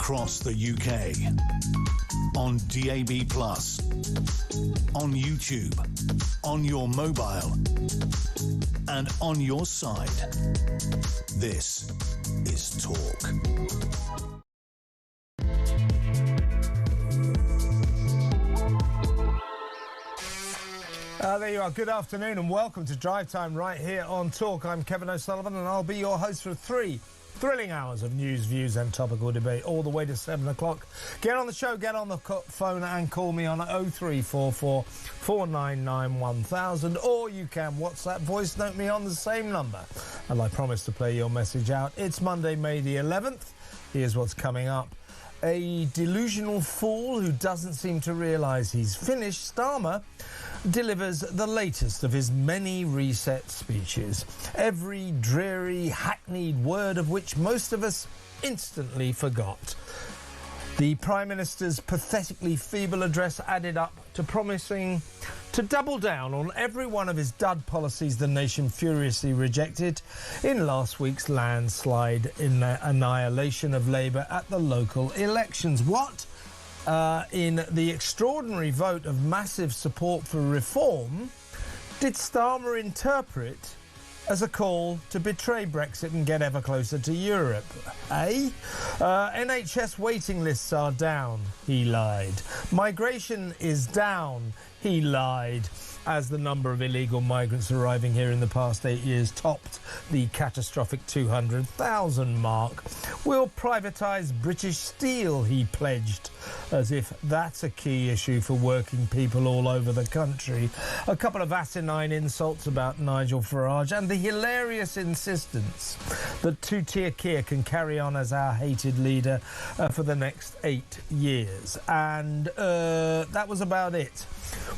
across the UK. On DAB+, on YouTube, on your mobile, and on your side. This is Talk. There you are. Good afternoon and welcome to Drive Time right here on Talk. I'm Kevin O'Sullivan and I'll be your host for 3 thrilling hours of news, views and topical debate all the way to 7 o'clock. Get on the show, get on the phone and call me on 0344 499 1000, or you can WhatsApp voice note me on the same number. And I promise to play your message out. It's Monday, May the 11th. Here's what's coming up. A delusional fool who doesn't seem to realise he's finished, Starmer, delivers the latest of his many reset speeches, every dreary, hackneyed word of which most of us instantly forgot. The Prime Minister's pathetically feeble address added up to promising to double down on every one of his dud policies the nation furiously rejected in last week's landslide in the annihilation of Labour at the local elections. What? In the extraordinary vote of massive support for reform, did Starmer interpret as a call to betray Brexit and get ever closer to Europe? NHS waiting lists are down, he lied. Migration is down, he lied, as the number of illegal migrants arriving here in the past 8 years topped the catastrophic 200,000 mark. We'll privatise British Steel, he pledged, as if that's a key issue for working people all over the country. A couple of asinine insults about Nigel Farage and the hilarious insistence that Two-Tier Keir can carry on as our hated leader for the next 8 years. And that was about it.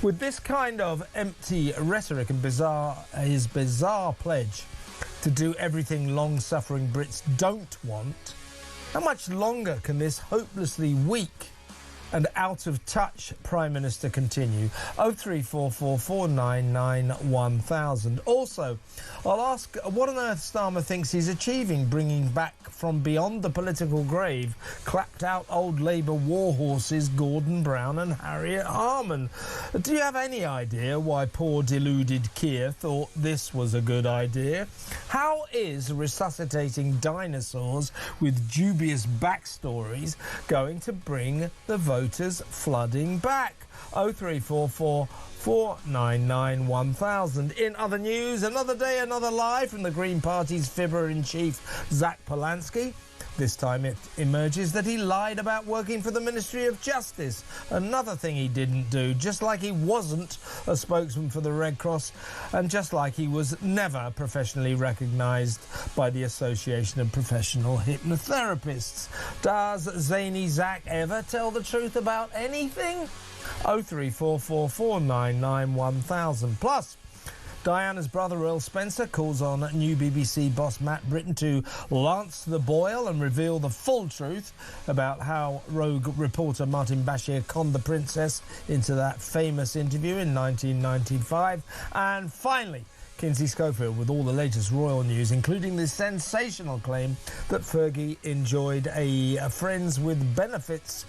With this kind of empty rhetoric and his bizarre pledge to do everything long-suffering Brits don't want, how much longer can this hopelessly weak and out-of-touch Prime Minister continue? 0344 499 1000. Also, I'll ask what on earth Starmer thinks he's achieving, bringing back from beyond the political grave clapped-out old Labour war horses Gordon Brown and Harriet Harman. Do you have any idea why poor deluded Keir thought this was a good idea? How is resuscitating dinosaurs with dubious backstories going to bring the voters flooding back? 0344 499 1000. In other news, another day, another lie from the Green Party's fibber-in-chief Zack Polanski. This time it emerges that he lied about working for the Ministry of Justice. Another thing he didn't do, just like he wasn't a spokesman for the Red Cross and just like he was never professionally recognised by the Association of Professional Hypnotherapists. Does zany Zack ever tell the truth about anything? 0344 499 1000. Plus, Diana's brother Earl Spencer calls on new BBC boss Matt Britton to lance the boil and reveal the full truth about how rogue reporter Martin Bashir conned the princess into that famous interview in 1995. And finally, Kinsey Schofield with all the latest royal news, including the sensational claim that Fergie enjoyed a friends with benefits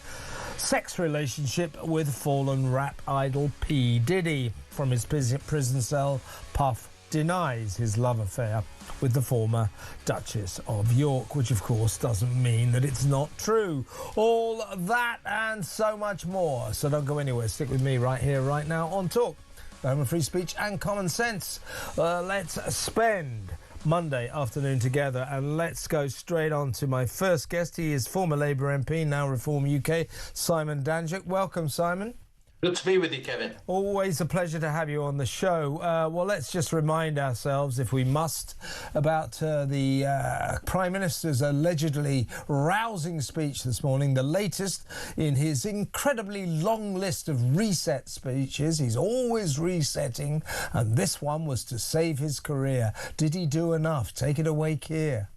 sex relationship with fallen rap idol P. Diddy. From his prison cell, Puff denies his love affair with the former Duchess of York, which of course doesn't mean that it's not true. All that and so much more. So don't go anywhere. Stick with me right here, right now on Talk, the home of free speech and common sense. Let's spend Monday afternoon together and let's go straight on to my first guest. He is former Labour MP, now Reform UK, Simon Danjuk. Welcome, Simon. Good to be with you, Kevin. Always a pleasure to have you on the show. Well, let's just remind ourselves, if we must, about the Prime Minister's allegedly rousing speech this morning, the latest in his incredibly long list of reset speeches. He's always resetting, and this one was to save his career. Did he do enough? Take it away, Keir.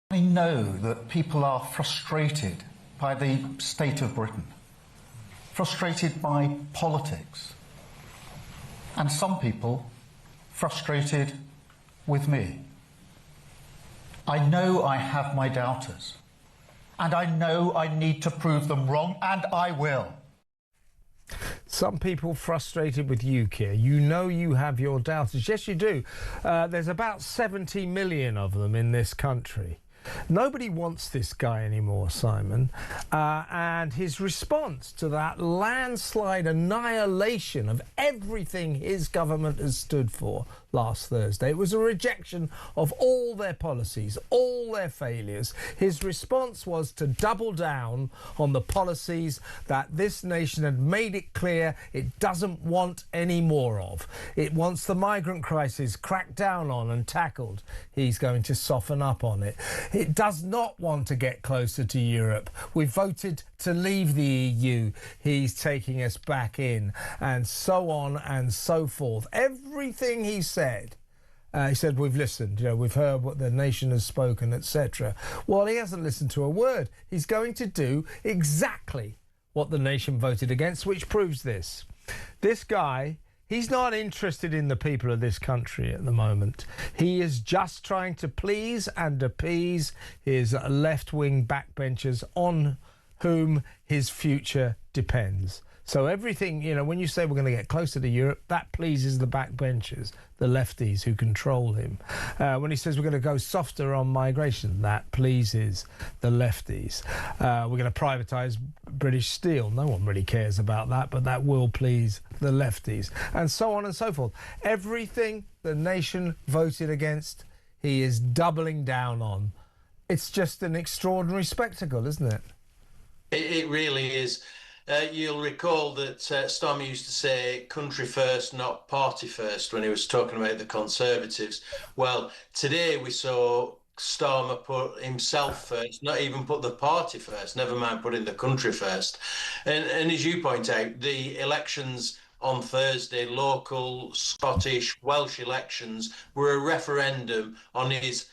We know that people are frustrated by the state of Britain, frustrated by politics, and some people frustrated with me. I know I have my doubters, and I know I need to prove them wrong, and I will. Some people frustrated with you, Keir. You know you have your doubters. Yes, you do. There's about 70 million of them in this country. Nobody wants this guy anymore, Simon. And his response to that landslide annihilation of everything his government has stood for last Thursday, it was a rejection of all their policies, all their failures. His response was to double down on the policies that this nation had made it clear it doesn't want any more of. It wants the migrant crisis cracked down on and tackled. He's going to soften up on it. It does not want to get closer to Europe. We voted to leave the EU. He's taking us back in, and so on and so forth. Everything he said, we've listened, we've heard what the nation has spoken, etc. Well, he hasn't listened to a word. He's going to do exactly what the nation voted against, which proves this. This guy, he's not interested in the people of this country at the moment. He is just trying to please and appease his left-wing backbenchers on whom his future depends. So everything, when you say we're going to get closer to Europe, that pleases the backbenchers, the lefties who control him. When he says we're going to go softer on migration, that pleases the lefties. We're going to privatise British steel. No one really cares about that, but that will please the lefties. And so on and so forth. Everything the nation voted against, he is doubling down on. It's just an extraordinary spectacle, isn't it? It really is. You'll recall that Starmer used to say country first, not party first, when he was talking about the Conservatives. Well, today we saw Starmer put himself first, not even put the party first, never mind putting the country first. And as you point out, the elections on Thursday, local, Scottish, Welsh elections, were a referendum on his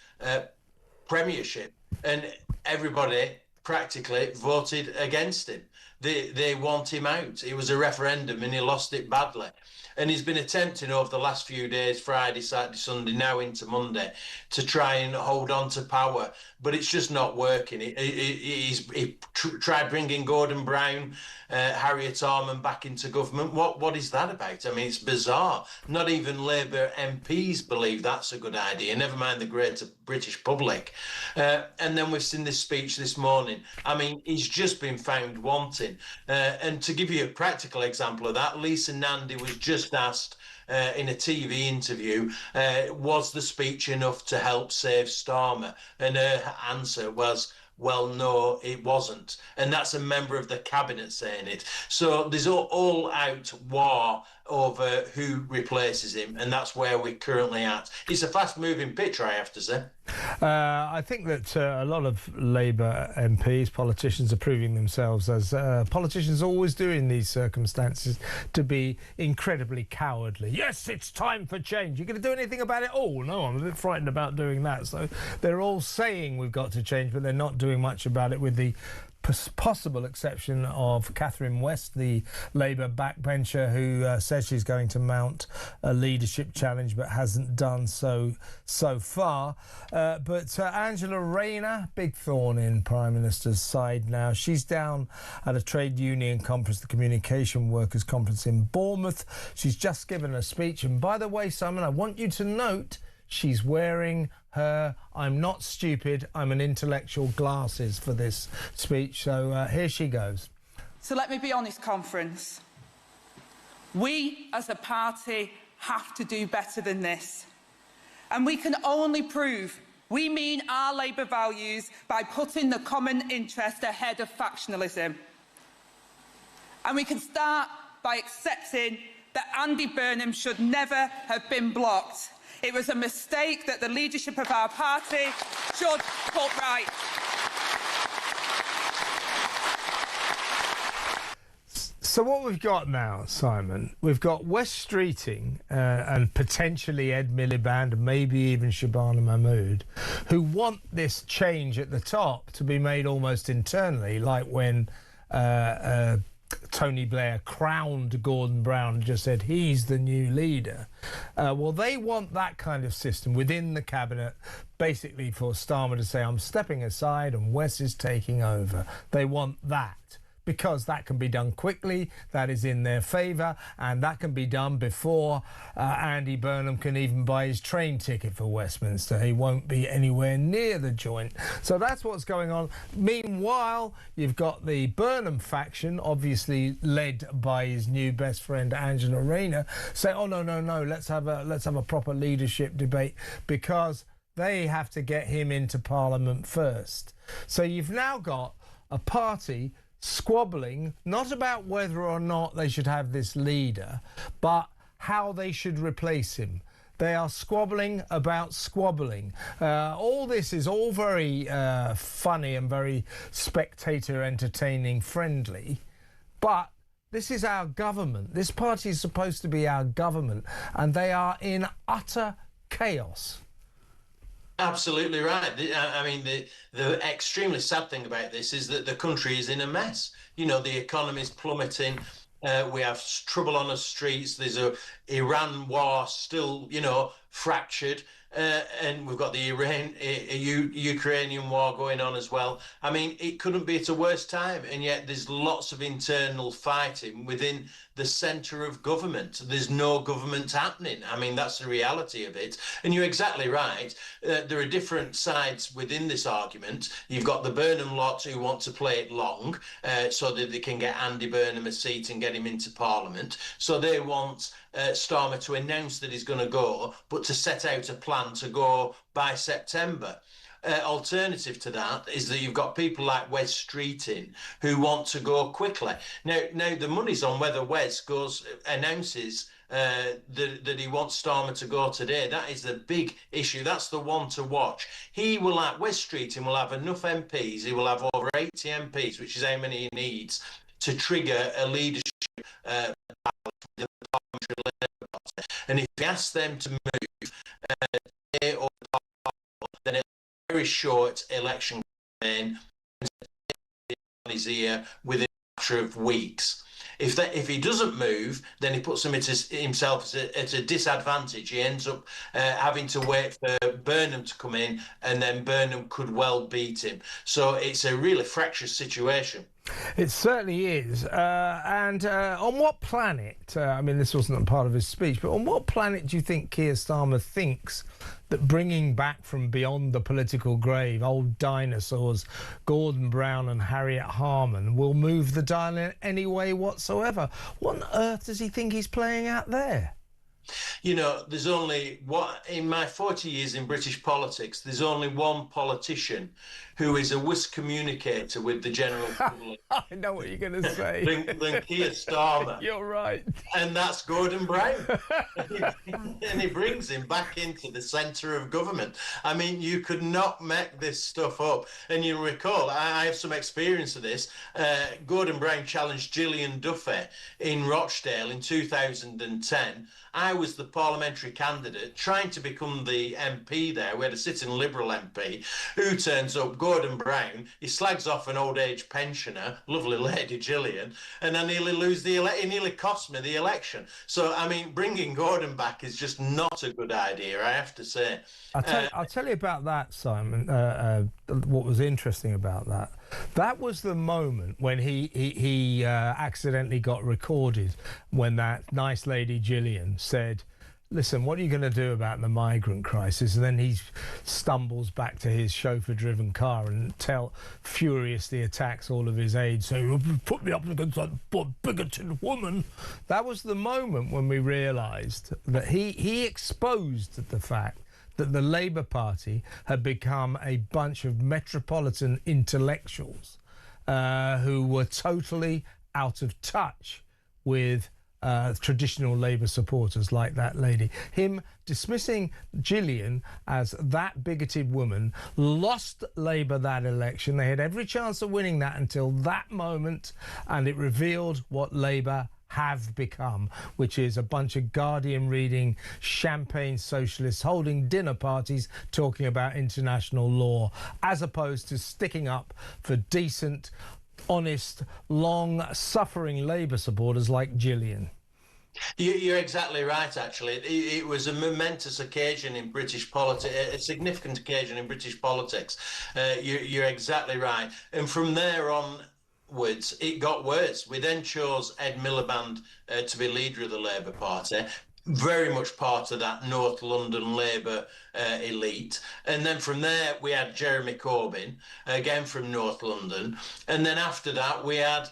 premiership. And everybody practically voted against him. They want him out. It was a referendum and he lost it badly. And he's been attempting over the last few days, Friday, Saturday, Sunday, now into Monday, to try and hold on to power. But it's just not working. He tried bringing Gordon Brown, Harriet Harman back into government. What is that about? I mean, it's bizarre. Not even Labour MPs believe that's a good idea, never mind the greater British public. And then we've seen this speech this morning. I mean, he's just been found wanting. And to give you a practical example of that, Lisa Nandy was just asked in a TV interview, was the speech enough to help save Starmer? And her answer was, well, no, it wasn't. And that's a member of the cabinet saying it. So there's all-out war over who replaces him, and that's where we're currently at. It's a fast-moving picture, I have to say. I think that a lot of Labour MPs, politicians, are proving themselves, as politicians always do in these circumstances, to be incredibly cowardly. Yes, it's time for change. You're going to do anything about it? Oh, no, I'm a bit frightened about doing that. So they're all saying we've got to change, but they're not doing much about it, with the possible exception of Catherine West, the Labour backbencher, who says she's going to mount a leadership challenge but hasn't done so far. But Angela Rayner, big thorn in Prime Minister's side now. She's down at a trade union conference, the Communication Workers Conference in Bournemouth. She's just given a speech. And by the way, Simon, I want you to note she's wearing her I'm not stupid, I'm an intellectual glasses for this speech. So here she goes. So let me be honest, conference. We as a party have to do better than this. And we can only prove we mean our Labour values by putting the common interest ahead of factionalism. And we can start by accepting that Andy Burnham should never have been blocked. It was a mistake that the leadership of our party should put right. So what we've got now, Simon, we've got West Streeting and potentially Ed Miliband and maybe even Shabana Mahmood, who want this change at the top to be made almost internally, like when Tony Blair crowned Gordon Brown and just said he's the new leader. Well, they want that kind of system within the cabinet, basically for Starmer to say, I'm stepping aside and Wes is taking over. They want that, because that can be done quickly, that is in their favour, and that can be done before Andy Burnham can even buy his train ticket for Westminster. He won't be anywhere near the joint. So that's what's going on. Meanwhile, you've got the Burnham faction, obviously led by his new best friend Angela Rayner, say, oh, no, let's have a proper leadership debate, because they have to get him into Parliament first. So you've now got a party squabbling, not about whether or not they should have this leader, but how they should replace him. They are squabbling about squabbling. All this is all very funny and very spectator entertaining friendly, but this is our government. This party is supposed to be our government, and they are in utter chaos. Absolutely right. I mean, the extremely sad thing about this is that the country is in a mess. You know, the economy is plummeting. We have trouble on the streets. There's a Iran war still, you know, fractured. And we've got the Ukrainian war going on as well. I mean, it couldn't be at a worse time. And yet there's lots of internal fighting within the centre of government. There's no government happening. I mean, that's the reality of it. And you're exactly right. There are different sides within this argument. You've got the Burnham lot who want to play it long so that they can get Andy Burnham a seat and get him into Parliament. So they want Starmer to announce that he's going to go, but to set out a plan to go by September. Alternative to that is that you've got people like Wes Streeting who want to go quickly. Now the money's on whether Wes announces that he wants Starmer to go today. That is the big issue. That's the one to watch. Wes Streeting will have enough MPs. He will have over 80 MPs, which is how many he needs to trigger a leadership the Parliamentary Labour Party. And if he asks them to move then it's a very short election campaign on his ear within a matter of weeks. If he doesn't move, then he puts himself at a disadvantage. He ends up having to wait for Burnham to come in, and then Burnham could well beat him. So it's a really fractious situation. It certainly is. And on what planet, I mean, this wasn't a part of his speech, but on what planet do you think Keir Starmer thinks that bringing back from beyond the political grave old dinosaurs, Gordon Brown and Harriet Harman, will move the dial in any way whatsoever? What on earth does he think he's playing out there? You know, there's only in my 40 years in British politics, there's only one politician who is a worse communicator with the general public. I know what you're going to say. than Keir Starmer. You're right. And that's Gordon Brown. And he brings him back into the centre of government. I mean, you could not make this stuff up. And you'll recall, I have some experience of this. Gordon Brown challenged Gillian Duffy in Rochdale in 2010. I was the parliamentary candidate trying to become the MP there. We had a sitting Liberal MP who turns up, Gordon Brown. He slags off an old age pensioner, lovely lady Gillian, and I nearly lose the election. It nearly cost me the election. So, I mean, bringing Gordon back is just not a good idea, I have to say. I'll tell you about that, Simon. What was interesting about that. That was the moment when he accidentally got recorded when that nice lady Gillian said, listen, what are you going to do about the migrant crisis? And then he stumbles back to his chauffeur-driven car and furiously attacks all of his aides, saying, put me up against that bigoted woman. That was the moment when we realised that he exposed the fact that the Labour Party had become a bunch of metropolitan intellectuals who were totally out of touch with traditional Labour supporters like that lady. Him dismissing Gillian as that bigoted woman lost Labour that election. They had every chance of winning that until that moment, and it revealed what Labour have become, which is a bunch of Guardian reading, champagne socialists holding dinner parties talking about international law, as opposed to sticking up for decent, honest, long-suffering Labour supporters like Gillian. You're exactly right, actually. It was a momentous occasion in British politics, a significant occasion in British politics. You're exactly right. And from there onwards, it got worse. We then chose Ed Miliband to be leader of the Labour Party, very much part of that North London Labour elite. And then from there, we had Jeremy Corbyn, again from North London. And then after that, we had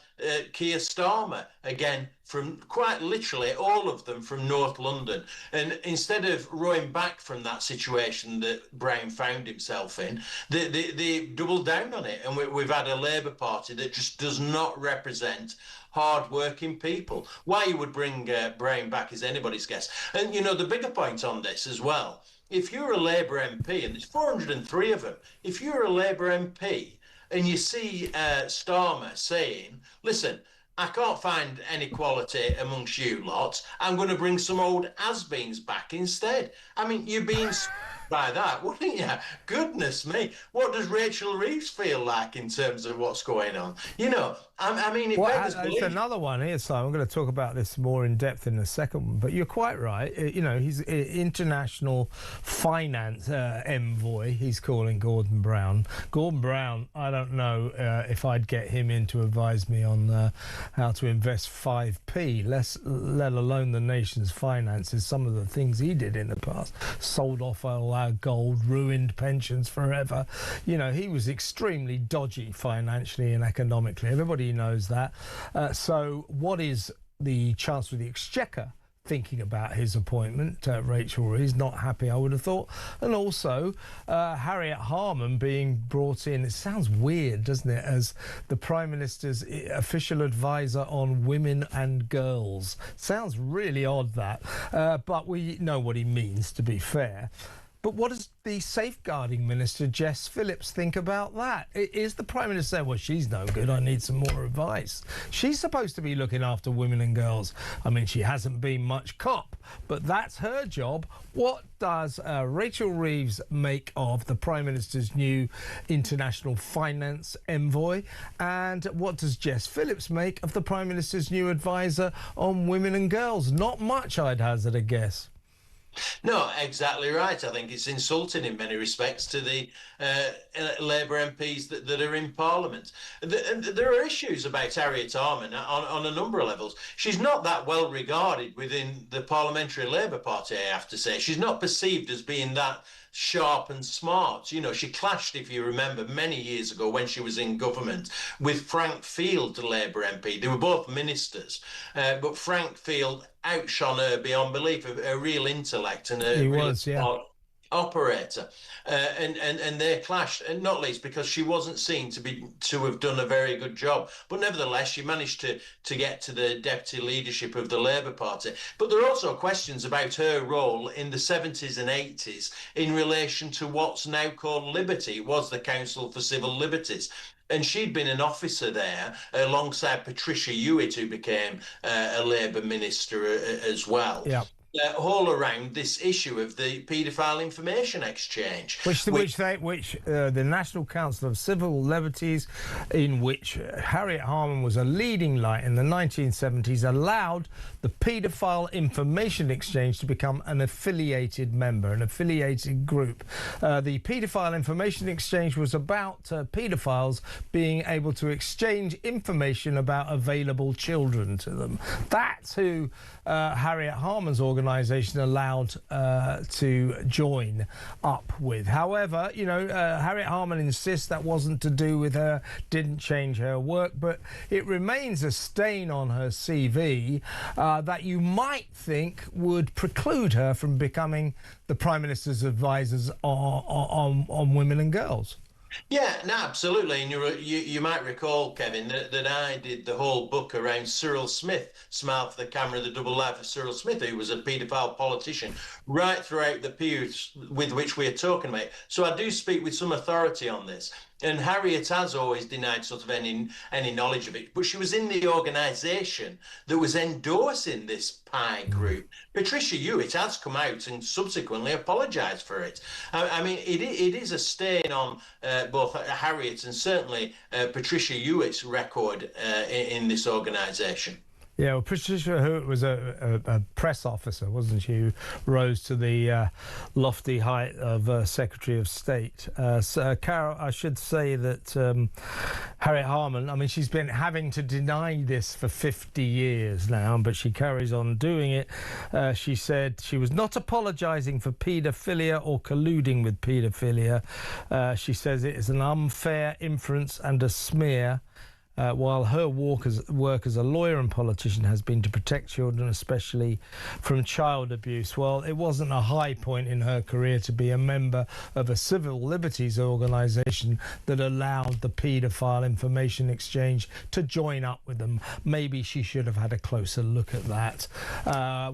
Keir Starmer, again from quite literally all of them from North London. And instead of rowing back from that situation that Brown found himself in, they doubled down on it. And we've had a Labour Party that just does not represent hard-working people. Why you would bring Brown back is anybody's guess. And, you know, the bigger point on this as well, if you're a Labour MP, and there's 403 of them, if you're a Labour MP and you see Starmer saying, listen, I can't find any quality amongst you lots, I'm going to bring some old has-beens back instead. I mean, you're being by that, wouldn't you? Goodness me. What does Rachel Reeves feel like in terms of what's going on? You know, I mean, it beggars belief. It's another one here, so I'm going to talk about this more in depth in a second one, but you're quite right. You know, he's international finance envoy, he's calling Gordon Brown. Gordon Brown, I don't know if I'd get him in to advise me on how to invest 5p, let alone the nation's finances. Some of the things he did in the past, sold off all our gold, ruined pensions forever. You know, he was extremely dodgy financially and economically. Everybody knows that. So what is the Chancellor of the Exchequer thinking about his appointment? Rachel Reeves, not happy, I would have thought. And also Harriet Harman being brought in, it sounds weird, doesn't it, as the Prime Minister's official advisor on women and girls. Sounds really odd, that. But we know what he means, to be fair. But what does the safeguarding minister, Jess Phillips, think about that? Is the Prime Minister saying, well, she's no good, I need some more advice? She's supposed to be looking after women and girls. I mean, she hasn't been much cop, but that's her job. What does Rachel Reeves make of the Prime Minister's new international finance envoy? And what does Jess Phillips make of the Prime Minister's new advisor on women and girls? Not much, I'd hazard a guess. No, exactly right. I think it's insulting in many respects to the Labour MPs that are in Parliament. There are issues about Harriet Harman on a number of levels. She's not that well regarded within the Parliamentary Labour Party, I have to say. She's not perceived as being that sharp and smart. You know, she clashed, if you remember, many years ago when she was in government with Frank Field, the Labour MP. They were both ministers, but Frank Field outshone her beyond belief, a real intellect and a real smart operator, and they clashed, and not least because she wasn't seen to have done a very good job. But nevertheless, she managed to get to the deputy leadership of the Labour Party. But there are also questions about her role in the 70s and 80s in relation to what's now called Liberty. It was the Council for Civil Liberties. And she'd been an officer there alongside Patricia Hewitt, who became a Labour minister as well. Yeah. All around this issue of the paedophile information exchange, which the National Council of Civil Liberties, in which Harriet Harman was a leading light in the 1970s, allowed the paedophile information exchange to become an affiliated member, an affiliated group. The paedophile information exchange was about paedophiles being able to exchange information about available children to them. That's who Harriet Harman's organisation allowed to join up with. However, you know, Harriet Harman insists that wasn't to do with her, didn't change her work, but it remains a stain on her CV that you might think would preclude her from becoming the Prime Minister's advisors on women and girls. Yeah, no, absolutely. And you might recall, Kevin, that I did the whole book around Cyril Smith, Smile for the Camera, The Double Life of Cyril Smith, who was a paedophile politician right throughout the periods with which we are talking about. So I do speak with some authority on this. And Harriet has always denied sort of any knowledge of it, but she was in the organisation that was endorsing this pie group. Patricia Hewitt has come out and subsequently apologised for it. I mean, it is a stain on both Harriet and certainly Patricia Hewitt's record in this organisation. Yeah, well, Patricia Hewitt was a press officer, wasn't she, who rose to the lofty height of Secretary of State. Carol, I should say that Harriet Harman, I mean, she's been having to deny this for 50 years now, but she carries on doing it. She said she was not apologising for paedophilia or colluding with paedophilia. She says it is an unfair inference and a smear. While her work as a lawyer and politician has been to protect children, especially from child abuse. Well, it wasn't a high point in her career to be a member of a civil liberties organisation that allowed the paedophile information exchange to join up with them. Maybe she should have had a closer look at that,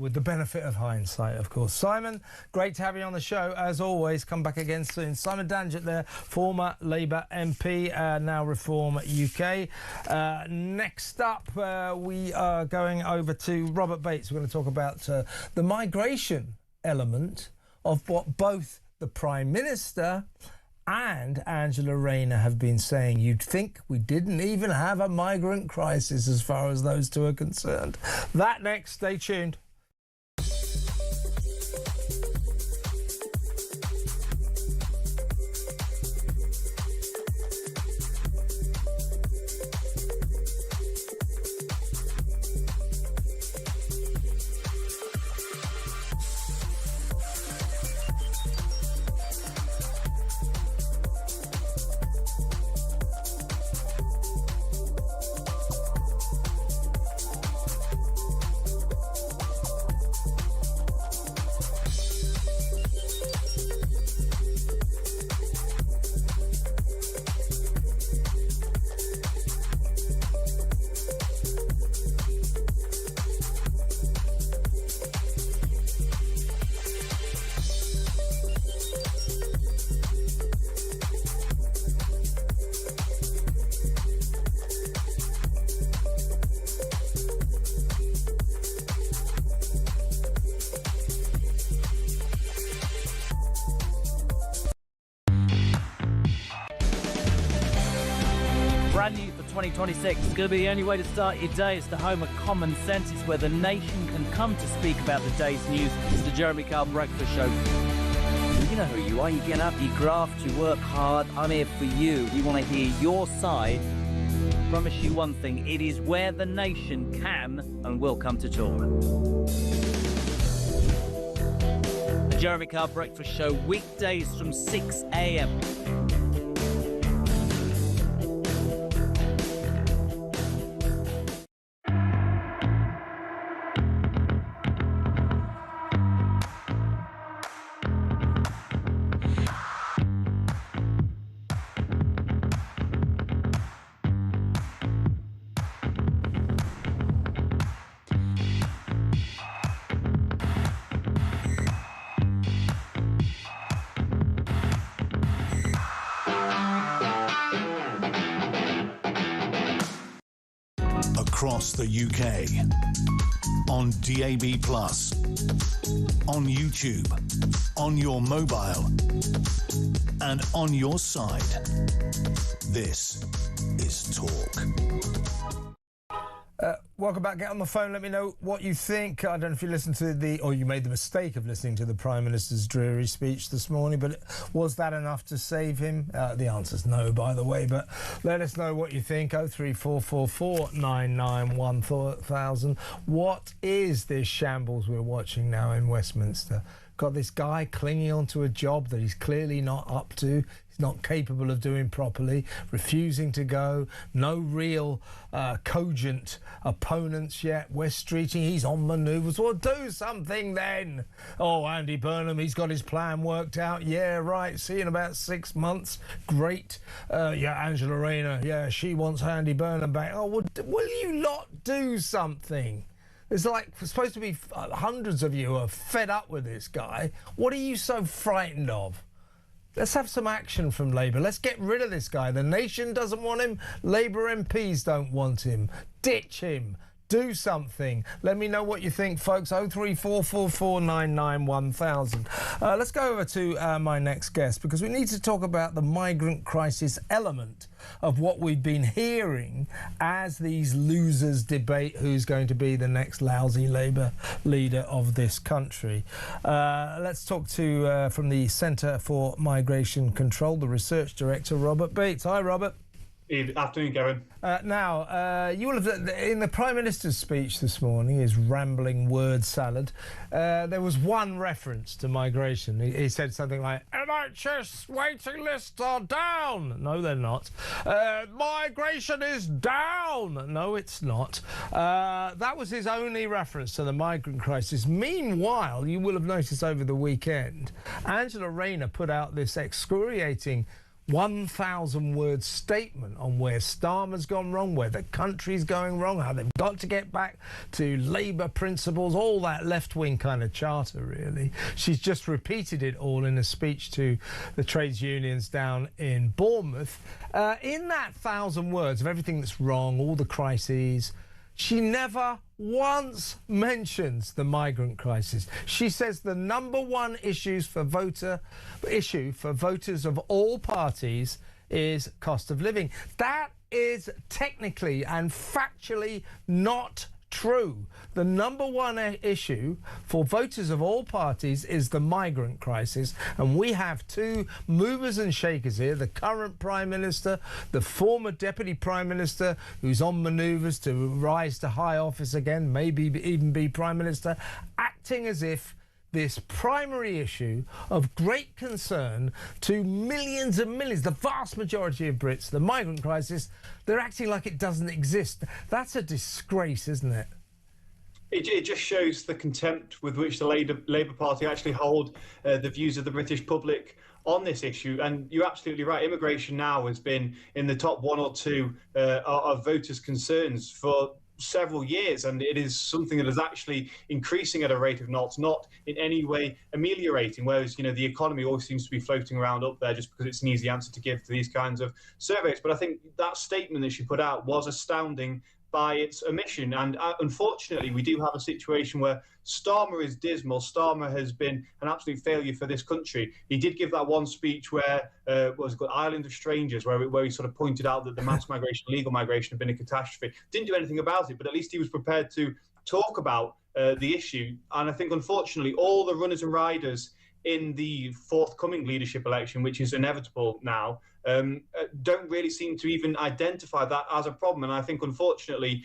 with the benefit of hindsight, of course. Simon, great to have you on the show, as always. Come back again soon. Simon Danjett there, former Labour MP, now Reform UK. Next up, we are going over to Robert Bates. We're going to talk about the migration element of what both the Prime Minister and Angela Rayner have been saying. You'd think we didn't even have a migrant crisis as far as those two are concerned. That next, stay tuned. Brand new for 2026. It's going to be the only way to start your day. It's the home of common sense. It's where the nation can come to speak about the day's news. It's the Jeremy Kyle Breakfast Show. You know who you are. You get up, you graft, you work hard. I'm here for you. We want to hear your side. Promise you one thing. It is where the nation can and will come to talk. The Jeremy Kyle Breakfast Show, weekdays from 6 a.m. Across the UK, on DAB+, on YouTube, on your mobile, and on your side. This is Talk. Welcome back. Get on the phone. Let me know what you think. I don't know if you listened to or you made the mistake of listening to the Prime Minister's dreary speech this morning, but was that enough to save him? The answer's no, by the way, but let us know what you think. 03444 991 1000. What is this shambles we're watching now in Westminster? Got this guy clinging onto a job that he's clearly not up to. He's not capable of doing properly, refusing to go, no real cogent opponents yet. West Streeting, he's on manoeuvres. Well, do something then. Oh, Andy Burnham, he's got his plan worked out. Yeah, right, see you in about 6 months. Great. Yeah, Angela Rayner, yeah, she wants Andy Burnham back. Oh, well, will you lot do something? It's like supposed to be hundreds of you are fed up with this guy. What are you so frightened of? Let's have some action from Labour. Let's get rid of this guy. The nation doesn't want him. Labour MPs don't want him. Ditch him. Do something. Let me know what you think, folks. 03444991000. Let's go over to my next guest, because we need to talk about the migrant crisis element of what we've been hearing as these losers debate who's going to be the next lousy Labour leader of this country. Let's talk to, from the Centre for Migration Control, the Research Director, Robert Bates. Hi, Robert. Good afternoon, Gavin. You will have, in the Prime Minister's speech this morning, his rambling word salad, there was one reference to migration. He said something like, NHS waiting lists are down. No, they're not. Migration is down. No, it's not. That was his only reference to the migrant crisis. Meanwhile, you will have noticed over the weekend, Angela Rayner put out this excoriating 1,000-word statement on where Starmer's gone wrong, where the country's going wrong, how they've got to get back to Labour principles, all that left-wing kind of charter, really. She's just repeated it all in a speech to the trades unions down in Bournemouth. In that 1,000 words of everything that's wrong, all the crises, she never once mentions the migrant crisis. She says the number one issue for voters of all parties is cost of living. That is technically and factually not true. The number one issue for voters of all parties is the migrant crisis, and we have two movers and shakers here, the current Prime Minister, the former Deputy Prime Minister, who's on manoeuvres to rise to high office again, maybe even be Prime Minister, acting as if this primary issue of great concern to millions and millions, the vast majority of Brits, the migrant crisis, they're acting like it doesn't exist. That's a disgrace, isn't it? It just shows the contempt with which the Labour Party actually hold the views of the British public on this issue. And you're absolutely right. Immigration now has been in the top one or two of voters' concerns for several years, and it is something that is actually increasing at a rate of knots, not in any way ameliorating, whereas, you know, the economy always seems to be floating around up there just because it's an easy answer to give to these kinds of surveys. But I think that statement that she put out was astounding by its omission, and unfortunately we do have a situation where Starmer is dismal. Starmer has been an absolute failure for this country. He did give that one speech where what was it called, Island of Strangers, where he sort of pointed out that the mass migration, legal migration, had been a catastrophe. Didn't do anything about it, but at least he was prepared to talk about the issue. And I think, unfortunately, all the runners and riders in the forthcoming leadership election, which is inevitable now, don't really seem to even identify that as a problem. And I think, unfortunately,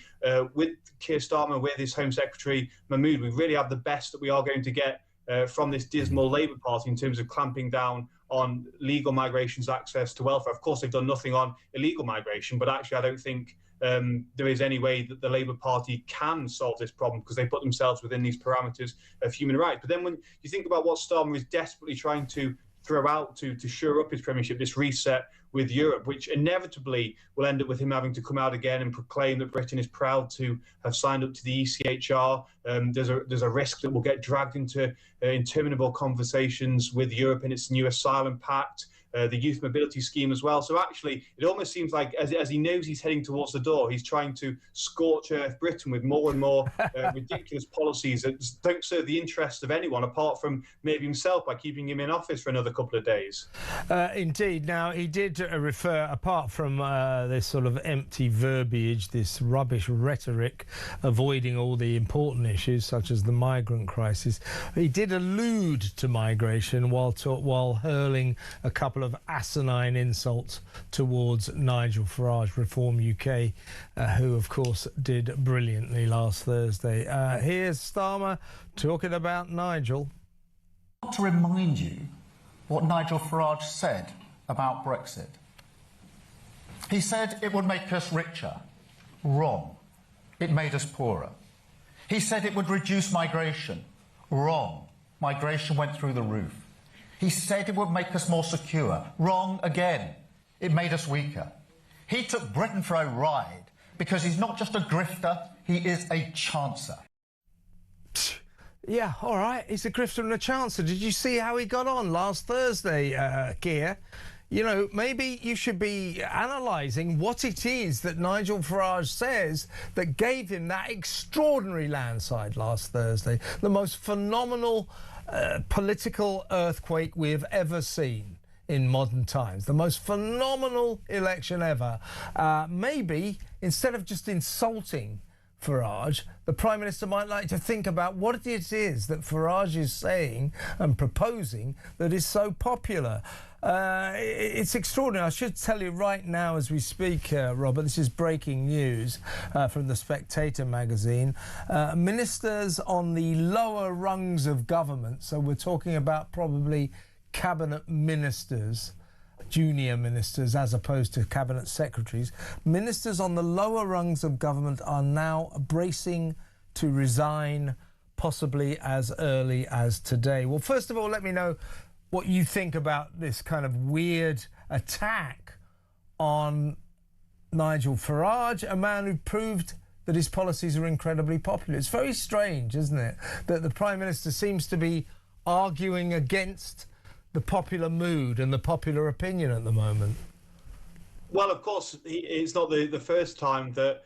with Keir Starmer, with his Home Secretary Mahmood, we really have the best that we are going to get from this dismal Labour Party in terms of clamping down on legal migration's access to welfare. Of course, they've done nothing on illegal migration, but actually I don't think there is any way that the Labour Party can solve this problem, because they put themselves within these parameters of human rights. But then when you think about what Starmer is desperately trying to throw out to shore up his premiership, this reset with Europe, which inevitably will end up with him having to come out again and proclaim that Britain is proud to have signed up to the ECHR. There's a risk that we'll get dragged into interminable conversations with Europe in its new asylum pact, the youth mobility scheme as well. So actually, it almost seems like as he knows he's heading towards the door, he's trying to scorch earth Britain with more and more ridiculous policies that don't serve the interests of anyone apart from maybe himself, by keeping him in office for another couple of days. Indeed. Now, he did refer, apart from this sort of empty verbiage, this rubbish rhetoric, avoiding all the important issues such as the migrant crisis, he did allude to migration while hurling a couple of asinine insults towards Nigel Farage, Reform UK, who of course did brilliantly last Thursday. Here's Starmer talking about Nigel. I want to remind you what Nigel Farage said about Brexit. He said it would make us richer. Wrong. It made us poorer. He said it would reduce migration. Wrong. Migration went through the roof. He said it would make us more secure. Wrong again. It made us weaker. He took Britain for a ride because he's not just a grifter, he is a chancer. Yeah, all right. He's a grifter and a chancer. Did you see how he got on last Thursday, Keir? You know, maybe you should be analysing what it is that Nigel Farage says that gave him that extraordinary landslide last Thursday, the most phenomenal political earthquake we have ever seen in modern times, the most phenomenal election ever. Maybe instead of just insulting Farage, the Prime Minister might like to think about what it is that Farage is saying and proposing that is so popular. It's extraordinary. I should tell you right now as we speak, Robert, this is breaking news from The Spectator magazine. Ministers on the lower rungs of government, so we're talking about probably cabinet ministers, junior ministers as opposed to cabinet secretaries. Ministers on the lower rungs of government are now bracing to resign, possibly as early as today. Well, first of all, let me know what you think about this kind of weird attack on Nigel Farage, a man who proved that his policies are incredibly popular. It's very strange, isn't it, that the Prime Minister seems to be arguing against the popular mood and the popular opinion at the moment. Well, of course, it's not the first time that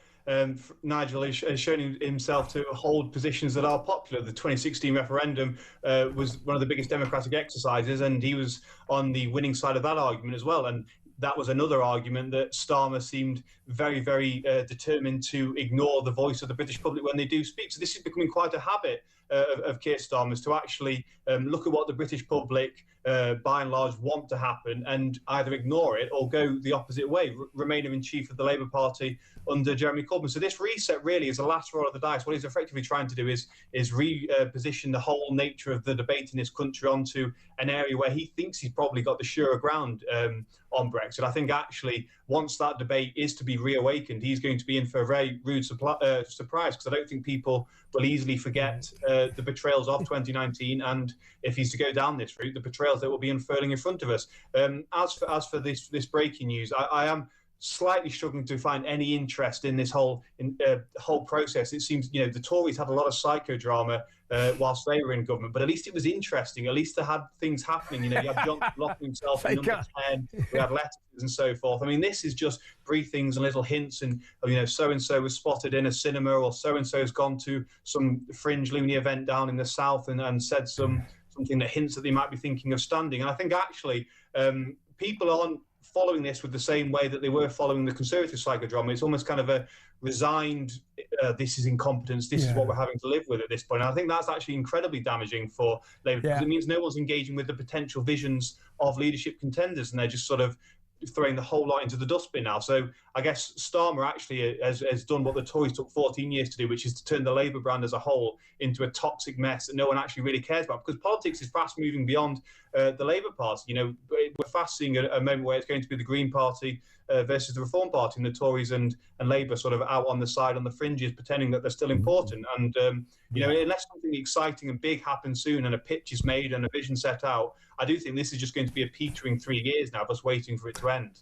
Nigel has shown himself to hold positions that are popular. The 2016 referendum was one of the biggest democratic exercises, and he was on the winning side of that argument as well. And that was another argument that Starmer seemed very, very determined to ignore the voice of the British public when they do speak. So this is becoming quite a habit of Keir Starmer's, to actually look at what the British public, by and large, want to happen and either ignore it or go the opposite way, Remainer in chief of the Labour Party under Jeremy Corbyn. So this reset really is the last roll of the dice. What he's effectively trying to do is reposition the whole nature of the debate in this country onto an area where he thinks he's probably got the surer ground on Brexit. I think actually once that debate is to be reawakened, he's going to be in for a very rude surprise, because I don't think people will easily forget the betrayals of 2019, and if he's to go down this route, the betrayals that will be unfurling in front of us. As for this breaking news, I am slightly struggling to find any interest in this whole process. It seems, the Tories had a lot of psychodrama whilst they were in government, but at least it was interesting. At least they had things happening. You had Johnson locking himself in number 10. We had letters and so forth. I mean, this is just briefings and little hints, and so-and-so was spotted in a cinema, or so-and-so has gone to some fringe loony event down in the south and said something that hints that they might be thinking of standing. And I think actually people aren't following this with the same way that they were following the Conservative psychodrama. It's almost kind of a resigned, this is incompetence, this is what we're having to live with at this point. And I think that's actually incredibly damaging for Labour, because it means no one's engaging with the potential visions of leadership contenders, and they're just sort of throwing the whole lot into the dustbin now. So I guess Starmer actually has done what the Tories took 14 years to do, which is to turn the Labour brand as a whole into a toxic mess that no one actually really cares about, because politics is fast moving beyond the Labour Party. We're fast seeing a moment where it's going to be the Green Party versus the Reform Party, and the Tories and Labour sort of out on the side, on the fringes, pretending that they're still important. And unless something exciting and big happens soon and a pitch is made and a vision set out, I do think this is just going to be a petering 3 years now, just waiting for it to end.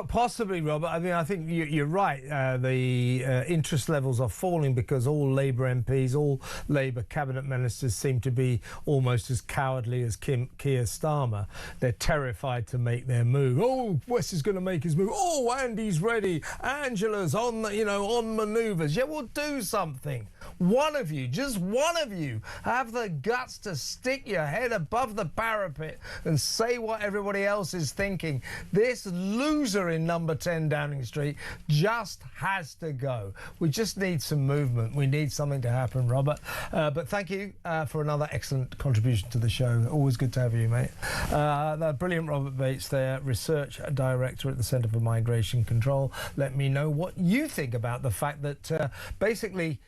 Possibly, Robert. I mean, I think you're right. The interest levels are falling because all Labour MPs, all Labour cabinet ministers seem to be almost as cowardly as Keir Starmer. They're terrified to make their move. Oh, West is going to make his move. Oh, Andy's ready. Angela's on, on manoeuvres. Yeah, well, do something. One of you, just one of you, have the guts to stick your head above the parapet and say what everybody else is thinking. This loser in number 10 Downing Street just has to go. We just need some movement. We need something to happen, Robert. But thank you for another excellent contribution to the show. Always good to have you, mate. The brilliant Robert Bates there, Research Director at the Centre for Migration Control. Let me know what you think about the fact that basically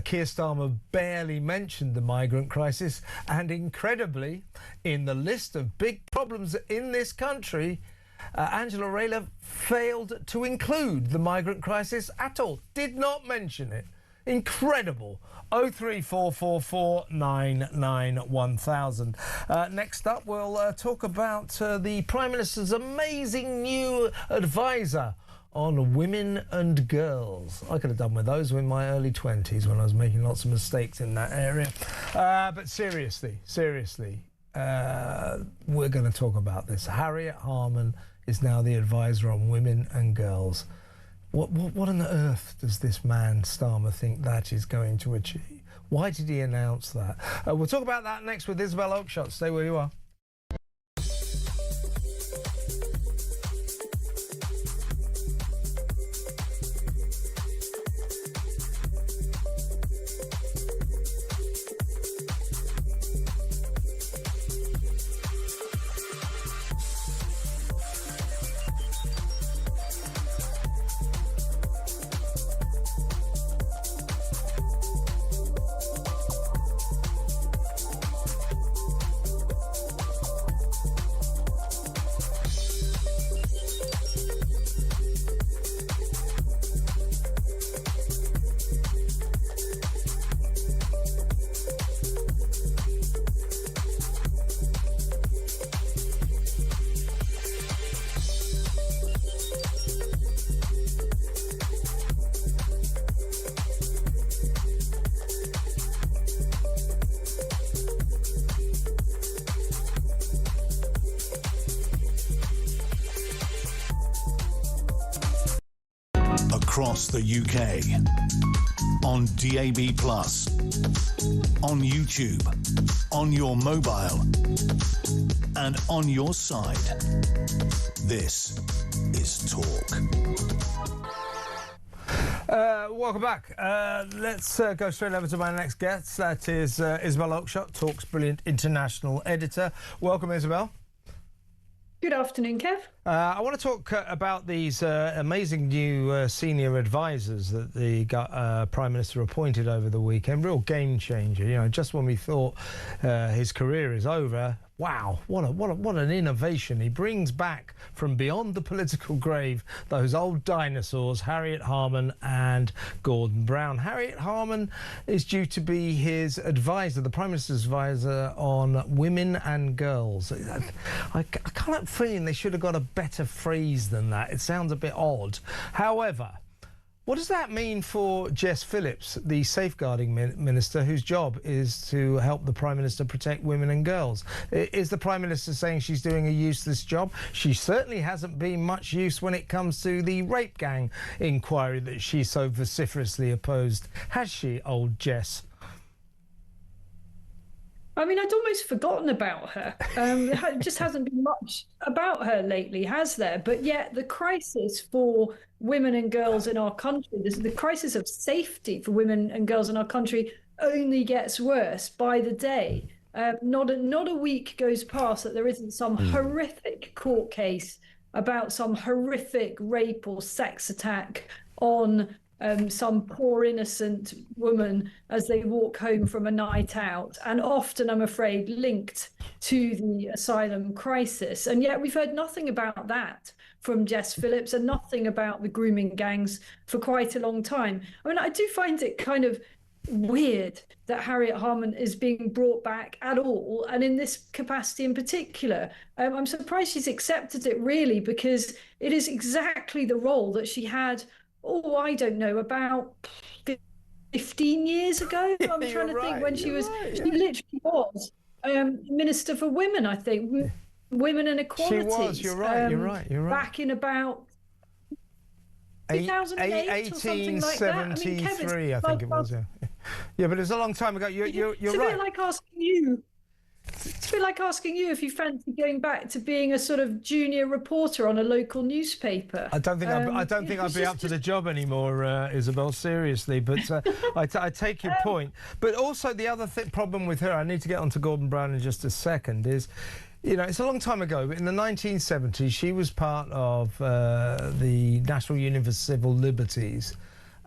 Keir Starmer barely mentioned the migrant crisis, and incredibly, in the list of big problems in this country, Angela Rayner failed to include the migrant crisis at all. Did not mention it. Incredible. 03444991000. Next up, we'll talk about the Prime Minister's amazing new advisor on women and girls. I could have done with those in my early 20s when I was making lots of mistakes in that area. But seriously, we're going to talk about this. Harriet Harman is now the advisor on women and girls. What on earth does this man, Starmer, think that is going to achieve? Why did he announce that? We'll talk about that next with Isabel Oakeshott. Stay where you are. Across the UK, on DAB+, on YouTube, on your mobile, and on your side. This is Talk. Welcome back. Let's go straight over to my next guest. That is Isabel Oakeshott, Talk's brilliant international editor. Welcome, Isabel. Good afternoon, Kev. I want to talk about these amazing new senior advisors that the Prime Minister appointed over the weekend. Real game changer. You know, just when we thought his career is over, wow, what an innovation. He brings back from beyond the political grave those old dinosaurs, Harriet Harman and Gordon Brown. Harriet Harman is due to be his advisor, the Prime Minister's advisor on women and girls. I can't help feeling they should have got a better phrase than that. It sounds a bit odd. However, what does that mean for Jess Phillips, the safeguarding minister, whose job is to help the Prime Minister protect women and girls? Is the Prime Minister saying she's doing a useless job? She certainly hasn't been much use when it comes to the rape gang inquiry that she so vociferously opposed. Has she, old Jess? I mean, I'd almost forgotten about her. It just hasn't been much about her lately, has there? But yet the crisis for women and girls in our country, the crisis of safety for women and girls in our country only gets worse by the day. Not a week goes past that there isn't some horrific court case about some horrific rape or sex attack on some poor innocent woman as they walk home from a night out, and often, I'm afraid, linked to the asylum crisis. And yet we've heard nothing about that from Jess Phillips and nothing about the grooming gangs for quite a long time. I mean, I do find it kind of weird that Harriet Harman is being brought back at all, and in this capacity in particular. I'm surprised she's accepted it, really, because it is exactly the role that she had, I don't know, about 15 years ago. I'm trying to think when she literally was Minister for Women, I think, Women and Equality. She was, you're right. Back in about 2008 or something like that. 1873, I think it was, yeah. Yeah, but it's a long time ago. You're right. It's a bit like asking you. It's a bit like asking you if you fancy going back to being a sort of junior reporter on a local newspaper. I don't think I'd be up to the job anymore, Isabel. Seriously, but I take your point. But also the other problem with her, I need to get onto Gordon Brown in just a second, is, you know, it's a long time ago, but in the 1970s, she was part of the National Union for Civil Liberties.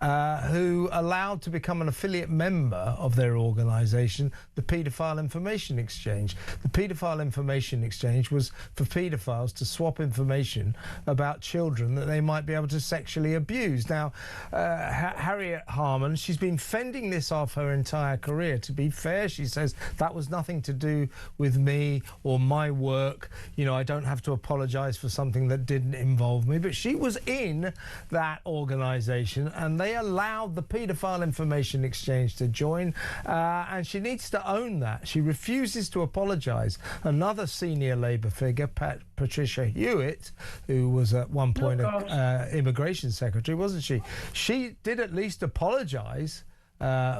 who allowed to become an affiliate member of their organisation, the Paedophile Information Exchange. The Paedophile Information Exchange was for paedophiles to swap information about children that they might be able to sexually abuse. Now, Harriet Harman, she's been fending this off her entire career. To be fair, she says that was nothing to do with me or my work. You know, I don't have to apologise for something that didn't involve me. But she was in that organisation, and they allowed the Paedophile Information Exchange to join, and she needs to own that. She refuses to apologise. Another senior Labour figure, Patricia Hewitt, who was at one point Immigration Secretary, wasn't she? She did at least apologise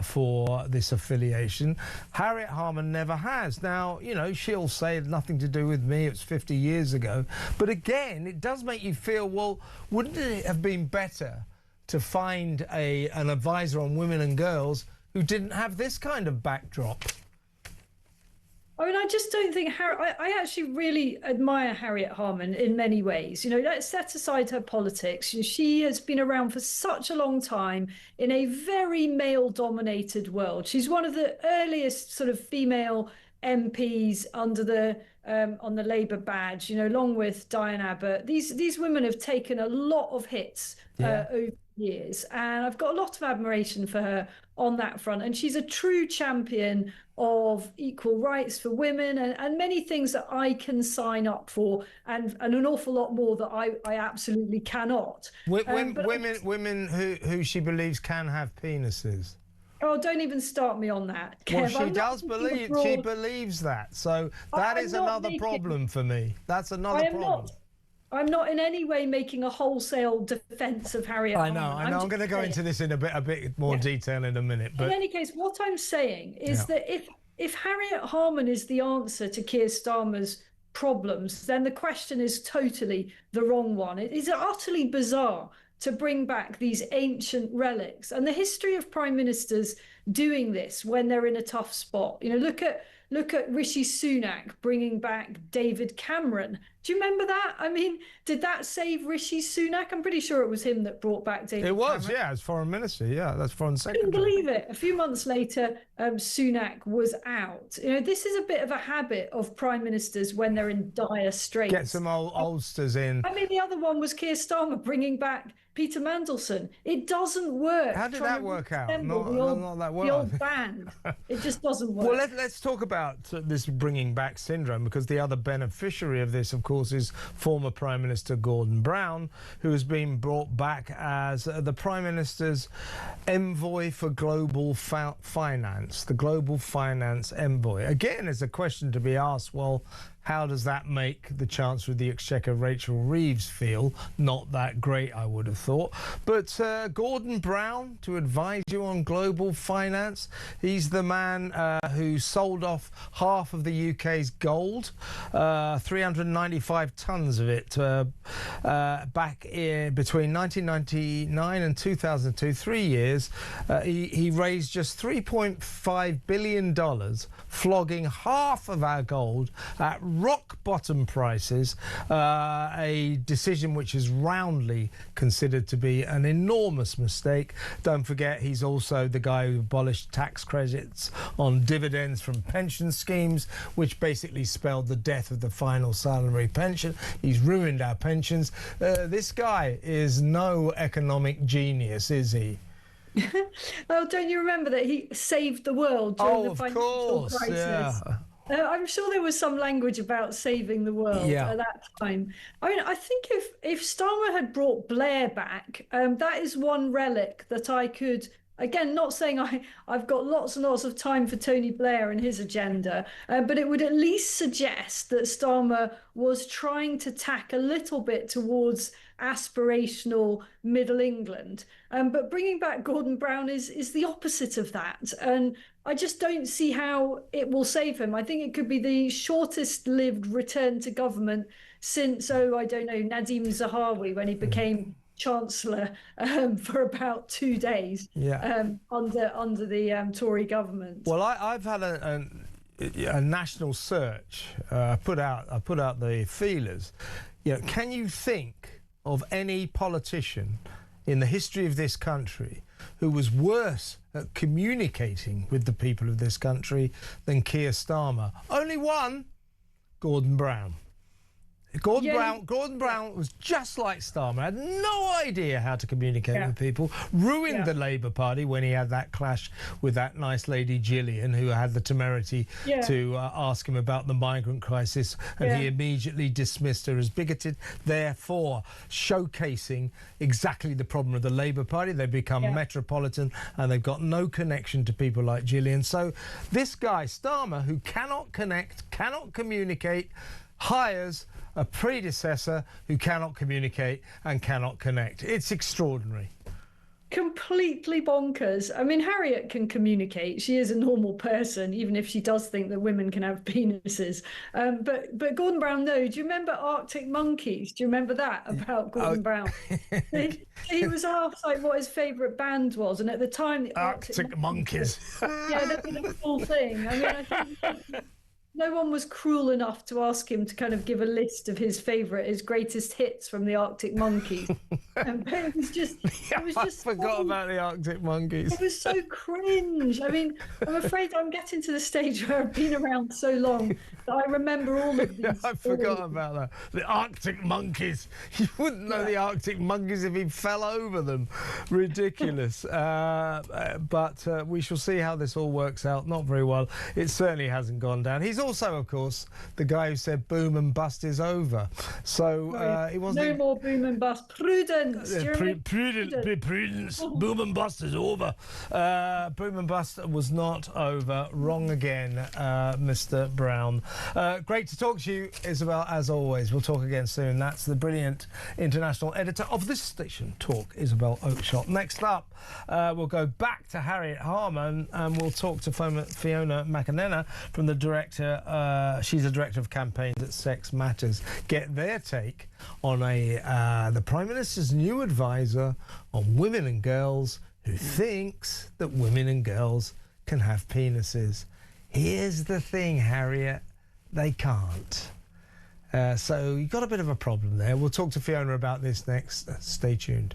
for this affiliation. Harriet Harman never has. Now, you know, she'll say nothing to do with me, it's 50 years ago. But again, it does make you feel, well, wouldn't it have been better to find an advisor on women and girls who didn't have this kind of backdrop? I mean, I just don't think I actually really admire Harriet Harman in many ways. You know, let's set aside her politics. She has been around for such a long time in a very male-dominated world. She's one of the earliest sort of female MPs under the on the Labour badge, you know, along with Diane Abbott. These women have taken a lot of hits over the years, and I've got a lot of admiration for her on that front. And she's a true champion of equal rights for women and many things that I can sign up for, and an awful lot more that I absolutely cannot. Women who she believes can have penises. Oh, don't even start me on that, Kev. Well, she does believe, she believes that. So that is another problem for me. That's another problem. I'm not in any way making a wholesale defence of Harriet Harman. I know. I'm going to go into this in a bit more detail in a minute. But in any case, what I'm saying is that if Harriet Harman is the answer to Keir Starmer's problems, then the question is totally the wrong one. It is utterly bizarre to bring back these ancient relics, and the history of prime ministers doing this when they're in a tough spot. You know, look at Rishi Sunak bringing back David Cameron. Do you remember that? I mean, did that save Rishi Sunak? I'm pretty sure it was him that brought back David Cameron. It was, yeah, as foreign minister, yeah, that's foreign secretary. I couldn't believe it. A few months later, Sunak was out. You know, this is a bit of a habit of prime ministers when they're in dire straits. Get some oldsters in. I mean, the other one was Keir Starmer bringing back Peter Mandelson. It doesn't work. How did that work out? Not that well. The old band. It just doesn't work. Well, let's talk about this bringing back syndrome, because the other beneficiary of this, of course, is former Prime Minister Gordon Brown, who has been brought back as the Prime Minister's envoy for global finance, the global finance envoy. Again, there's a question to be asked, well, how does that make the Chancellor of the Exchequer, Rachel Reeves, feel? Not that great, I would have thought. But Gordon Brown, to advise you on global finance, he's the man who sold off half of the UK's gold, 395 tonnes of it, back between 1999 and 2002, 3 years. He raised just $3.5 billion, flogging half of our gold at rock bottom prices, a decision which is roundly considered to be an enormous mistake. Don't forget, he's also the guy who abolished tax credits on dividends from pension schemes, which basically spelled the death of the final salary pension. He's ruined our pensions. This guy is no economic genius, is he? Well, don't you remember that he saved the world during the financial crisis? Yeah. I'm sure there was some language about saving the world at that time. I mean, I think if Starmer had brought Blair back, that is one relic that I could, again, not saying I've got lots and lots of time for Tony Blair and his agenda, but it would at least suggest that Starmer was trying to tack a little bit towards aspirational Middle England. But bringing back Gordon Brown is the opposite of that. And I just don't see how it will save him. I think it could be the shortest lived return to government since, I don't know, Nadim Zahawi, when he became Chancellor for about 2 days under the Tory government. Well, I've had a national search. I put out the feelers. You know, can you think of any politician in the history of this country who was worse at communicating with the people of this country than Keir Starmer. Only one, Gordon Brown. Gordon Brown was just like Starmer, had no idea how to communicate with people, ruined the Labour Party when he had that clash with that nice lady Gillian, who had the temerity to ask him about the migrant crisis, and he immediately dismissed her as bigoted, therefore showcasing exactly the problem of the Labour Party. They've become metropolitan and they've got no connection to people like Gillian. So this guy, Starmer, who cannot connect, cannot communicate, hires a predecessor who cannot communicate and cannot connect. It's extraordinary. Completely bonkers. I mean, Harriet can communicate. She is a normal person, even if she does think that women can have penises. But Gordon Brown, no. Do you remember Arctic Monkeys? Do you remember that about Gordon Brown? He was asked like what his favourite band was, and at the time, the Arctic Monkeys. That was a full thing. I mean, I think no one was cruel enough to ask him to kind of give a list of his greatest hits from the Arctic Monkeys. But it was just, I forgot about the Arctic Monkeys. It was so cringe. I mean, I'm afraid I'm getting to the stage where I've been around so long that I remember all of these. I forgot about that. The Arctic Monkeys. You wouldn't know the Arctic Monkeys if he fell over them. Ridiculous. But we shall see how this all works out. Not very well. It certainly hasn't gone down. He's also, of course, the guy who said boom and bust is over. So he wasn't... No more boom and bust. Prudence. Prudence. Boom and bust is over. Boom and bust was not over. Wrong again, Mr. Brown. Great to talk to you, Isabel, as always. We'll talk again soon. That's the brilliant international editor of this station, Talk, Isabel Oakeshott. Next up, we'll go back to Harriet Harman and we'll talk to Fiona McAnena from the director. She's a director of campaigns at Sex Matters. Get their take on the Prime Minister's new advisor on women and girls who thinks that women and girls can have penises. Here's the thing, Harriet, they can't. So you've got a bit of a problem there. We'll talk to Fiona about this next. Stay tuned.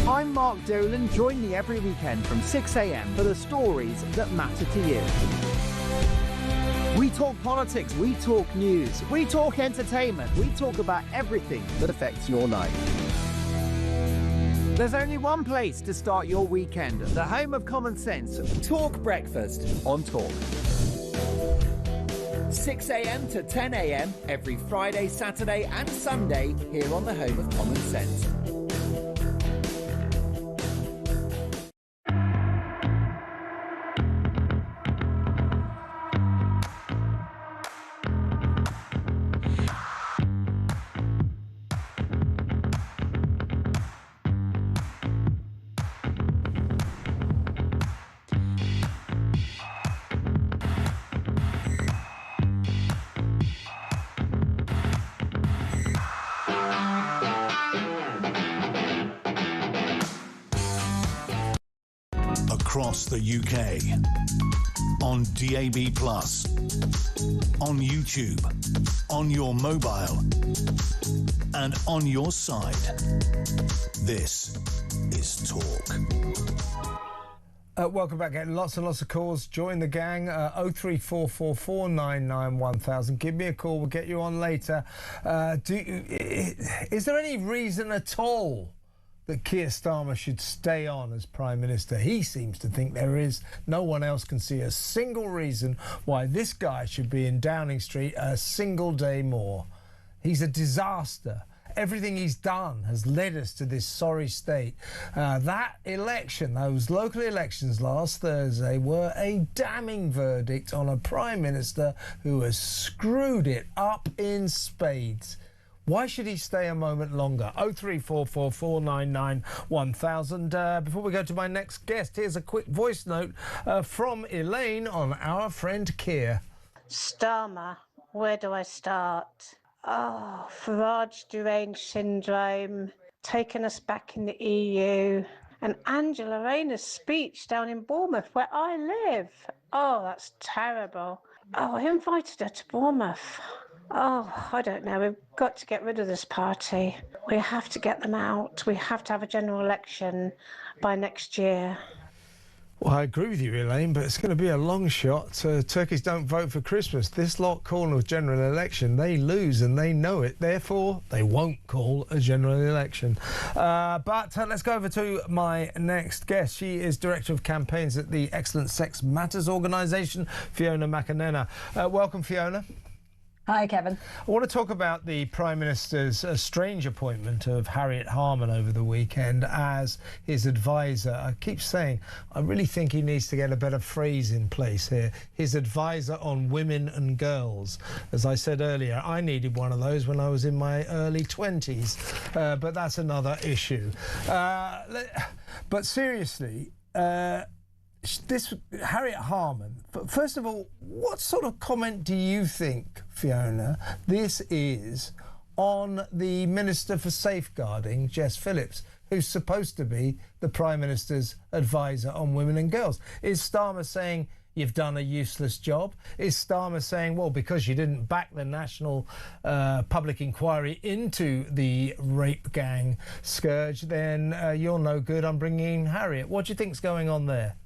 I'm Mark Dolan. Join me every weekend from 6 a.m. for the stories that matter to you. We talk politics, we talk news, we talk entertainment, we talk about everything that affects your life. There's only one place to start your weekend, the home of common sense. Talk Breakfast on Talk. 6 a.m. to 10 a.m. every Friday, Saturday and Sunday here on the home of common sense. across the UK. On DAB+, on YouTube, on your mobile, and on your side. This is Talk. Welcome back. Getting lots and lots of calls. Join the gang. 03444991000. Give me a call. We'll get you on later. Is there any reason at all that Keir Starmer should stay on as Prime Minister? He seems to think there is. No one else can see a single reason why this guy should be in Downing Street a single day more. He's a disaster. Everything he's done has led us to this sorry state. That election, those local elections last Thursday, were a damning verdict on a Prime Minister who has screwed it up in spades. Why should he stay a moment longer? 03444991000. Before we go to my next guest, here's a quick voice note from Elaine on our friend Keir. Starmer, where do I start? Oh, Farage deranged syndrome, taking us back in the EU, and Angela Rayner's speech down in Bournemouth, where I live. Oh, that's terrible. Oh, I invited her to Bournemouth. Oh, I don't know. We've got to get rid of this party. We have to get them out. We have to have a general election by next year. Well, I agree with you, Elaine, but it's going to be a long shot. Turkeys don't vote for Christmas. This lot calling a general election, they lose and they know it. Therefore, they won't call a general election. But let's go over to my next guest. She is Director of Campaigns at the Excellent Sex Matters organisation, Fiona McAnena. Welcome, Fiona. Hi, Kevin. I want to talk about the Prime Minister's strange appointment of Harriet Harman over the weekend as his advisor. I keep saying, I really think he needs to get a better phrase in place here. His advisor on women and girls. As I said earlier, I needed one of those when I was in my early 20s, but that's another issue. But seriously, this Harriet Harman, first of all, what sort of comment do you think, Fiona, this is on the Minister for Safeguarding, Jess Phillips, who's supposed to be the Prime Minister's advisor on women and girls? Is Starmer saying you've done a useless job? Is Starmer saying, well, because you didn't back the national public inquiry into the rape gang scourge, then you're no good, I'm bringing in Harriet? What do you think's going on there?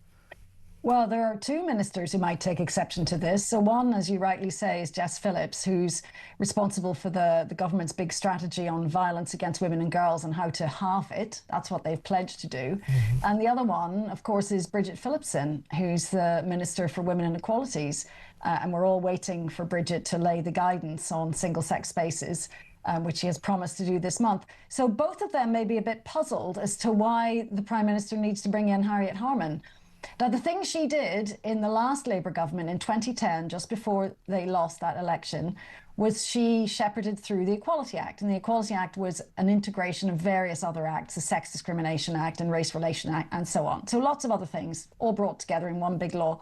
Well, there are two ministers who might take exception to this. So one, as you rightly say, is Jess Phillips, who's responsible for the government's big strategy on violence against women and girls and how to halve it. That's what they've pledged to do. Mm-hmm. And the other one, of course, is Bridget Phillipson, who's the Minister for Women and Equalities. And we're all waiting for Bridget to lay the guidance on single-sex spaces, which she has promised to do this month. So both of them may be a bit puzzled as to why the Prime Minister needs to bring in Harriet Harman. Now, the thing she did in the last Labour government in 2010, just before they lost that election, was she shepherded through the Equality Act. And the Equality Act was an integration of various other acts, the Sex Discrimination Act and Race Relation Act and so on. So lots of other things all brought together in one big law.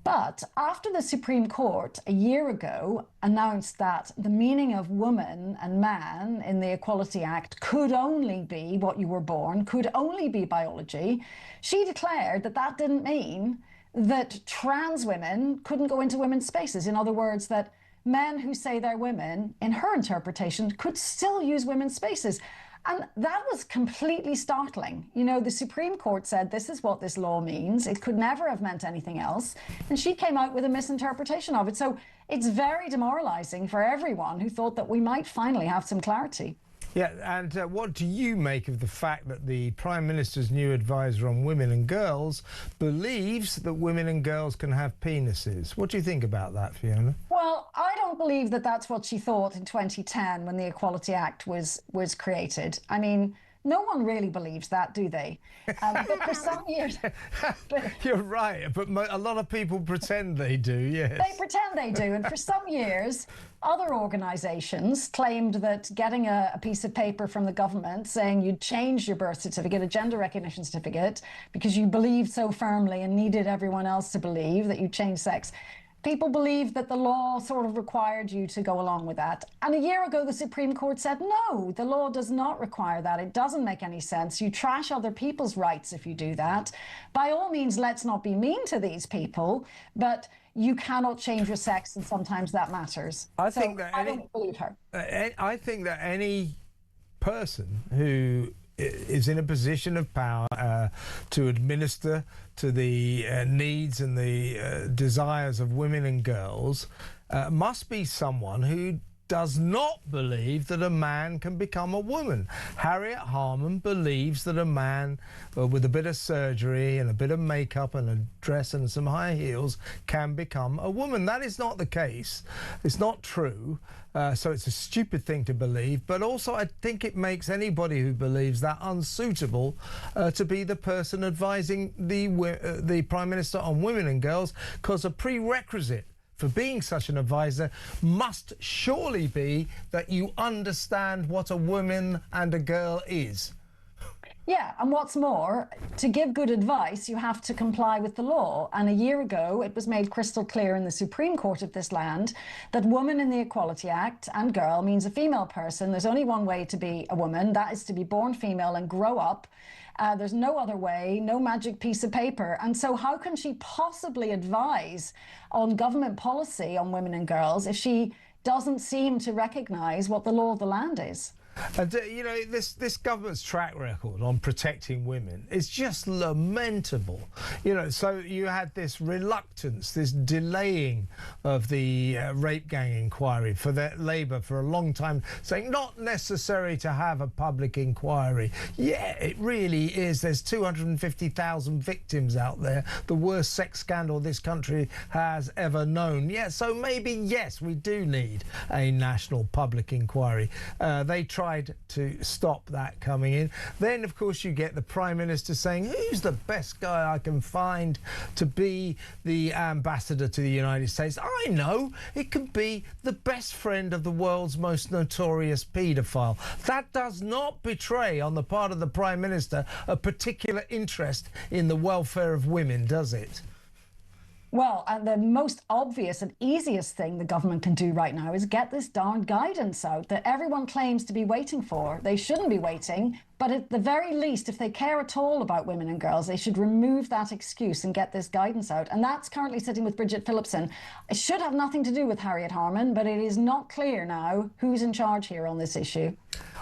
But after the Supreme Court a year ago announced that the meaning of woman and man in the Equality Act could only be what you were born, could only be biology, she declared that that didn't mean that trans women couldn't go into women's spaces. In other words, that men who say they're women, in her interpretation, could still use women's spaces. And that was completely startling. You know, the Supreme Court said this is what this law means. It could never have meant anything else. And she came out with a misinterpretation of it. So it's very demoralising for everyone who thought that we might finally have some clarity. Yeah, and what do you make of the fact that the Prime Minister's new advisor on women and girls believes that women and girls can have penises? What do you think about that, Fiona? Well, I don't believe that that's what she thought in 2010 when the Equality Act was created. I mean, no one really believes that, do they? But for some years... You're right, but a lot of people pretend they do, yes. They pretend they do, and for some years, other organisations claimed that getting a piece of paper from the government saying you'd change your birth certificate, a gender recognition certificate, because you believed so firmly and needed everyone else to believe that you changed sex, people believe that the law sort of required you to go along with that. And a year ago, the Supreme Court said, no, the law does not require that. It doesn't make any sense. You trash other people's rights if you do that. By all means, let's not be mean to these people, but you cannot change your sex, and sometimes that matters. I don't believe her. I think that any person who is in a position of power to administer to the needs and the desires of women and girls must be someone who does not believe that a man can become a woman. Harriet Harman believes that a man with a bit of surgery and a bit of makeup and a dress and some high heels can become a woman. That is not the case. It's not true. So it's a stupid thing to believe, but also I think it makes anybody who believes that unsuitable to be the person advising the Prime Minister on women and girls, because a prerequisite for being such an advisor must surely be that you understand what a woman and a girl is. Yeah, and what's more, to give good advice, you have to comply with the law. And a year ago, it was made crystal clear in the Supreme Court of this land that woman in the Equality Act and girl means a female person. There's only one way to be a woman, that is to be born female and grow up. There's no other way, no magic piece of paper. And so how can she possibly advise on government policy on women and girls if she doesn't seem to recognise what the law of the land is? And, you know, this government's track record on protecting women is just lamentable. You know, so you had this reluctance, this delaying of the rape gang inquiry for Labour for a long time, saying not necessary to have a public inquiry. Yeah, it really is. There's 250,000 victims out there, the worst sex scandal this country has ever known. Yeah, so maybe, yes, we do need a national public inquiry. They tried to stop that coming in. Then, of course, you get the Prime Minister saying, who's the best guy I can find to be the ambassador to the United States? I know, it could be the best friend of the world's most notorious paedophile. That does not betray, on the part of the Prime Minister, a particular interest in the welfare of women, does it? Well, and the most obvious and easiest thing the government can do right now is get this darn guidance out that everyone claims to be waiting for. They shouldn't be waiting, but at the very least, if they care at all about women and girls, they should remove that excuse and get this guidance out. And that's currently sitting with Bridget Phillipson. It should have nothing to do with Harriet Harman, but it is not clear now who's in charge here on this issue.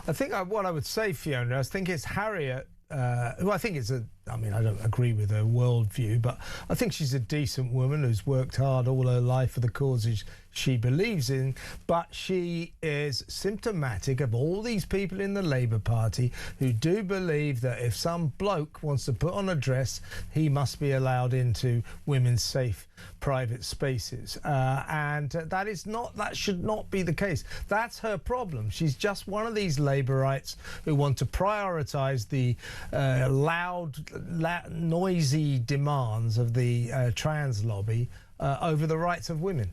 I think what I would say, Fiona, I think it's Harriet, who I think is I mean, I don't agree with her worldview, but I think she's a decent woman who's worked hard all her life for the causes she believes in, but she is symptomatic of all these people in the Labour Party who do believe that if some bloke wants to put on a dress, he must be allowed into women's safe private spaces. And that should not be the case. That's her problem. She's just one of these Labourites who want to prioritise the loud, noisy demands of the trans lobby over the rights of women.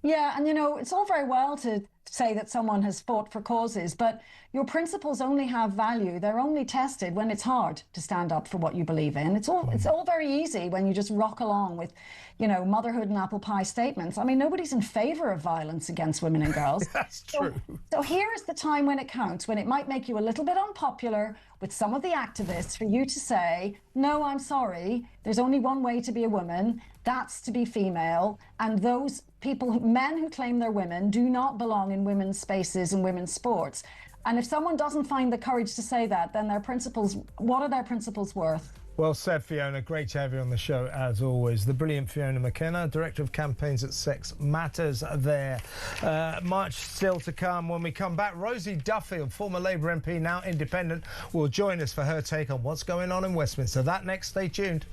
Yeah, and you know, it's all very well to say that someone has fought for causes, but your principles only have value. They're only tested when it's hard to stand up for what you believe in. It's all very easy when you just rock along with, you know, motherhood and apple pie statements. I mean, nobody's in favour of violence against women and girls. That's true. So here is the time when it counts, when it might make you a little bit unpopular with some of the activists, for you to say, no, I'm sorry, there's only one way to be a woman, that's to be female, and those people, men who claim they're women, do not belong in women's spaces and women's sports. And if someone doesn't find the courage to say that, then their principles, what are their principles worth? Well said, Fiona. Great to have you on the show, as always. The brilliant Fiona McKenna, Director of Campaigns at Sex Matters there. Much still to come. When we come back, Rosie Duffield, former Labour MP, now independent, will join us for her take on what's going on in Westminster. That next, stay tuned.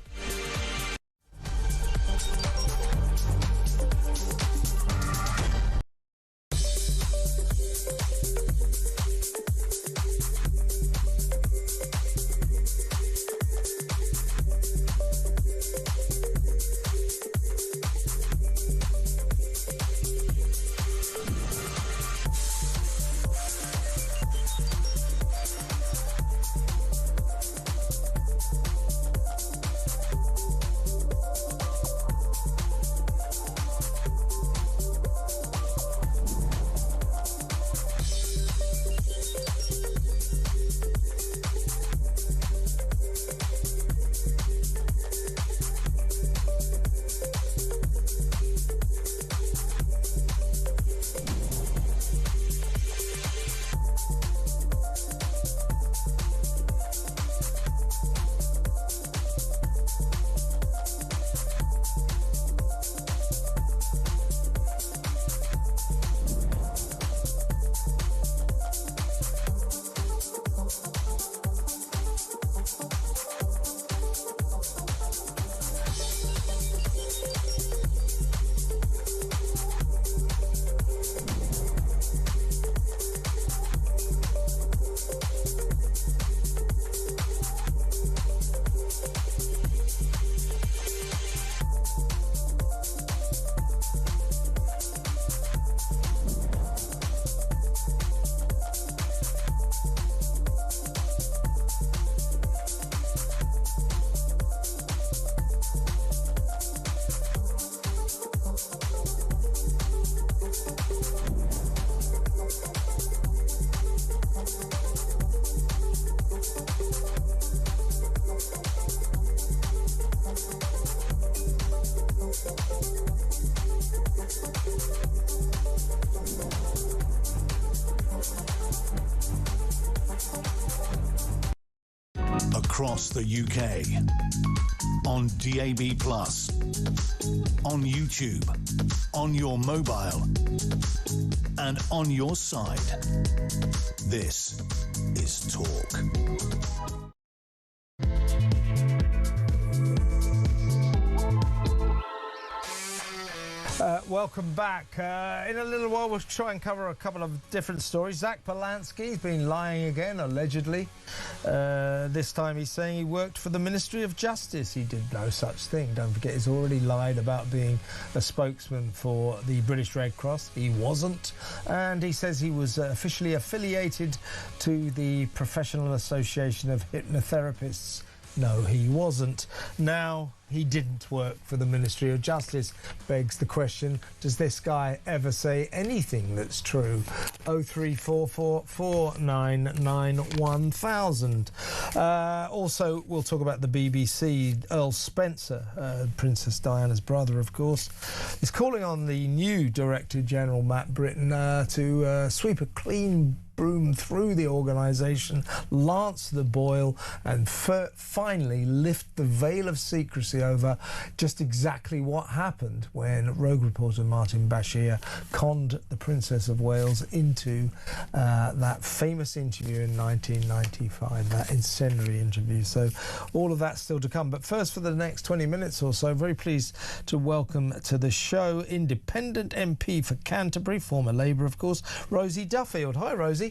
across the UK, on DAB+, on YouTube, on your mobile, and on your side. This is Talk. Welcome back. In a little while, we'll try and cover a couple of different stories. Zack Polanski's been lying again, allegedly. This time he's saying he worked for the Ministry of Justice. He did no such thing. Don't forget, he's already lied about being a spokesman for the British Red Cross. He wasn't. And he says he was officially affiliated to the Professional Association of Hypnotherapists. No, he wasn't. Now, he didn't work for the Ministry of Justice. Begs the question, does this guy ever say anything that's true? 0344 499 1000. Also, we'll talk about the BBC. Earl Spencer, Princess Diana's brother, of course, is calling on the new Director General, Matt Britton, to sweep a clean broom through the organisation, lance the boil, and finally lift the veil of secrecy over just exactly what happened when rogue reporter Martin Bashir conned the Princess of Wales into that famous interview in 1995, that incendiary interview. So all of that's still to come. But first, for the next 20 minutes or so, very pleased to welcome to the show Independent MP for Canterbury, former Labour, of course, Rosie Duffield. Hi, Rosie.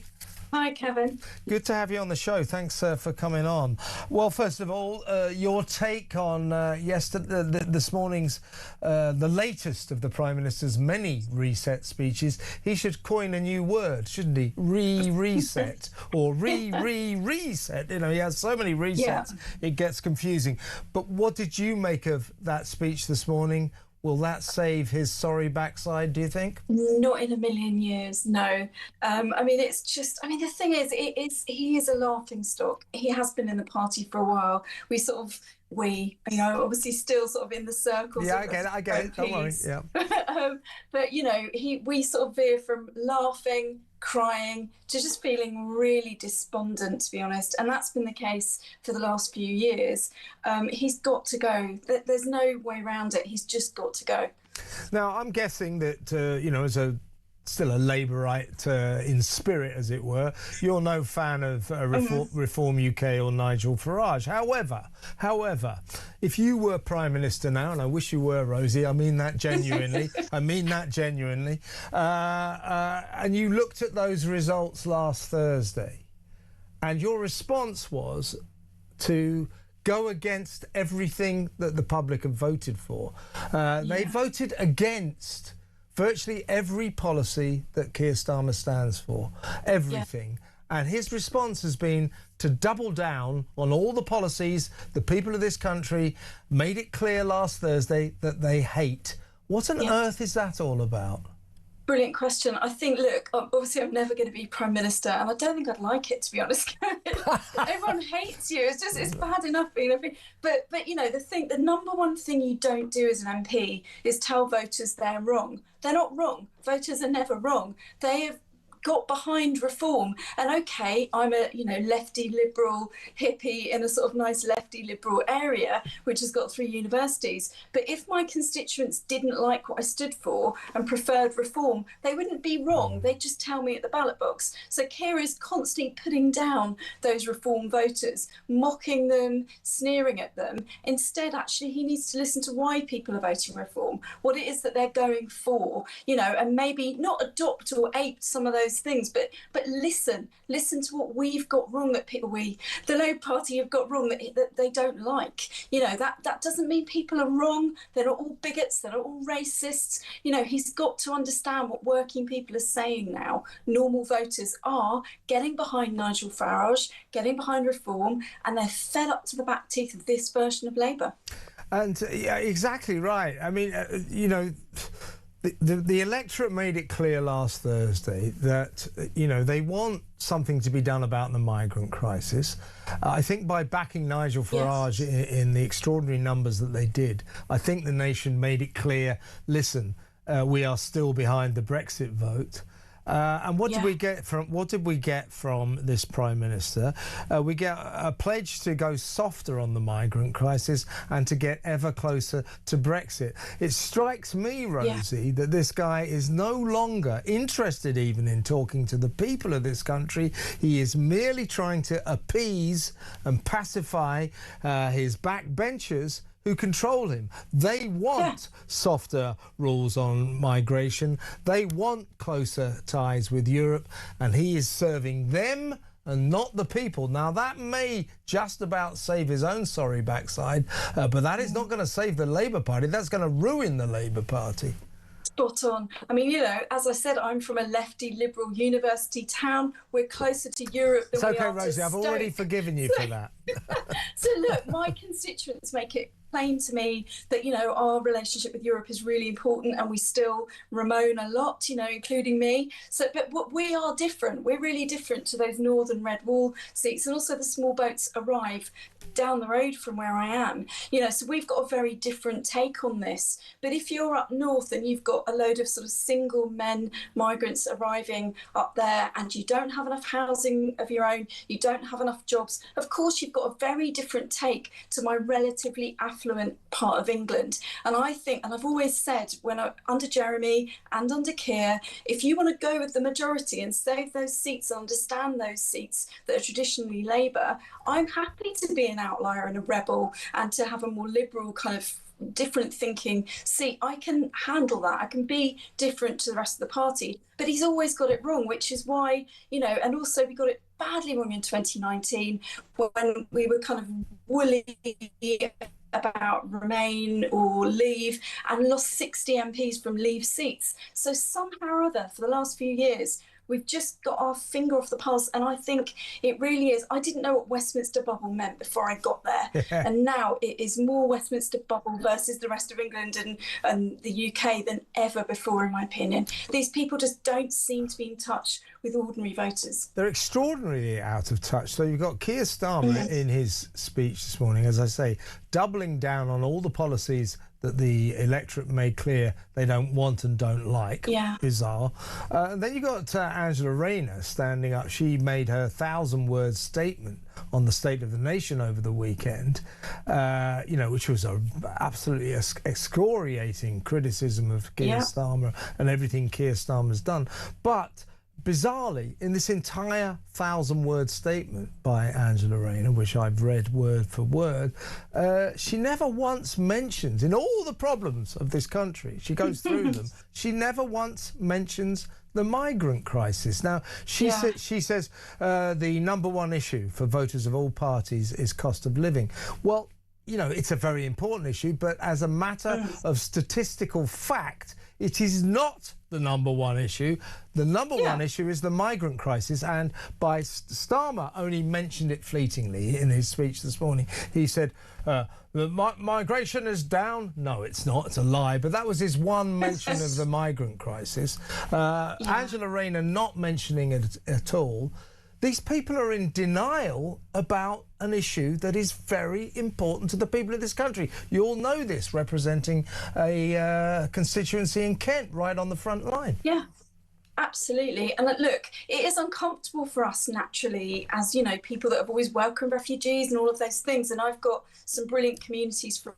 Hi, Kevin. Good to have you on the show. Thanks for coming on. Well, first of all, your take on this morning's, the latest of the Prime Minister's many reset speeches. He should coin a new word, shouldn't he? Reset or reset. You know, he has so many resets, it gets confusing. But what did you make of that speech this morning? Will that save his sorry backside, do you think? Not in a million years, no. I mean, it's just, I mean, the thing is, he is a laughingstock. He has been in the party for a while. Obviously still sort of in the circles. Yeah, I get it. Don't worry, yeah. But, you know, we sort of veer from laughing, crying, to just feeling really despondent, to be honest. And that's been the case for the last few years. He's got to go. There's no way around it. He's just got to go. Now, I'm guessing that, as still a Labourite in spirit, as it were, you're no fan of Reform UK or Nigel Farage. However, if you were Prime Minister now, and I wish you were, Rosie, I mean that genuinely, and you looked at those results last Thursday, and your response was to go against everything that the public have voted for. They voted against virtually every policy that Keir Starmer stands for, everything. Yeah. And his response has been to double down on all the policies the people of this country made it clear last Thursday that they hate. What on earth is that all about? Brilliant question. I think, look, obviously I'm never going to be Prime Minister, and I don't think I'd like it, to be honest. Everyone hates you. It's bad enough being a MP. But you know, the number one thing you don't do as an MP is tell voters they're wrong. They're not wrong. Voters are never wrong. They have got behind reform, and okay, I'm a lefty liberal hippie in a sort of nice lefty liberal area which has got 3 universities, but if my constituents didn't like what I stood for and preferred reform, they wouldn't be wrong. They'd just tell me at the ballot box. So Keir is constantly putting down those reform voters, mocking them, sneering at them. Instead, actually, he needs to listen to why people are voting reform, what it is that they're going for, and maybe not adopt or ape some of those things, but listen to what we've got wrong, that the Labour Party have got wrong, that they don't like. That doesn't mean people are wrong. They're not all bigots. They're not all racists. He's got to understand what working people are saying now. Normal voters are getting behind Nigel Farage, getting behind reform, and they're fed up to the back teeth of this version of Labour. And yeah, exactly right. I mean, The electorate made it clear last Thursday that, they want something to be done about the migrant crisis. I think by backing Nigel Farage in the extraordinary numbers that they did, I think the nation made it clear, listen, we are still behind the Brexit vote. And what did we get from this Prime Minister? We get a pledge to go softer on the migrant crisis and to get ever closer to Brexit. It strikes me, Rosie, that this guy is no longer interested even in talking to the people of this country. He is merely trying to appease and pacify his backbenchers who control him. They want softer rules on migration. They want closer ties with Europe, and he is serving them and not the people. Now, that may just about save his own sorry backside, but that is not going to save the Labour Party. That's going to ruin the Labour Party. Spot on. I mean, you know, as I said, I'm from a lefty liberal university town. We're closer to Europe than we are to Rosie, I've already forgiven you for that. So look, my constituents make it plain to me that, you know, our relationship with Europe is really important, and we still bemoan a lot, you know, including me. So, but what we are different. We're really different to those northern red wall seats, and also the small boats arrive down the road from where I am, you know, so we've got a very different take on this. But if you're up north and you've got a load of sort of single men migrants arriving up there, and you don't have enough housing of your own, you don't have enough jobs, of course you've got a very different take to my relatively affluent part of England. And I think, and I've always said, under Jeremy and under Keir, if you want to go with the majority and save those seats and understand those seats that are traditionally Labour, I'm happy to be an outlier and a rebel and to have a more liberal kind of different thinking seat. I can handle that. I can be different to the rest of the party. But he's always got it wrong, which is why, you know, and also we got it badly wrong in 2019 when we were kind of woolly about Remain or Leave and lost 60 MPs from Leave seats. So somehow or other, for the last few years, we've just got our finger off the pulse, and I think it really is. I didn't know what Westminster bubble meant before I got there, and now it is more Westminster bubble versus the rest of England and the UK than ever before, in my opinion. These people just don't seem to be in touch with ordinary voters. They're extraordinarily out of touch. So you've got Keir Starmer in his speech this morning, as I say, doubling down on all the policies that the electorate made clear they don't want and don't like. Bizarre. And then you got Angela Rayner standing up. She made her 1,000-word statement on the state of the nation over the weekend, you know, which was a absolutely excoriating criticism of Keir Starmer and everything Keir Starmer's done. But bizarrely, in this entire 1,000-word statement by Angela Rayner, which I've read word for word, she never once mentions, in all the problems of this country, she goes through them, she never once mentions the migrant crisis. Now, she says the number one issue for voters of all parties is cost of living. Well, you know, it's a very important issue, but as a matter of statistical fact, it is not the number one issue. The number one issue is the migrant crisis, and by Starmer only mentioned it fleetingly in his speech this morning. He said, migration is down. No, it's not. It's a lie. But that was his one mention of the migrant crisis. Angela Rayner not mentioning it at all. These people are in denial about an issue that is very important to the people of this country. You all know this, representing a constituency in Kent right on the front line. Yeah, absolutely. And look, it is uncomfortable for us naturally as, you know, people that have always welcomed refugees and all of those things. And I've got some brilliant communities from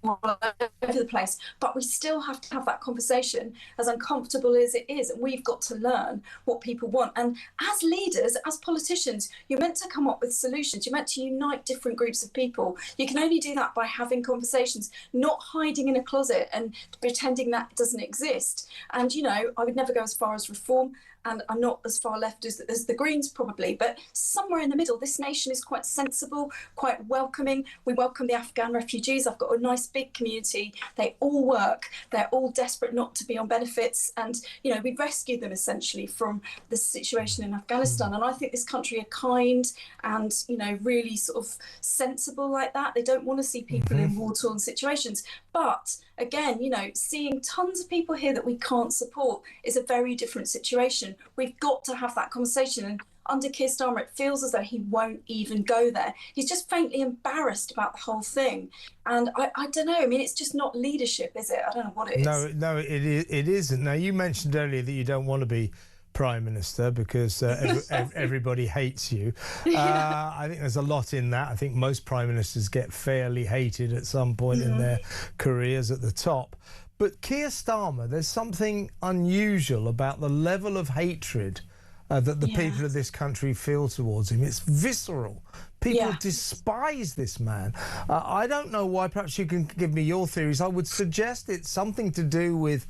all over the place, but we still have to have that conversation, as uncomfortable as it is, and we've got to learn what people want. And as leaders, as politicians, you're meant to come up with solutions. You're meant to unite different groups of people. You can only do that by having conversations, not hiding in a closet and pretending that doesn't exist. And, you know, I would never go as far as reform, and I'm not as far left as the Greens probably, but somewhere in the middle. This nation is quite sensible, quite welcoming. We welcome the Afghan refugees. I've got a nice big community. They all work. They're all desperate not to be on benefits. And, you know, we rescued them essentially from the situation in Afghanistan. And I think this country are kind and, you know, really sort of sensible like that. They don't want to see people in war-torn situations. But again, you know, seeing tons of people here that we can't support is a very different situation. We've got to have that conversation. And under Keir Starmer, it feels as though he won't even go there. He's just faintly embarrassed about the whole thing. And I don't know. I mean, it's just not leadership, is it? I don't know what it is. No, it isn't. Now, you mentioned earlier that you don't want to be Prime Minister because everybody hates you. I think there's a lot in that. I think most Prime Ministers get fairly hated at some point in their careers at the top. But Keir Starmer, there's something unusual about the level of hatred that the people of this country feel towards him. It's visceral. People despise this man. I don't know why. Perhaps you can give me your theories. I would suggest it's something to do with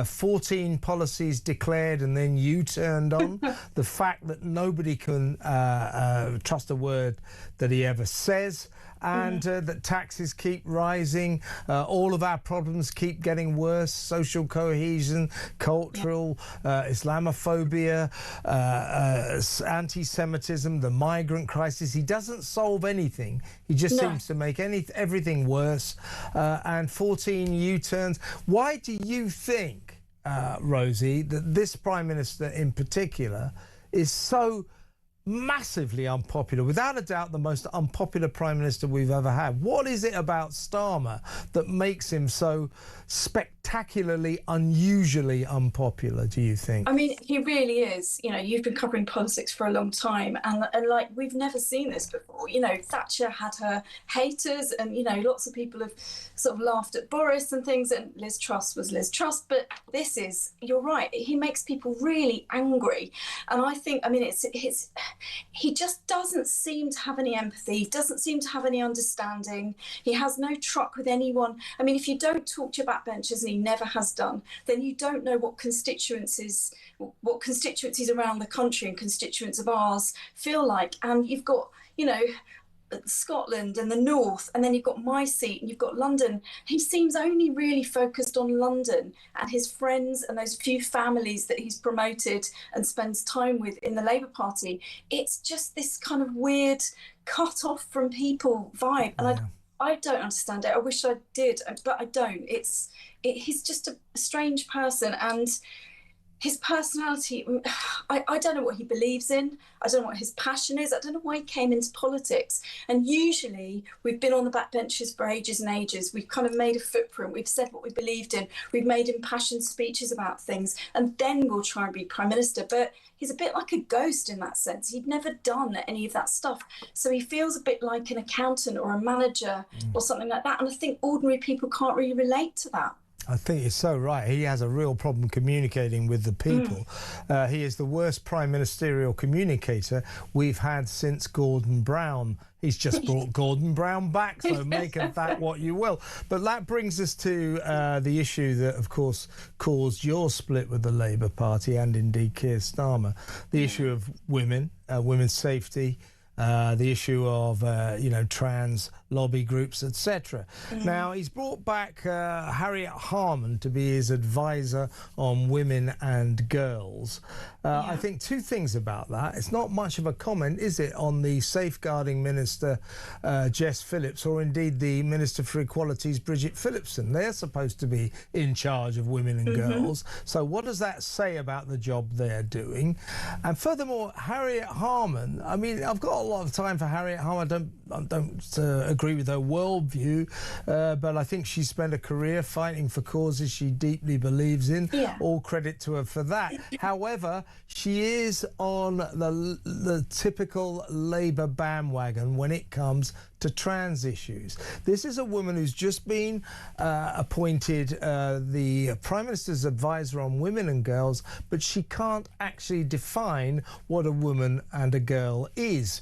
14 policies declared and then you turned on. The fact that nobody can trust a word that he ever says. And that taxes keep rising, all of our problems keep getting worse, social cohesion, cultural, Islamophobia, anti-Semitism, the migrant crisis. He doesn't solve anything. He just seems to make everything worse. And 14 U-turns. Why do you think, Rosie, that this Prime Minister in particular is so massively unpopular, without a doubt the most unpopular Prime Minister we've ever had? What is it about Starmer that makes him so spectacularly, unusually unpopular, do you think? I mean, he really is. You know, you've been covering politics for a long time, and like, we've never seen this before. You know, Thatcher had her haters, and, you know, lots of people have sort of laughed at Boris and things, and Liz Truss was Liz Truss, but this is, you're right, he makes people really angry. And I think, I mean, he just doesn't seem to have any empathy, doesn't seem to have any understanding. He has no truck with anyone. I mean, if you don't talk to your backbenchers, and he never has done, then you don't know what constituencies around the country and constituents of ours feel like. And you've got, you know, Scotland and the North, and then you've got my seat and you've got London. He seems only really focused on London and his friends and those few families that he's promoted and spends time with in the Labour Party. It's just this kind of weird cut off from people vibe, and I don't understand it. I wish I did, but I don't. He's just a strange person, and his personality, I don't know what he believes in. I don't know what his passion is. I don't know why he came into politics. And usually we've been on the backbenches for ages and ages. We've kind of made a footprint. We've said what we believed in. We've made impassioned speeches about things, and then we'll try and be Prime Minister. But he's a bit like a ghost in that sense. He'd never done any of that stuff. So he feels a bit like an accountant or a manager or something like that. And I think ordinary people can't really relate to that. I think you're so right. He has a real problem communicating with the people. He is the worst prime ministerial communicator we've had since Gordon Brown. He's just brought Gordon Brown back, so make of that what you will. But that brings us to the issue that, of course, caused your split with the Labour Party and indeed Keir Starmer. The issue of women, women's safety, the issue of, trans lobby groups, etc. Now, he's brought back Harriet Harman to be his advisor on women and girls. I think two things about that. It's not much of a comment, is it, on the safeguarding minister, Jess Phillips, or indeed the Minister for Equalities, Bridget Phillipson. They're supposed to be in charge of women and girls. So what does that say about the job they're doing? And furthermore, Harriet Harman, I mean, I've got a lot of time for Harriet Harman. I don't agree with her worldview, but I think she spent a career fighting for causes she deeply believes in. All credit to her for that. However, she is on the typical Labour bandwagon when it comes to trans issues. This is a woman who's just been appointed the Prime Minister's advisor on women and girls, but she can't actually define what a woman and a girl is.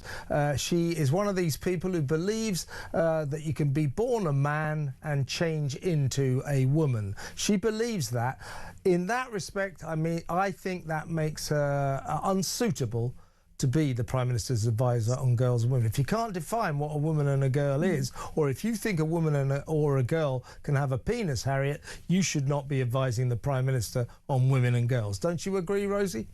She is one of these people who believes that you can be born a man and change into a woman. She believes that. In that respect, I mean, I think that makes her unsuitable to be the Prime Minister's advisor on girls and women. If you can't define what a woman and a girl is, or if you think a woman or a girl can have a penis, Harriet, you should not be advising the Prime Minister on women and girls. Don't you agree, Rosie?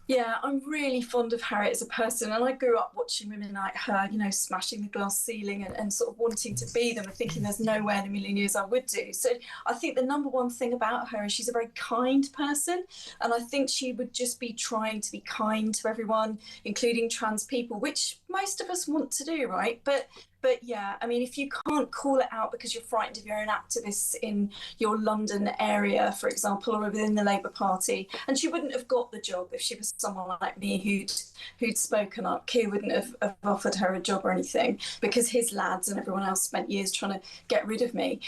Yeah, I'm really fond of Harriet as a person, and I grew up watching women like her, you know, smashing the glass ceiling and sort of wanting to be them and thinking there's nowhere in a million years I would do. So I think the number one thing about her is she's a very kind person, and I think she would just be trying to be kind to everyone, including trans people, which most of us want to do, right? But yeah, I mean, if you can't call it out because you're frightened of your own activists in your London area, for example, or within the Labour Party, and she wouldn't have got the job if she was someone like me who'd spoken up. Keir wouldn't have offered her a job or anything because his lads and everyone else spent years trying to get rid of me.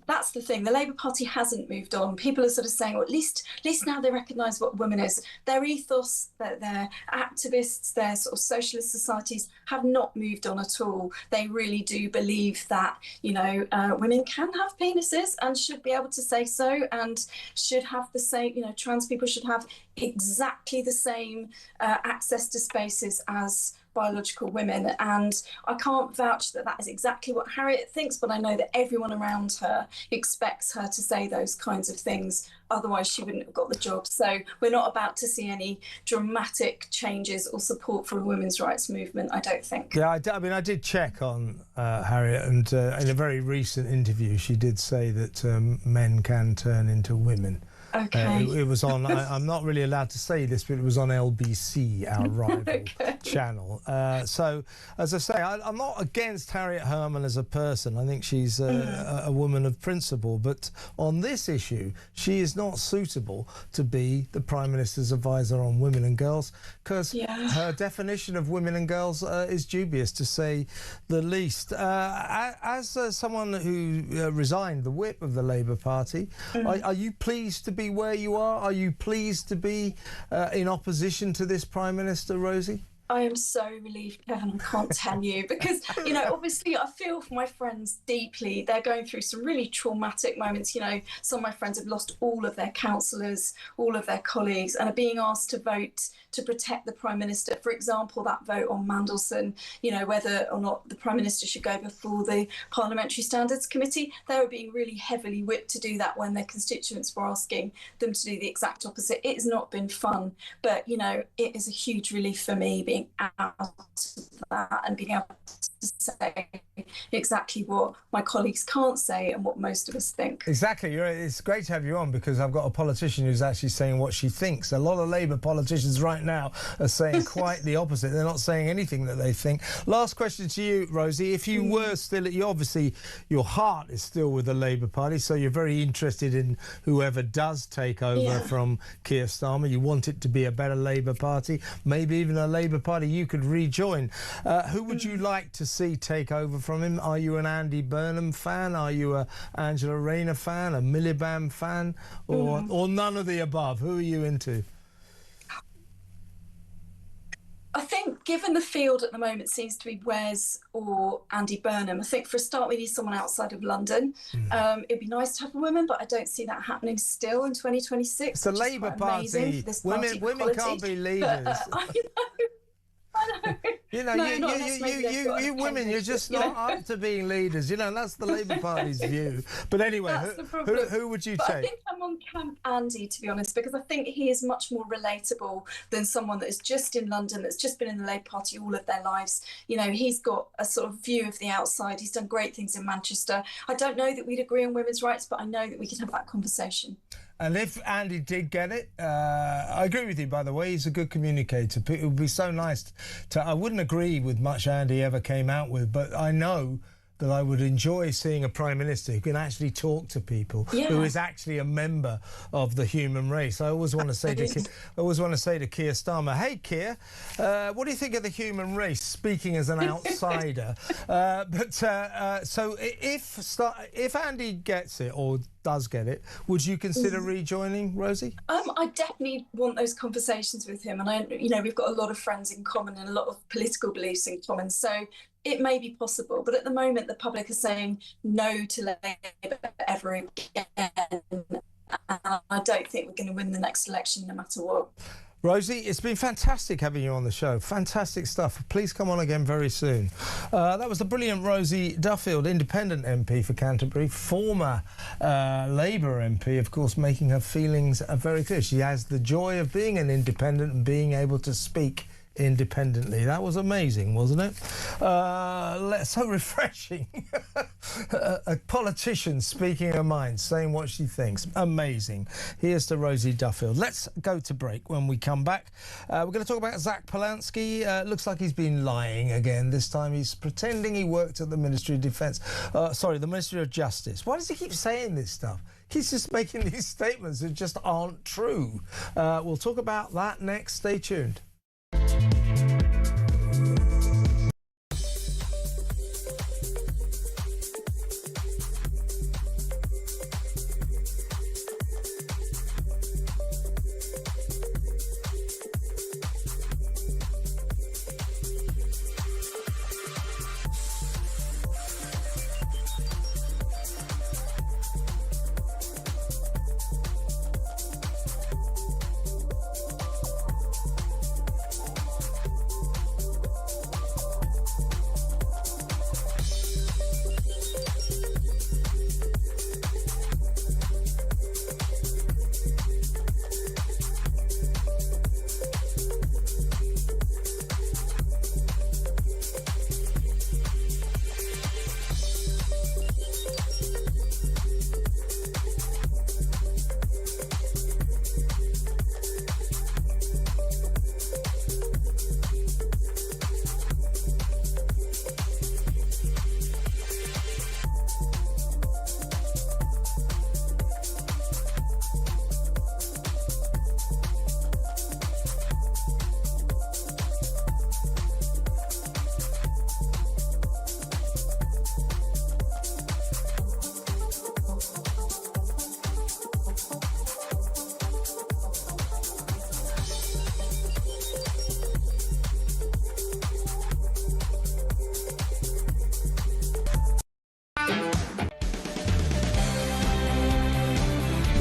That's the thing. The Labour Party hasn't moved on. People are sort of saying, well, at least now they recognise what a woman is. Their ethos, their activists, their sort of socialist societies have not moved on at all. They really do believe that, you know, women can have penises and should be able to say so, and should have the same, you know, trans people should have exactly the same access to spaces as biological women. And I can't vouch that that is exactly what Harriet thinks, but I know that everyone around her expects her to say those kinds of things, otherwise she wouldn't have got the job. So we're not about to see any dramatic changes or support for a women's rights movement, I don't think. Yeah, I mean, I did check on Harriet, and in a very recent interview she did say that men can turn into women. Okay. It was on, I'm not really allowed to say this, but it was on LBC, our rival channel. So, as I say, I'm not against Harriet Harman as a person. I think she's a woman of principle. But on this issue, she is not suitable to be the Prime Minister's advisor on women and girls, because her definition of women and girls is dubious, to say the least. As someone who resigned the whip of the Labour Party, are you pleased to be where you are? Are you pleased to be in opposition to this Prime Minister, Rosie? I am so relieved, Kevin, I can't tell you, because, you know, obviously I feel for my friends deeply. They're going through some really traumatic moments. You know, some of my friends have lost all of their councillors, all of their colleagues, and are being asked to vote to protect the Prime Minister. For example, that vote on Mandelson, you know, whether or not the Prime Minister should go before the Parliamentary Standards Committee. They were being really heavily whipped to do that when their constituents were asking them to do the exact opposite. It has not been fun, but, you know, it is a huge relief for me being out of that and being able to say exactly what my colleagues can't say and what most of us think. Exactly. It's great to have you on, because I've got a politician who's actually saying what she thinks. A lot of Labour politicians right now are saying quite the opposite. They're not saying anything that they think. Last question to you, Rosie. If you were still, obviously your heart is still with the Labour Party, so you're very interested in whoever does take over from Keir Starmer. You want it to be a better Labour Party, maybe even a Labour Party you could rejoin. Who would you like to see take over from him? Are you an Andy Burnham fan? Are you a Angela Rayner fan? A Miliband fan? Or none of the above? Who are you into? I think, given the field at the moment seems to be Wes or Andy Burnham, I think for a start we need someone outside of London. It'd be nice to have a woman, but I don't see that happening still in 2026. It's the Labour Party. Women can't be leaders. I know. You know, you women, you're just not up to being leaders. You know, that's the Labour Party's view. But anyway, who would you take? I think I'm on camp Andy, to be honest, because I think he is much more relatable than someone that is just in London, that's just been in the Labour Party all of their lives. You know, he's got a sort of view of the outside. He's done great things in Manchester. I don't know that we'd agree on women's rights, but I know that we could have that conversation. And if Andy did get it, I agree with you, by the way, he's a good communicator. It would be so nice to... I wouldn't agree with much Andy ever came out with, but I know that I would enjoy seeing a Prime Minister who can actually talk to people, who is actually a member of the human race. I always want to say to Keir Starmer, hey Keir, what do you think of the human race? Speaking as an outsider, so if Andy gets it or does get it, would you consider rejoining, Rosie? I definitely want those conversations with him, and you know, we've got a lot of friends in common and a lot of political beliefs in common, so it may be possible. But at the moment, the public are saying no to Labour ever again. I don't think we're going to win the next election, no matter what. Rosie, it's been fantastic having you on the show. Fantastic stuff. Please come on again very soon. That was the brilliant Rosie Duffield, independent MP for Canterbury, former Labour MP, of course, making her feelings very clear. She has the joy of being an independent and being able to speak independently. That was amazing, wasn't it? So refreshing. A politician speaking her mind, saying what she thinks. Amazing. Here's to Rosie Duffield. Let's go to break. When we come back, we're going to talk about Zack Polanski. Looks like he's been lying again. This time he's pretending he worked at the Ministry of Defence. The Ministry of Justice. Why does he keep saying this stuff? He's just making these statements that just aren't true. We'll talk about that next. Stay tuned.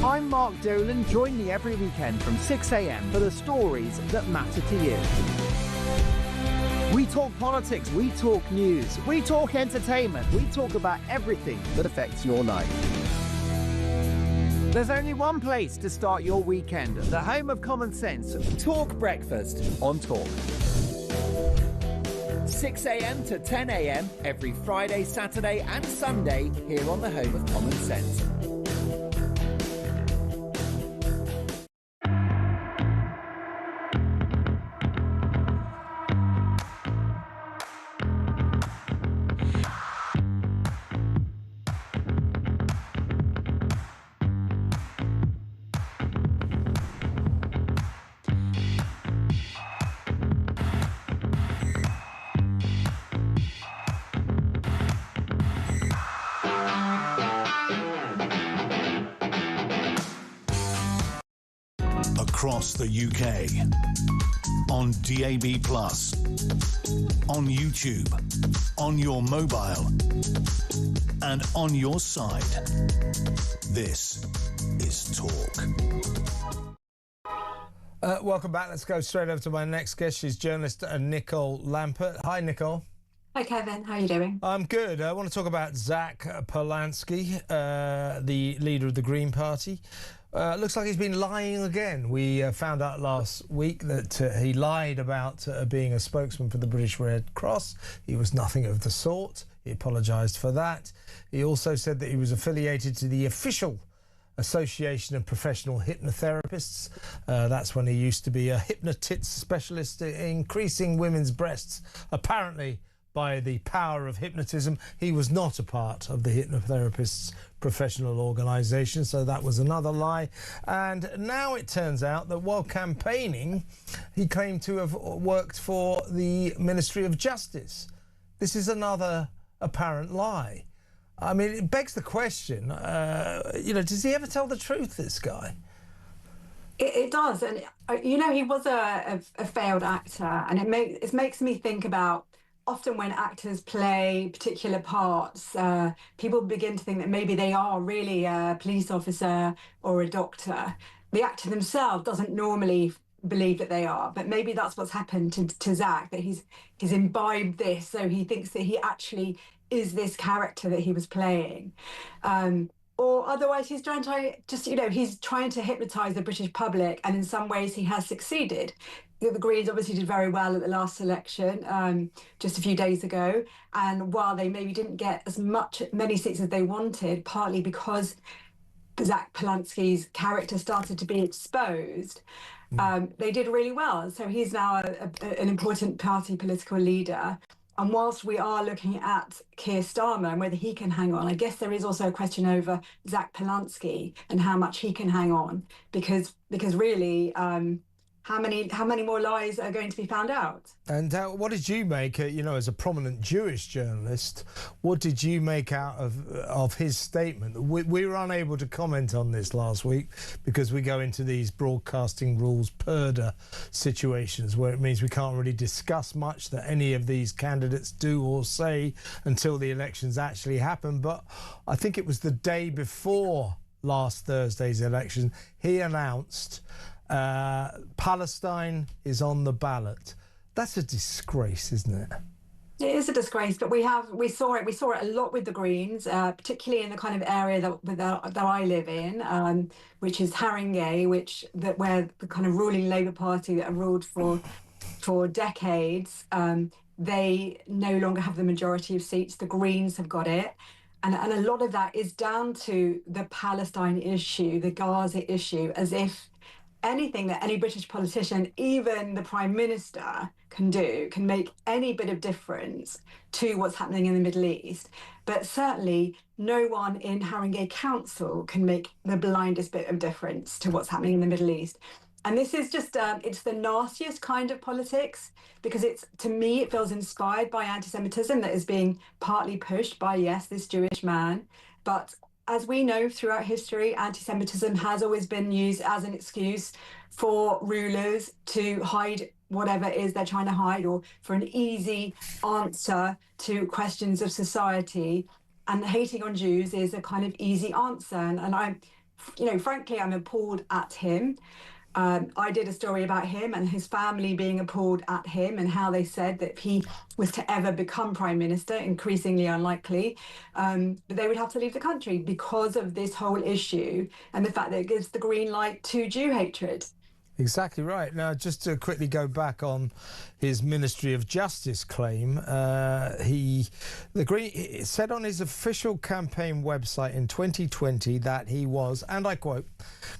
I'm Mark Dolan. Join me every weekend from 6 a.m. for the stories that matter to you. We talk politics, we talk news, we talk entertainment, we talk about everything that affects your life. There's only one place to start your weekend, the home of common sense. Talk Breakfast on Talk. 6 a.m. to 10 a.m. every Friday, Saturday and Sunday here on the home of common sense. Across the UK, on DAB+, on YouTube, on your mobile, and on your side. This is Talk. Welcome back. Let's go straight over to my next guest. She's journalist Nicole Lampert. Hi, Nicole. Hi, Kevin. How are you doing? I'm good. I want to talk about Zack Polanski, the leader of the Green Party. Looks like he's been lying again. We found out last week that he lied about being a spokesman for the British Red Cross. He was nothing of the sort. He apologised for that. He also said that he was affiliated to the official Association of Professional Hypnotherapists. That's when he used to be a hypnotist specialist, increasing women's breasts, apparently by the power of hypnotism. He was not a part of the hypnotherapists' professional organisation, so that was another lie. And now it turns out that while campaigning, he claimed to have worked for the Ministry of Justice. This is another apparent lie. I mean, it begs the question, does he ever tell the truth, this guy? It does. And, he was a failed actor. And it makes me think about often when actors play particular parts, people begin to think that maybe they are really a police officer or a doctor. The actor themselves doesn't normally believe that they are. But maybe that's what's happened to Zack, that he's imbibed this, so he thinks that he actually is this character that he was playing. Or otherwise he's trying to just, he's trying to hypnotise the British public, and in some ways he has succeeded. The Greens obviously did very well at the last election, just a few days ago, and while they maybe didn't get many seats as they wanted, partly because Zack Polanski's character started to be exposed, they did really well. So he's now an important party political leader. And whilst we are looking at Keir Starmer and whether he can hang on, I guess there is also a question over Zack Polanski and how much he can hang on, because really, how many more lies are going to be found out? And what did you make, as a prominent Jewish journalist, what did you make out of his statement? We were unable to comment on this last week because we go into these broadcasting rules purdah situations where it means we can't really discuss much that any of these candidates do or say until the elections actually happen. But I think it was the day before last Thursday's election, he announced Palestine is on the ballot. That's a disgrace, isn't it? It is a disgrace, but we saw it a lot with the Greens, particularly in the kind of area that I live in, which is Haringey, where the kind of ruling Labour Party that have ruled for decades, they no longer have the majority of seats. The Greens have got it. And a lot of that is down to the Palestine issue, the Gaza issue, as if anything that any British politician, even the Prime Minister, can do can make any bit of difference to what's happening in the Middle East. But certainly no one in Haringey Council can make the blindest bit of difference to what's happening in the Middle East. And this is just, it's the nastiest kind of politics, because to me, it feels inspired by anti-Semitism that is being partly pushed by, yes, this Jewish man. But as we know throughout history, anti-Semitism has always been used as an excuse for rulers to hide whatever it is they're trying to hide, or for an easy answer to questions of society. And hating on Jews is a kind of easy answer. And frankly, I'm appalled at him. I did a story about him and his family being appalled at him, and how they said that if he was to ever become Prime Minister, increasingly unlikely, that they would have to leave the country because of this whole issue and the fact that it gives the green light to Jew hatred. Exactly right. Now, just to quickly go back on his Ministry of Justice claim, he said on his official campaign website in 2020 that he was, and I quote,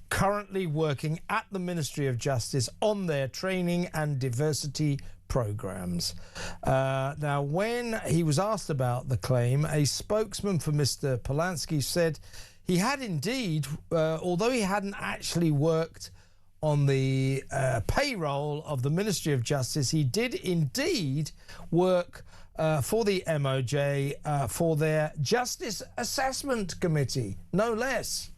currently working at the Ministry of Justice on their training and diversity programmes. Now, when he was asked about the claim, a spokesman for Mr. Polanski said he had indeed, although he hadn't actually worked on the payroll of the Ministry of Justice, he did indeed work for the MOJ for their Justice Assessment Committee, no less.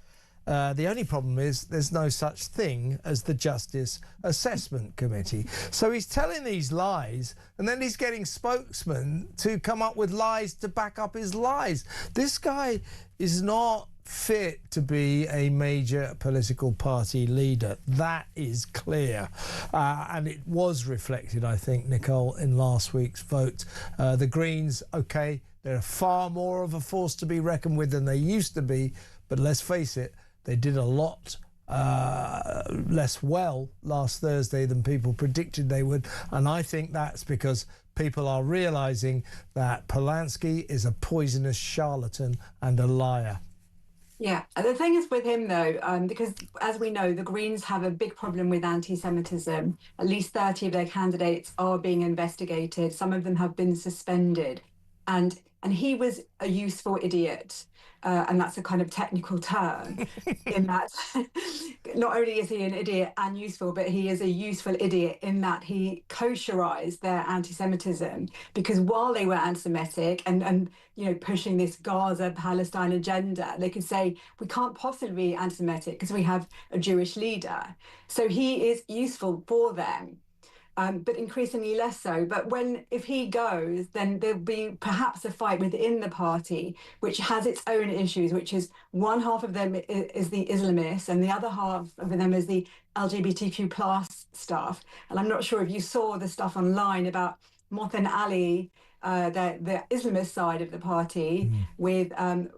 The only problem is there's no such thing as the Justice Assessment Committee. So he's telling these lies, and then he's getting spokesmen to come up with lies to back up his lies. This guy is not fit to be a major political party leader. That is clear. And it was reflected, I think, Nicole, in last week's vote. The Greens, OK, they're far more of a force to be reckoned with than they used to be. But let's face it, they did a lot less well last Thursday than people predicted they would. And I think that's because people are realising that Polanski is a poisonous charlatan and a liar. Yeah, the thing is with him, though, because as we know, the Greens have a big problem with anti-Semitism. At least 30 of their candidates are being investigated. Some of them have been suspended. And he was a useful idiot. And that's a kind of technical term in that not only is he an idiot and useful, but he is a useful idiot in that he kosherized their anti-Semitism, because while they were anti-Semitic and pushing this Gaza Palestine agenda, they could say we can't possibly be anti-Semitic because we have a Jewish leader. So he is useful for them. but increasingly less so. But if he goes, then there'll be perhaps a fight within the party, which has its own issues, which is one half of them is the Islamists and the other half of them is the LGBTQ plus stuff. And I'm not sure if you saw the stuff online about Mohsen Ali, the Islamist side of the party, with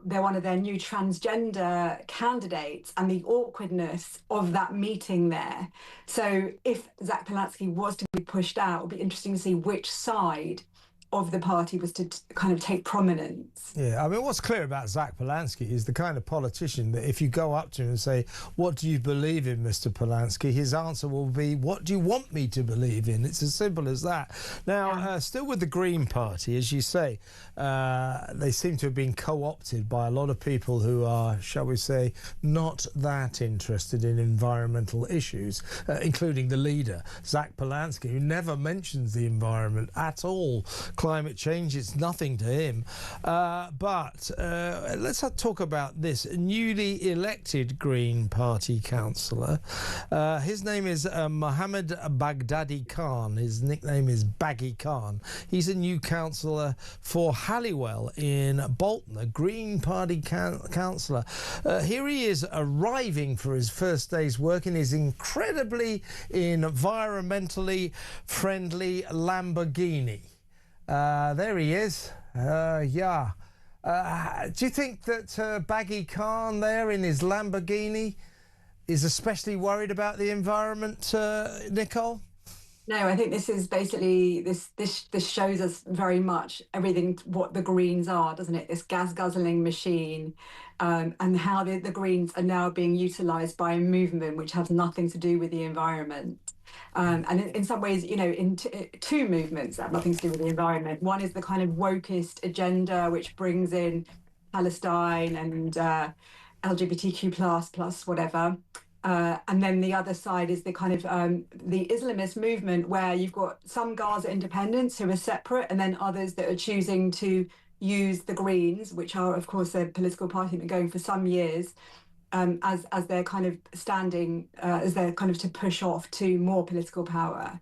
they're one of their new transgender candidates, and the awkwardness of that meeting there. So if Zack Polanski was to be pushed out, it would be interesting to see which side of the party was to kind of take prominence. Yeah, I mean, what's clear about Zack Polanski is the kind of politician that if you go up to him and say, what do you believe in, Mr. Polanski? His answer will be, what do you want me to believe in? It's as simple as that. Now, still with the Green Party, as you say, they seem to have been co-opted by a lot of people who are, shall we say, not that interested in environmental issues, including the leader, Zack Polanski, who never mentions the environment at all. Climate change, it's nothing to him. But let's talk about this newly elected Green Party councillor. His name is Mohammed Baghdadi Khan. His nickname is Baggy Khan. He's a new councillor for Halliwell in Bolton, a Green Party councillor. Here he is arriving for his first day's work in his incredibly environmentally friendly Lamborghini. There he is. Do you think that Baggy Khan there in his Lamborghini is especially worried about the environment, Nicole? No, I think this is basically this shows us very much everything what the Greens are, doesn't it? This gas guzzling machine, and how the Greens are now being utilised by a movement which has nothing to do with the environment. And in some ways, you know, two movements that have nothing to do with the environment. One is the kind of wokest agenda, which brings in Palestine and LGBTQ plus whatever. And then the other side is the kind of the Islamist movement, where you've got some Gaza independents who are separate, and then others that are choosing to use the Greens, which are, of course, a political party been going for some years, as their kind of standing, as their kind of to push off to more political power.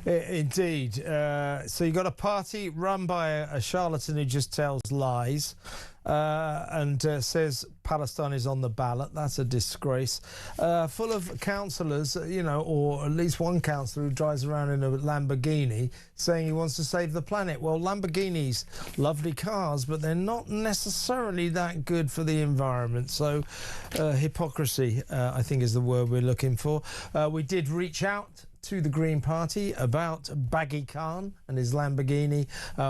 Indeed. So you've got a party run by a charlatan who just tells lies and says Palestine is on the ballot. That's a disgrace. Full of councillors, you know, or at least one councillor who drives around in a Lamborghini saying he wants to save the planet. Well, Lamborghinis, lovely cars, but they're not necessarily that good for the environment. So hypocrisy, I think, is the word we're looking for. We did reach out to the Green Party about Baggy Khan and his Lamborghini.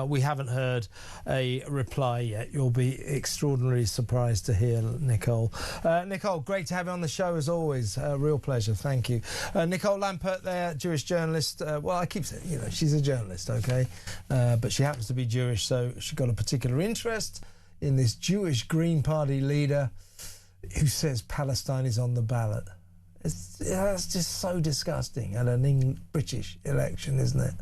We haven't heard a reply yet. You'll be extraordinarily surprised to hear, Nicole. Nicole, great to have you on the show as always. Real pleasure. Thank you. Nicole Lampert there, Jewish journalist. Well, I keep saying, you know, she's a journalist, okay? But she happens to be Jewish, so she got a particular interest in this Jewish Green Party leader who says Palestine is on the ballot. It's just so disgusting at an British election, isn't it?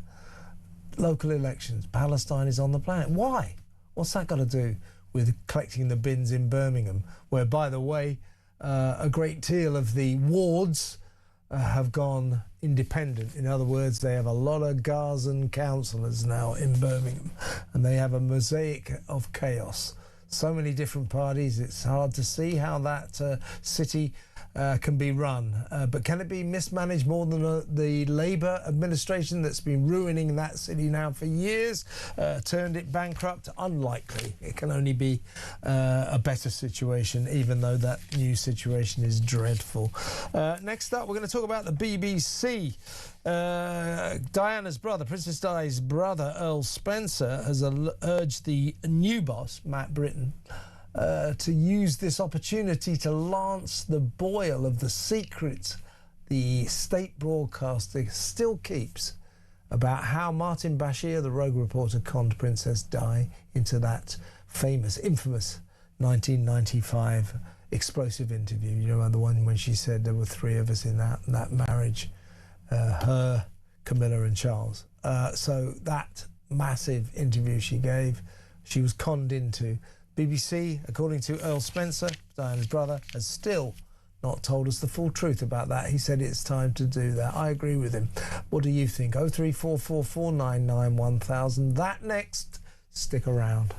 Local elections, Palestine is on the planet. Why? What's that got to do with collecting the bins in Birmingham, where, by the way, a great deal of the wards have gone independent. In other words, they have a lot of Gazan councillors now in Birmingham, and they have a mosaic of chaos. So many different parties, it's hard to see how that city can be run. But can it be mismanaged more than the Labour administration that's been ruining that city now for years, turned it bankrupt? Unlikely. It can only be a better situation, even though that new situation is dreadful. Next up, we're going to talk about the BBC. Diana's brother, Princess Di's brother, Earl Spencer, has urged the new boss, Matt Britton, to use this opportunity to lance the boil of the secrets the state broadcaster still keeps about how Martin Bashir, the rogue reporter, conned Princess Di into that famous, infamous 1995 explosive interview. You know, the one when she said there were three of us in that marriage, her, Camilla and Charles. So that massive interview she gave, she was conned into. BBC, according to Earl Spencer, Diana's brother, has still not told us the full truth about that. He said it's time to do that. I agree with him. What do you think? 03444991000. That next. Stick around.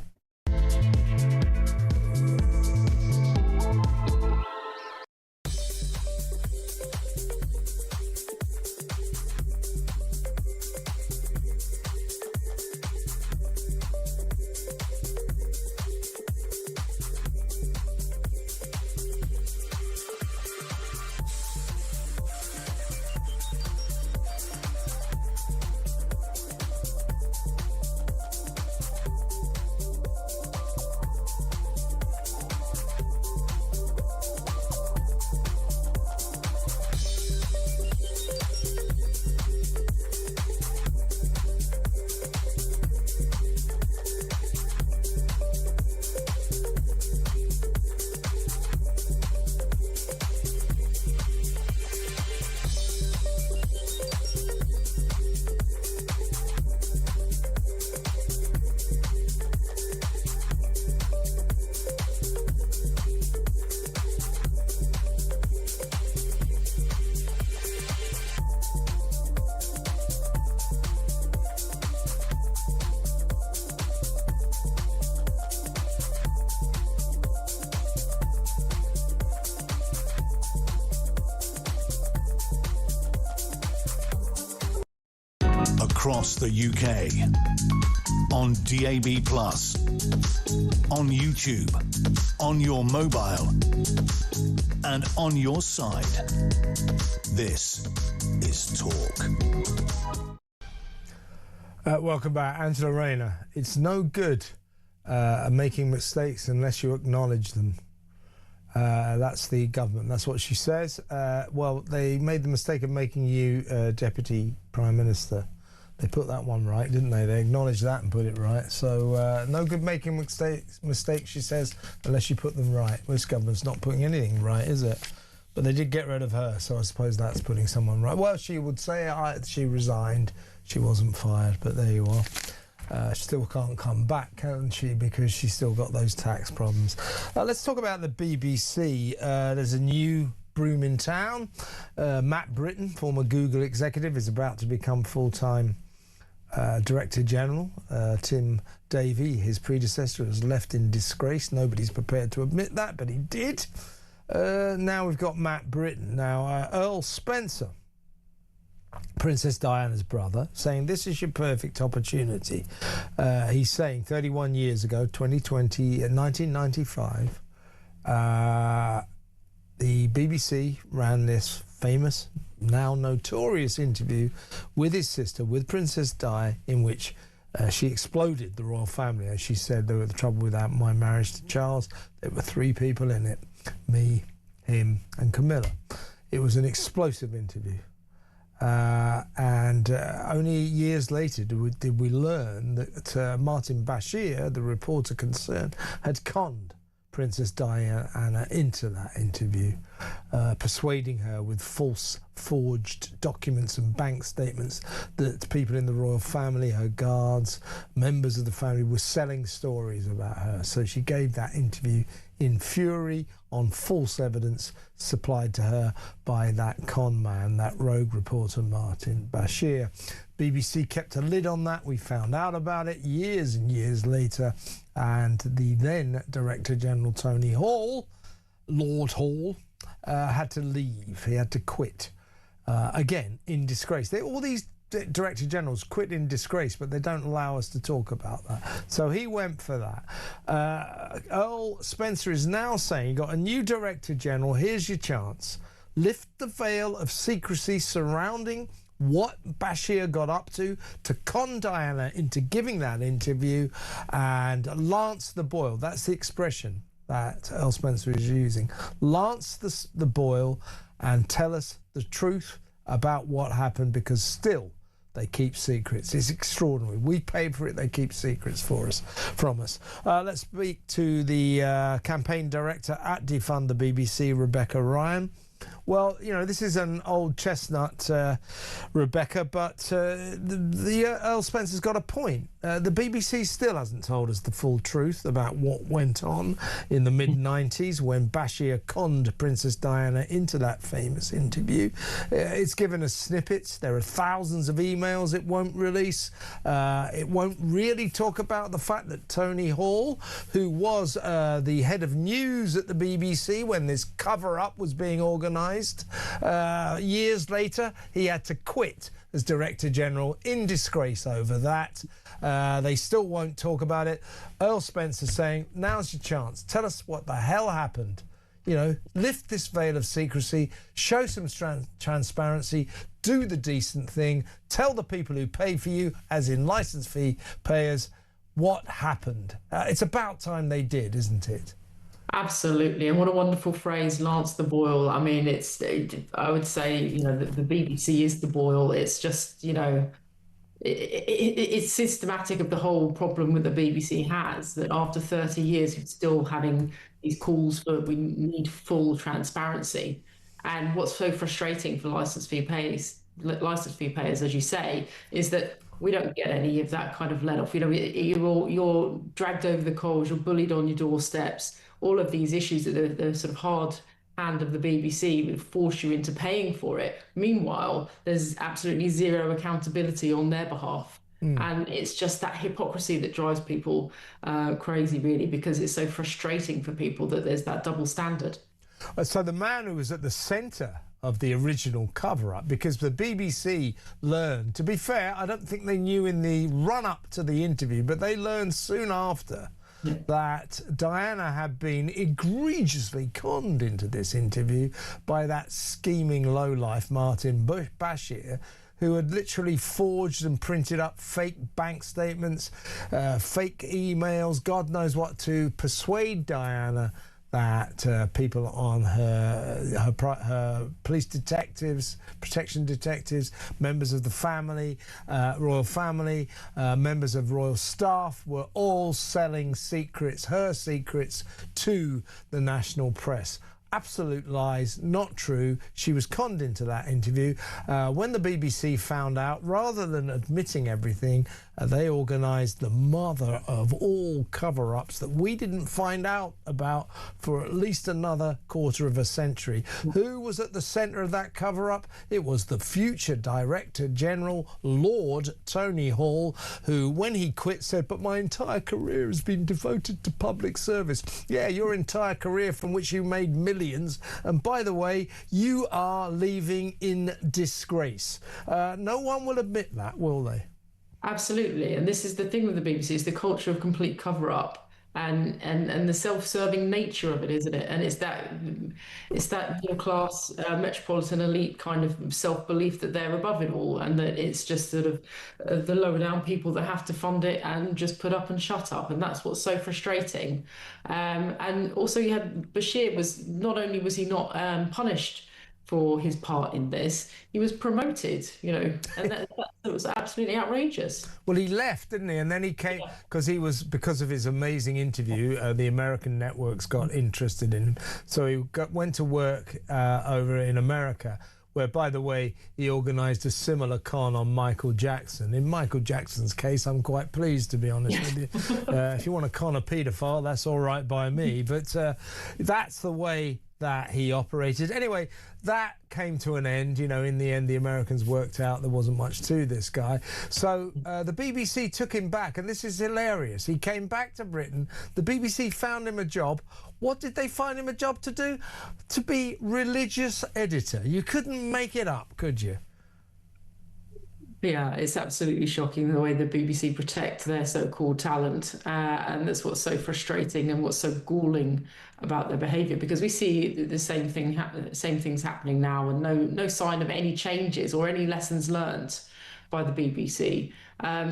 Across the UK, on DAB+, on YouTube, on your mobile, and on your side. This is Talk. Welcome back, Angela Rayner. It's no good making mistakes unless you acknowledge them. That's the government. That's what she says. Well, they made the mistake of making you Deputy Prime Minister. They put that one right, didn't they? They acknowledged that and put it right. So no good making mistakes, she says, unless you put them right. This government's not putting anything right, is it? But they did get rid of her, so I suppose that's putting someone right. Well, she would say she resigned. She wasn't fired, but there you are. She still can't come back, can she? Because she's still got those tax problems. Let's talk about the BBC. There's a new broom in town. Matt Britton, former Google executive, is about to become full-time Director General. Tim Davey, his predecessor, has left in disgrace. Nobody's prepared to admit that, but he did. Now we've got Matt Britton. Now, Earl Spencer, Princess Diana's brother, saying this is your perfect opportunity. He's saying 31 years ago, 1995, the BBC ran this famous, now notorious interview with his sister, with Princess Di, in which she exploded the royal family. As she said, there was the trouble with my marriage to Charles. There were three people in it, me, him and Camilla. It was an explosive interview. And only years later did we learn that Martin Bashir, the reporter concerned, had conned Princess Diana into that interview, persuading her with false forged documents and bank statements that people in the royal family, her guards, members of the family, were selling stories about her. So she gave that interview in fury on false evidence supplied to her by that con man, that rogue reporter Martin Bashir. BBC kept a lid on that. We found out about it years and years later, and the then Director General Tony Hall, Lord Hall, had to leave. He had to quit, again in disgrace. All these Director Generals quit in disgrace, but they don't allow us to talk about that. So he went for that. Earl Spencer is now saying, you got a new Director General, here's your chance. Lift the veil of secrecy surrounding what Bashir got up to con Diana into giving that interview, and lance the boil. That's the expression that Earl Spencer is using. Lance the boil and tell us the truth about what happened, because still they keep secrets. It's extraordinary. We paid for it. They keep secrets from us. Let's speak to the campaign director at Defund the BBC, Rebecca Ryan. Well, you know, this is an old chestnut, Rebecca, but the Earl Spencer's got a point. The BBC still hasn't told us the full truth about what went on in the mid-90s when Bashir conned Princess Diana into that famous interview. It's given us snippets. There are thousands of emails it won't release. It won't really talk about the fact that Tony Hall, who was the head of news at the BBC when this cover-up was being organised, years later, he had to quit as Director General in disgrace over that. They still won't talk about it. Earl Spencer saying, now's your chance. Tell us what the hell happened. You know, lift this veil of secrecy, show some transparency, do the decent thing, tell the people who pay for you, as in licence fee payers, what happened. It's about time they did, isn't it? Absolutely, and what a wonderful phrase, Lance the Boil. I mean, I would say, you know, the BBC is the boil. It's just, you know, it's systematic of the whole problem that the BBC has, that after 30 years, it's still having these calls for we need full transparency. And what's so frustrating for licence fee payers, as you say, is that we don't get any of that kind of let off. You know, you're dragged over the coals, you're bullied on your doorsteps. All of these issues that the sort of hard hand of the BBC would force you into paying for it. Meanwhile, there's absolutely zero accountability on their behalf. And it's just that hypocrisy that drives people crazy, really, because it's so frustrating for people that there's that double standard. So the man who was at the centre of the original cover-up, because the BBC learned, to be fair, I don't think they knew in the run-up to the interview, but they learned soon after that Diana had been egregiously conned into this interview by that scheming lowlife Martin Bashir, who had literally forged and printed up fake bank statements, fake emails, God knows what, to persuade Diana that people on her police detectives, protection detectives, members of the family, royal family, members of royal staff were all selling secrets, her secrets, to the national press. Absolute lies, not true. She was conned into that interview. When the BBC found out, rather than admitting everything, they organised the mother of all cover-ups that we didn't find out about for at least another quarter of a century. Who was at the centre of that cover-up? It was the future Director General, Lord Tony Hall, who, when he quit, said, but my entire career has been devoted to public service. Yeah, your entire career from which you made millions. And by the way, you are leaving in disgrace. No one will admit that, will they? Absolutely, and this is the thing with the BBC, is the culture of complete cover-up and the self-serving nature of it, isn't it? And it's that middle-class, metropolitan elite kind of self-belief that they're above it all, and that it's just sort of the lower-down people that have to fund it and just put up and shut up, and that's what's so frustrating. And also, you had Bashir not only was he not punished for his part in this, he was promoted, you know, and that was absolutely outrageous. Well, he left, didn't he? And then he came, because of his amazing interview, the American networks got interested in him. So he went to work over in America, where, by the way, he organised a similar con on Michael Jackson. In Michael Jackson's case, I'm quite pleased, to be honest with you. If you want to con a paedophile, that's all right by me. But that's the way that he operated. Anyway, that came to an end. You know, in the end, the Americans worked out there wasn't much to this guy. So the BBC took him back, and this is hilarious. He came back to Britain. The BBC found him a job. What did they find him a job to do? To be religious editor. You couldn't make it up, could you? Yeah, it's absolutely shocking the way the BBC protect their so-called talent, and that's what's so frustrating and what's so galling about their behaviour, because we see the same things happening now, and no sign of any changes or any lessons learnt by the BBC.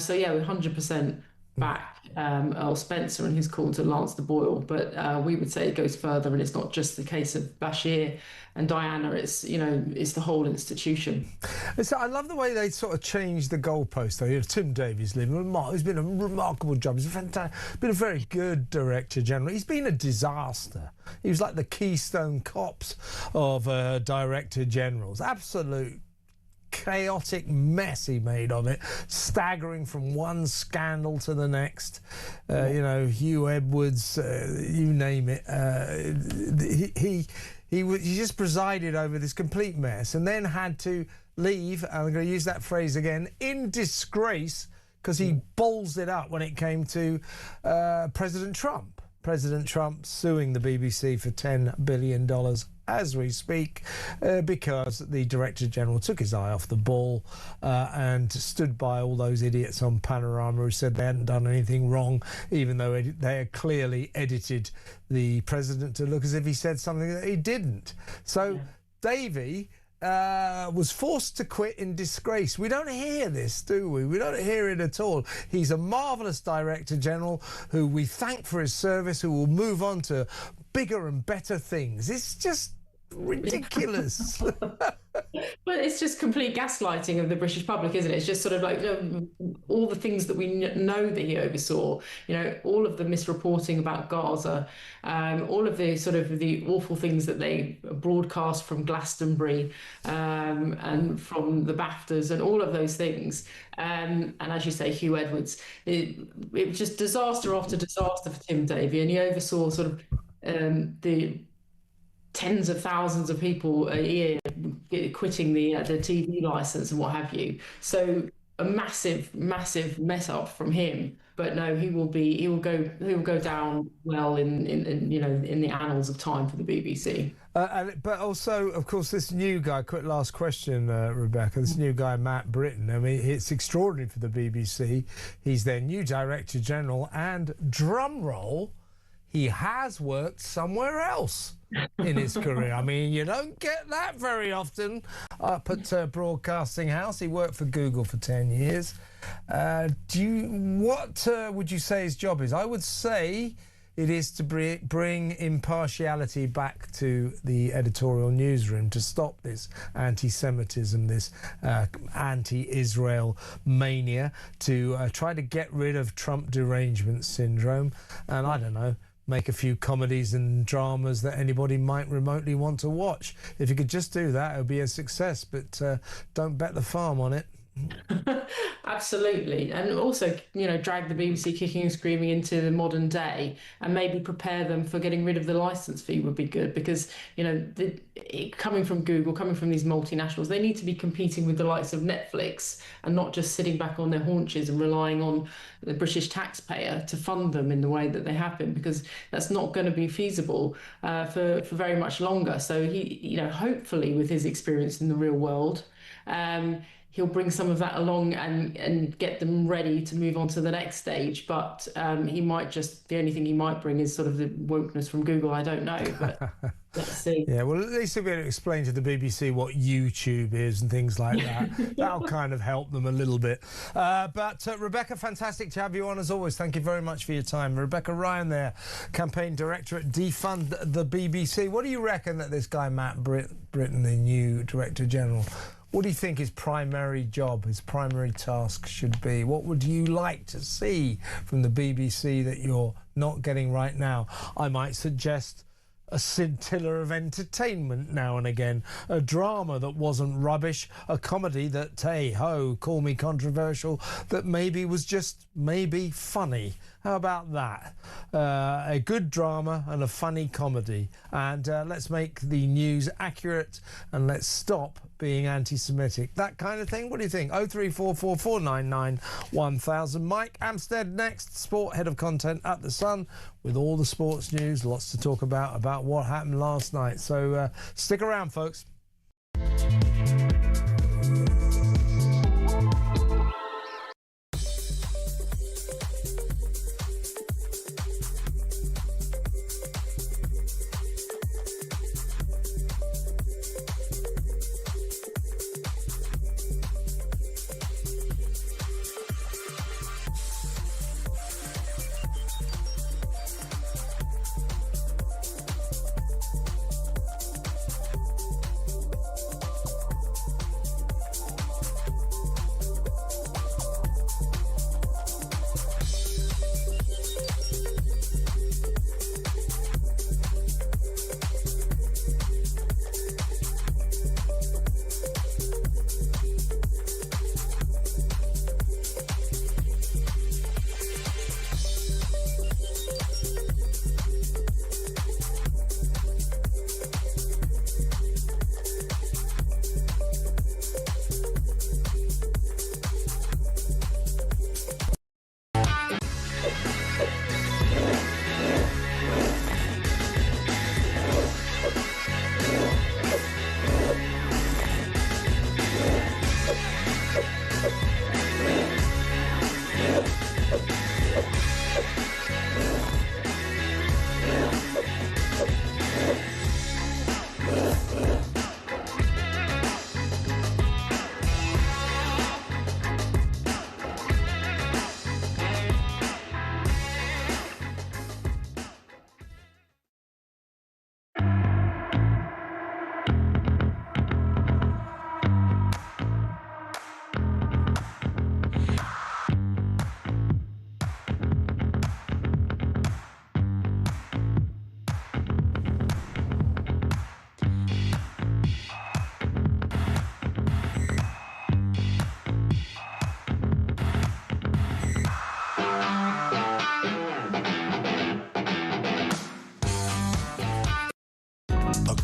So yeah, 100% back Earl Spencer and his call to lance the boil, but we would say it goes further, and it's not just the case of Bashir and Diana. It's it's the whole institution. So I love the way they sort of changed the goalpost. Though Tim Davies, who's been a remarkable job. He's been a very good Director General. He's been a disaster. He was like the Keystone Cops of Director Generals. Absolute chaotic mess he made of it, staggering from one scandal to the next. Hugh Edwards, you name it. He just presided over this complete mess, and then had to leave. And I'm going to use that phrase again, in disgrace, because he balls it up when it came to President Trump. President Trump suing the BBC for $10 billion as we speak, because the Director General took his eye off the ball and stood by all those idiots on Panorama who said they hadn't done anything wrong, even though they had clearly edited the President to look as if he said something that he didn't. So Davey was forced to quit in disgrace. We don't hear this, do we? We don't hear it at all. He's a marvellous Director General who we thank for his service, who will move on to bigger and better things. It's just ridiculous. But it's just complete gaslighting of the British public, isn't it? It's just sort of like all the things that we know that he oversaw, all of the misreporting about Gaza, all of the sort of the awful things that they broadcast from Glastonbury and from the BAFTAs and all of those things. And as you say, Hugh Edwards, it was just disaster after disaster for Tim Davie, and he oversaw sort of the tens of thousands of people a year quitting the TV license and what have you. So a massive mess up from him. But no, he will go down well in the annals of time for the BBC. But also, of course, this new guy. Quick last question, Rebecca. This new guy, Matt Britton. I mean, it's extraordinary for the BBC. He's their new Director General, and drum roll, he has worked somewhere else in his career. I mean, you don't get that very often up at Broadcasting House. He worked for Google for 10 years. What would you say his job is? I would say it is to bring impartiality back to the editorial newsroom, to stop this anti-Semitism, this anti-Israel mania, to try to get rid of Trump derangement syndrome, and I don't know, make a few comedies and dramas that anybody might remotely want to watch. If you could just do that, it would be a success, but don't bet the farm on it. Absolutely. And also, drag the BBC kicking and screaming into the modern day, and maybe prepare them for getting rid of the licence fee would be good, because, coming from Google, coming from these multinationals, they need to be competing with the likes of Netflix and not just sitting back on their haunches and relying on the British taxpayer to fund them in the way that they have been, because that's not going to be feasible for very much longer. So he, hopefully with his experience in the real world, he'll bring some of that along and get them ready to move on to the next stage. But the only thing he might bring is sort of the wokeness from Google. I don't know, but let's see. Yeah, well, at least he'll be able to explain to the BBC what YouTube is and things like that. That'll kind of help them a little bit. But Rebecca, fantastic to have you on as always. Thank you very much for your time. Rebecca Ryan there, Campaign Director at Defund the BBC. What do you reckon that this guy, Matt Britton, the new Director General, what do you think his primary job, his primary task should be? What would you like to see from the BBC that you're not getting right now? I might suggest a scintilla of entertainment now and again, a drama that wasn't rubbish, a comedy that, hey ho, call me controversial, that maybe was just maybe funny. How about that? A good drama and a funny comedy. And let's make the news accurate, and let's stop being anti-Semitic. That kind of thing. What do you think? 0344 499 1000. Mike Amstead next, sport head of content at The Sun, with all the sports news. Lots to talk about what happened last night. So stick around, folks.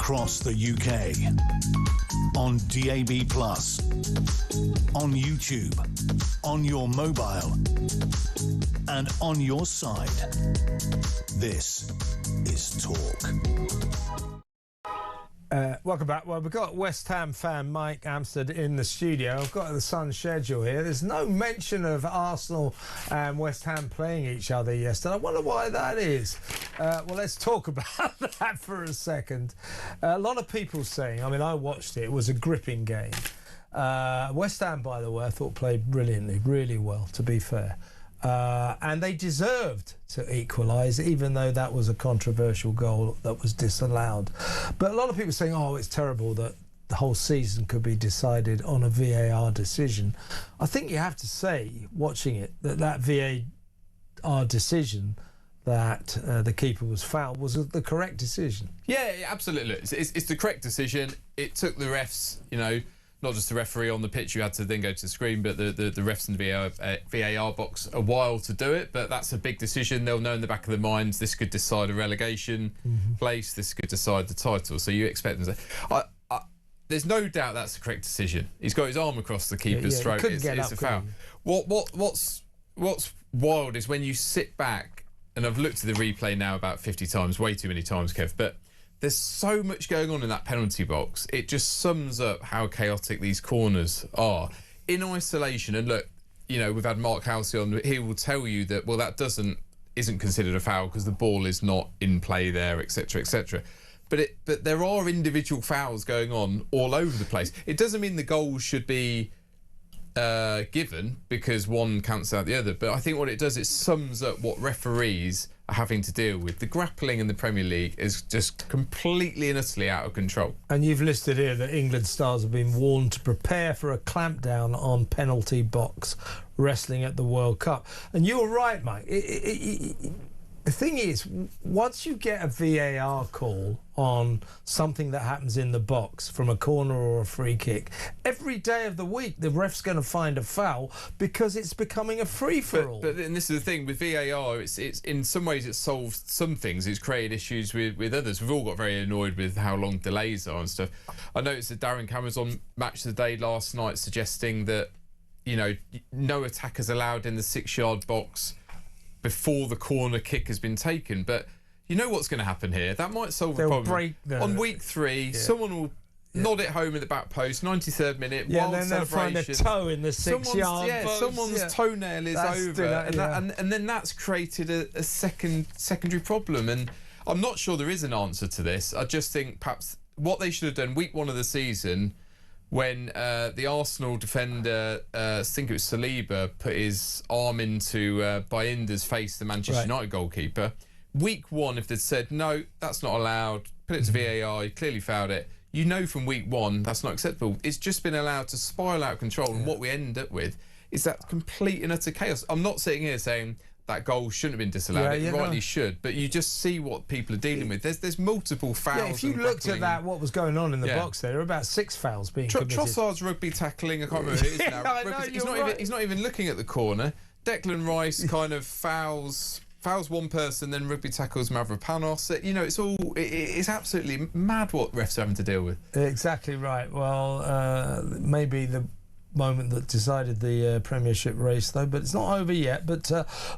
across the UK. On DAB+, on YouTube, on your mobile, and on your side. This is Talk. Welcome back. Well, we've got West Ham fan Mike Amstead in the studio. I've got the Sun schedule here. There's no mention of Arsenal and West Ham playing each other yesterday. I wonder why that is. Well, let's talk about that for a second. A lot of people saying, I mean, I watched it. It was a gripping game. West Ham, by the way, I thought played brilliantly, really well, to be fair. And they deserved to equalise, even though that was a controversial goal that was disallowed. But a lot of people saying, oh, it's terrible that the whole season could be decided on a VAR decision. I think you have to say, watching it, that VAR decision that the keeper was fouled was the correct decision. Yeah, absolutely. It's the correct decision. It took the refs, you know, not just the referee on the pitch who had to then go to the screen, but the refs in the VAR box a while to do it. But that's a big decision. They'll know in the back of their minds this could decide a relegation place, this could decide the title. So you expect them to... there's no doubt that's the correct decision. He's got his arm across the keeper's throat. It's a foul. What's wild is when you sit back, and I've looked at the replay now about 50 times, way too many times, Kev, but there's so much going on in that penalty box. It just sums up how chaotic these corners are. In isolation, and look, you know, we've had Mark Halsey on, he will tell you that, well, that isn't considered a foul because the ball is not in play there, etc., etc. But there are individual fouls going on all over the place. It doesn't mean the goals should be given because one cancels out the other, but I think what it does, it sums up what referees are having to deal with. The grappling in the Premier League is just completely and utterly out of control. And you've listed here that England stars have been warned to prepare for a clampdown on penalty box wrestling at the World Cup. And you're right, Mike. The thing is, once you get a VAR call on something that happens in the box from a corner or a free kick, every day of the week the ref's going to find a foul because it's becoming a free-for-all. But and this is the thing with VAR, it's in some ways it's solved some things, it's created issues with others. We've all got very annoyed with how long delays are and stuff. I noticed that Darren Cameron's on Match of the Day last night suggesting that, you know, no attackers allowed in the 6-yard box before the corner kick has been taken. But you know what's going to happen here? That might solve the problem. On week 3, someone will nod it home in the back post, 93rd minute, wild then they'll find a toe in the 6-yard box. Someone's toenail is over. And then that's created a secondary problem. And I'm not sure there is an answer to this. I just think perhaps what they should have done week 1 of the season, when the Arsenal defender, I think it was Saliba, put his arm into Bayinder's face, the Manchester United goalkeeper. Week 1, if they'd said, no, that's not allowed, put it to VAR, you clearly fouled it, you know from week 1 that's not acceptable. It's just been allowed to spiral out of control, and what we end up with is that complete and utter chaos. I'm not sitting here saying that goal shouldn't have been disallowed. It rightly should, but you just see what people are dealing with. There's multiple fouls. Yeah, if you looked at that, what was going on in the box there, there were about 6 fouls being committed. Trossard's rugby tackling, I can't remember who it is now. He's not even looking at the corner. Declan Rice kind of fouls one person, then rugby tackles Mavropanos. You know, it's absolutely mad what refs are having to deal with. Exactly right. Well, maybe the moment that decided the Premiership race, though, but it's not over yet. But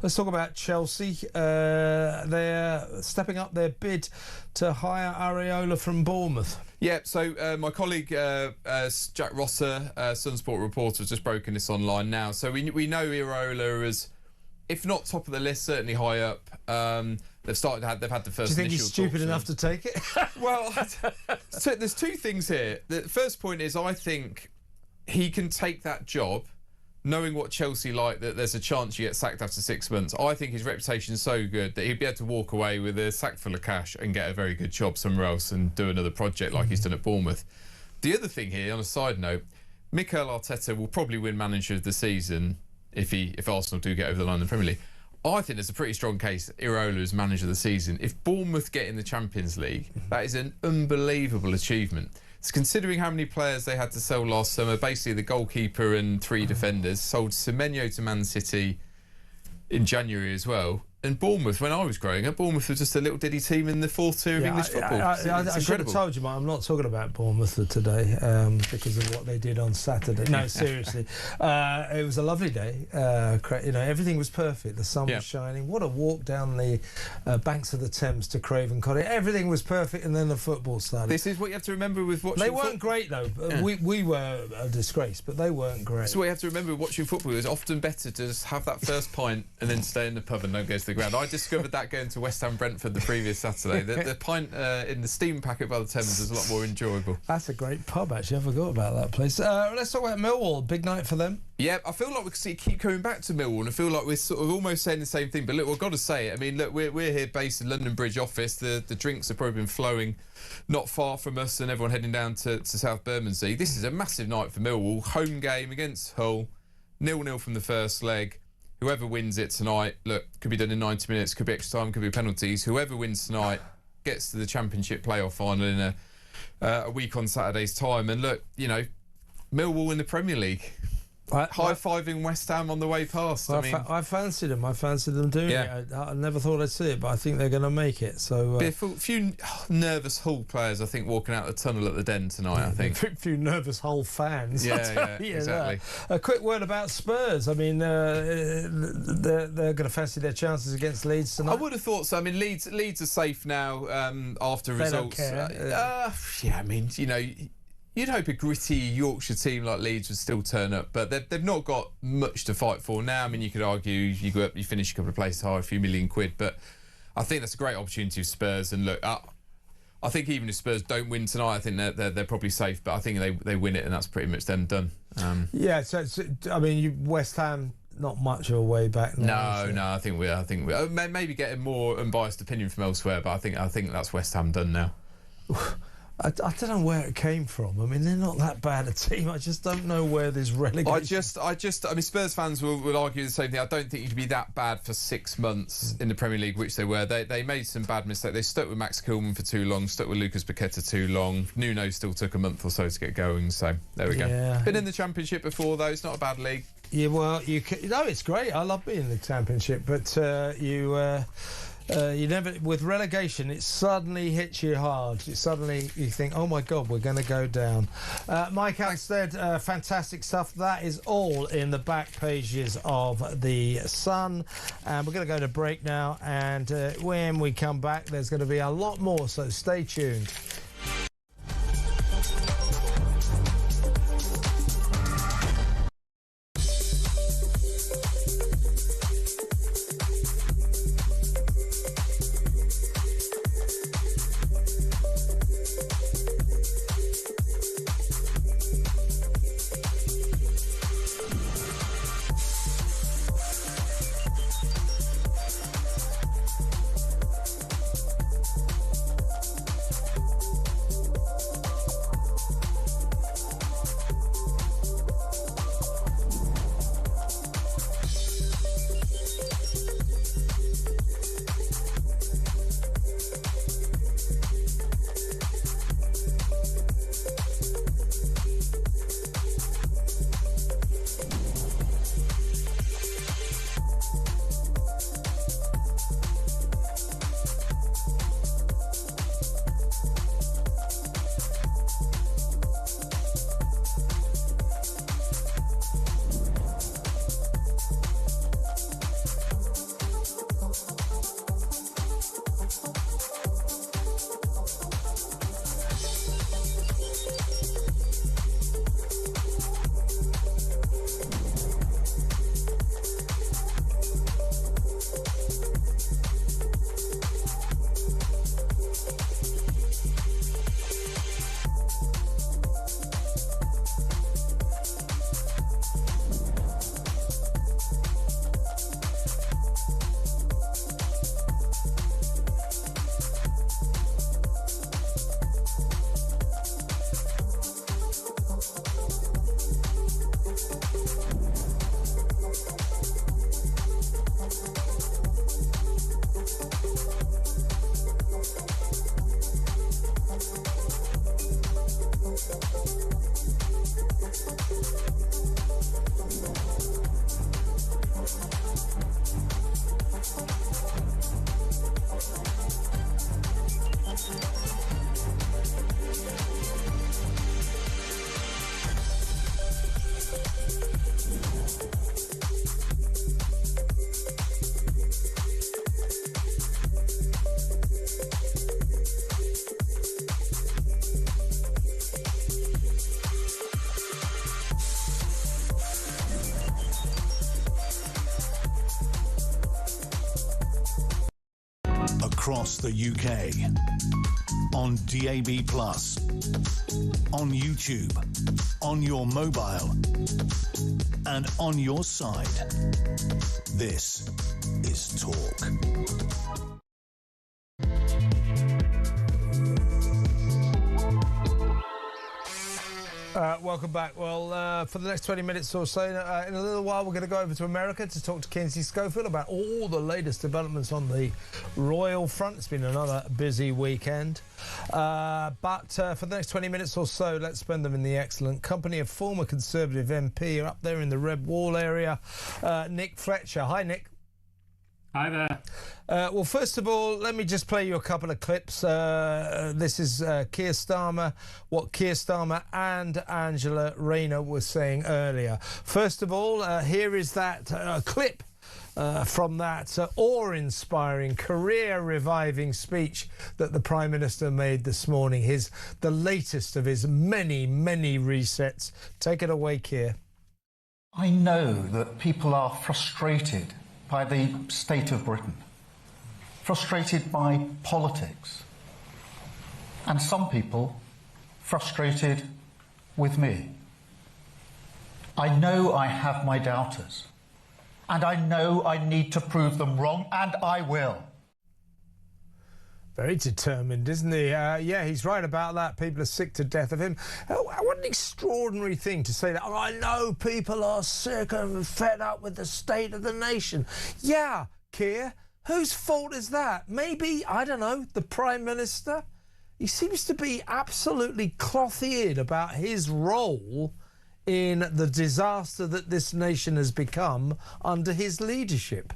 let's talk about Chelsea. They're stepping up their bid to hire Areola from Bournemouth. Yeah, so my colleague Jack Rosser, Sunsport reporter, has just broken this online now. So we know Areola is, if not top of the list, certainly high up. They've had the first. Do you think he's stupid enough to take it? Well, so there's 2 things here. The first point is, I think he can take that job, knowing what Chelsea like, that there's a chance you get sacked after 6 months. I think his reputation is so good that he'd be able to walk away with a sack full of cash and get a very good job somewhere else and do another project like he's done at Bournemouth. The other thing here, on a side note, Mikel Arteta will probably win Manager of the Season if Arsenal do get over the line in the Premier League. I think there's a pretty strong case Areola is Manager of the Season. If Bournemouth get in the Champions League, that is an unbelievable achievement. So considering how many players they had to sell last summer, basically the goalkeeper and 3 defenders, sold Semenyo to Man City in January as well. And Bournemouth, when I was growing up, Bournemouth was just a little diddy team in the fourth tier of English football. I should have told you, Mike, I'm not talking about Bournemouth today because of what they did on Saturday. No, seriously. It was a lovely day. Everything was perfect. The sun was shining. What a walk down the banks of the Thames to Craven Cottage. Everything was perfect, and then the football started. This is what you have to remember with watching football. They weren't great, though. We were a disgrace, but they weren't great. So what you have to remember with watching football is often better to just have that first pint and then stay in the pub and don't go to the ground. I discovered that going to West Ham Brentford the previous Saturday. The pint in the steam packet by the Thames is a lot more enjoyable. That's a great pub, actually. I forgot about that place. Let's talk about Millwall. Big night for them. Yeah, I feel like we keep coming back to Millwall, and I feel like we're sort of almost saying the same thing. But look, we've got to say it. I mean, look, we're here based in London Bridge office. The drinks have probably been flowing not far from us, and everyone heading down to South Bermondsey. This is a massive night for Millwall. Home game against Hull, 0-0 from the first leg. Whoever wins it tonight, look, could be done in 90 minutes, could be extra time, could be penalties. Whoever wins tonight gets to the Championship playoff final in a week on Saturday's time. And look, Millwall in the Premier League. High-fiving West Ham on the way past. I fancied them. I fancied them doing it. I never thought I'd see it, but I think they're going to make it. So a few nervous Hull players, I think, walking out the tunnel at the Den tonight. I think a few nervous Hull fans. Yeah, exactly. A quick word about Spurs. I mean, they're going to fancy their chances against Leeds tonight. I would have thought so. I mean, Leeds are safe now after results. They don't care. I mean, you'd hope a gritty Yorkshire team like Leeds would still turn up, but they've not got much to fight for now. I mean, you could argue you go up, you finish a couple of places high, a few million quid, but I think that's a great opportunity for Spurs. And look, I think even if Spurs don't win tonight, I think they're probably safe, but I think they win it, and that's pretty much them done. West Ham, not much of a way back now. No, I think we maybe getting more unbiased opinion from elsewhere, but I think that's West Ham done now. I don't know where it came from. I mean, they're not that bad a team. I just don't know where this relegation... I mean, Spurs fans will argue the same thing. I don't think you could be that bad for 6 months in the Premier League, which they were. They made some bad mistakes. They stuck with Max Kilman for too long, stuck with Lucas Paqueta too long. Nuno still took a month or so to get going, so there we go. Been in the Championship before, though. It's not a bad league. Yeah, well, it's great. I love being in the Championship, but you never, with relegation, it suddenly hits you hard. You think, oh my God, we're going to go down. Mike Alstead, fantastic stuff. That is all in the back pages of The Sun. And we're going to go to break now. And when we come back, there's going to be a lot more, so stay tuned. across the UK. On DAB+, on YouTube, on your mobile, and on your side. This is Talk. Welcome back. Well, for the next 20 minutes or so, in a little while, we're going to go over to America to talk to Kingsley Schofield about all the latest developments on the royal front. It's been another busy weekend. But for the next 20 minutes or so, let's spend them in the excellent company of former Conservative MP up there in the Red Wall area, Nick Fletcher. Hi, Nick. Hi there. Well, first of all, let me just play you a couple of clips. This is Keir Starmer, what Keir Starmer and Angela Rayner were saying earlier. First of all, here is that clip from that awe-inspiring, career-reviving speech that the Prime Minister made this morning, the latest of his many, many resets. Take it away, Keir. I know that people are frustrated by the state of Britain, frustrated by politics, and some people frustrated with me. I know I have my doubters, and I know I need to prove them wrong, and I will. Very determined, isn't he? Yeah, he's right about that. People are sick to death of him. What an extraordinary thing to say that. Oh, I know people are sick and fed up with the state of the nation. Yeah, Keir, whose fault is that? Maybe, I don't know, the Prime Minister? He seems to be absolutely cloth-eared about his role in the disaster that this nation has become under his leadership.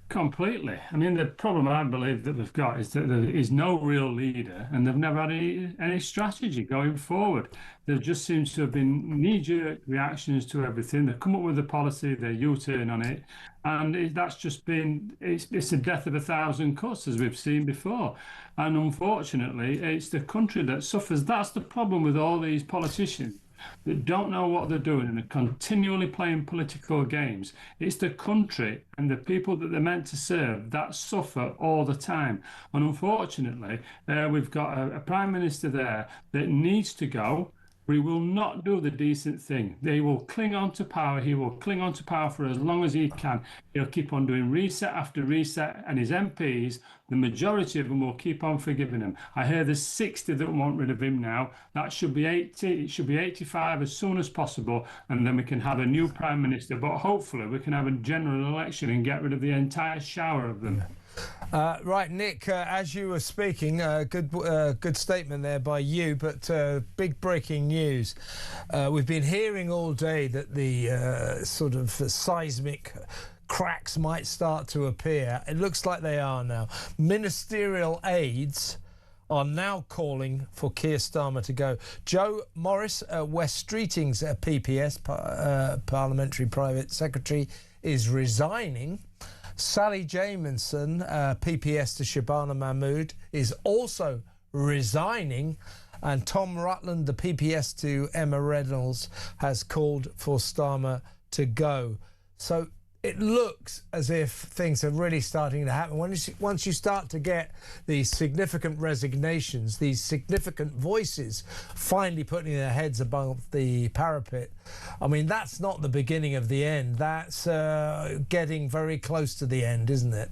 Completely. I mean, the problem I believe that they've got is that there is no real leader, and they've never had any strategy going forward. There just seems to have been knee-jerk reactions to everything. They've come up with a policy, they U-turn on it, and that's just been, it's the death of 1,000 cuts, as we've seen before. And unfortunately, it's the country that suffers. That's the problem with all these politicians that don't know what they're doing and are continually playing political games. It's the country and the people that they're meant to serve that suffer all the time. And unfortunately, we've got a Prime Minister there that needs to go. We will not do the decent thing. They will cling on to power. He will cling on to power for as long as he can. He'll keep on doing reset after reset, and his MPs, the majority of them, will keep on forgiving him. I hear there's 60 that want rid of him now. That should be 80. It should be 85 as soon as possible, and then we can have a new Prime Minister. But hopefully we can have a general election and get rid of the entire shower of them. Right, Nick, as you were speaking, good statement there by you, but big breaking news. We've been hearing all day that the sort of seismic cracks might start to appear. It looks like they are now. Ministerial aides are now calling for Keir Starmer to go. Joe Morris, West Streeting's PPS, Parliamentary Private Secretary, is resigning. Sally Jamieson, PPS to Shabana Mahmood, is also resigning. And Tom Rutland, the PPS to Emma Reynolds, has called for Starmer to go. So it looks as if things are really starting to happen. Once you start to get these significant resignations, these significant voices finally putting their heads above the parapet, I mean, that's not the beginning of the end. That's getting very close to the end, isn't it?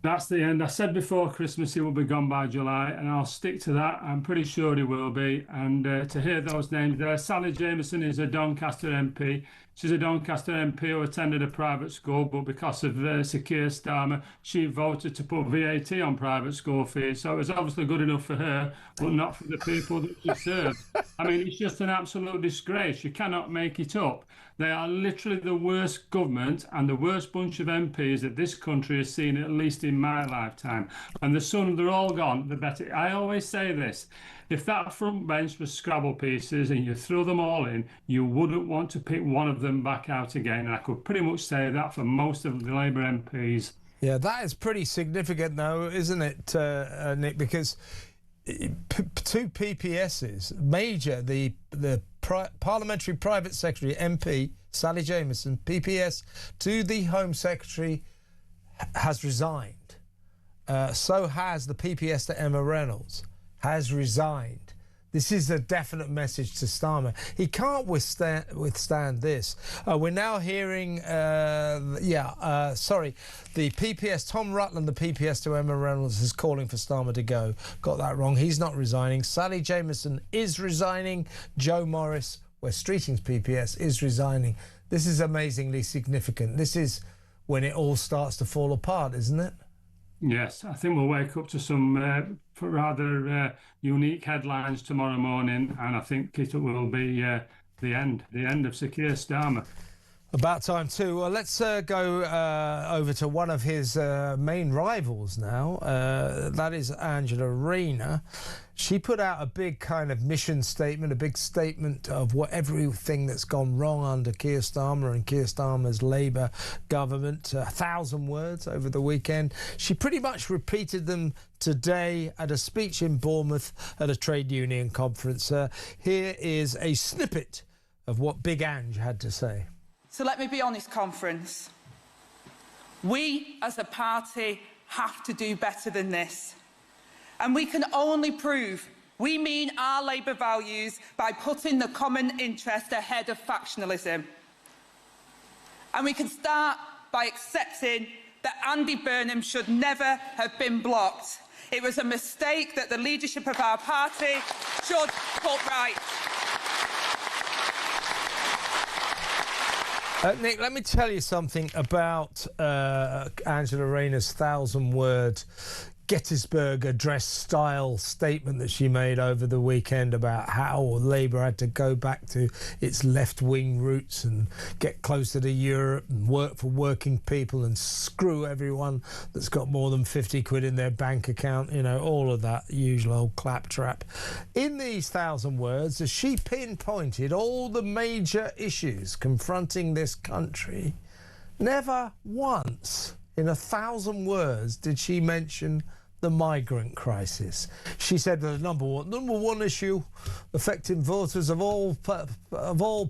That's the end. I said before Christmas he will be gone by July, and I'll stick to that. I'm pretty sure he will be. And to hear those names there, Sally Jamieson is a Doncaster MP. She's a Doncaster MP who attended a private school, but because of Sir Keir Starmer, she voted to put VAT on private school fees. So it was obviously good enough for her, but not for the people that she served. I mean, it's just an absolute disgrace. You cannot make it up. They are literally the worst government and the worst bunch of MPs that this country has seen, at least in my lifetime. And the sooner they're all gone, the better. I always say this. If that front bench was Scrabble pieces and you threw them all in, you wouldn't want to pick one of them back out again. And I could pretty much say that for most of the Labour MPs. Yeah, that is pretty significant, though, isn't it, Nick? Because two PPSs, Major, the Parliamentary Private Secretary, MP, Sally Jamieson, PPS, to the Home Secretary, has resigned. so has the PPS to Emma Reynolds, has resigned. This is a definite message to Starmer. He can't withstand this. We're now hearing, the PPS, Tom Rutland, the PPS to Emma Reynolds, is calling for Starmer to go. Got that wrong. He's not resigning. Sally Jameson is resigning. Joe Morris, West Streeting's PPS, is resigning. This is amazingly significant. This is when it all starts to fall apart, isn't it? Yes, I think we'll wake up to some rather unique headlines tomorrow morning, and I think it will be the end of Sir Keir Starmer. About time too. Well, let's go over to one of his main rivals now. That is Angela Rayner. She put out a big kind of mission statement, a big statement of everything that's gone wrong under Keir Starmer and Keir Starmer's Labour government. 1,000 words over the weekend. She pretty much repeated them today at a speech in Bournemouth at a trade union conference. Here is a snippet of what Big Ange had to say. So let me be honest, conference. We as a party have to do better than this. And we can only prove we mean our Labour values by putting the common interest ahead of factionalism. And we can start by accepting that Andy Burnham should never have been blocked. It was a mistake that the leadership of our party should put right. Nick, let me tell you something about Angela Rayner's 1,000-word Gettysburg Address style statement that she made over the weekend about how Labour had to go back to its left-wing roots and get closer to Europe and work for working people and screw everyone that's got more than 50 quid in their bank account, you know, all of that usual old claptrap. In these 1,000 words, she pinpointed all the major issues confronting this country. Never once in 1,000 words did she mention the migrant crisis. She said the number one issue affecting voters of all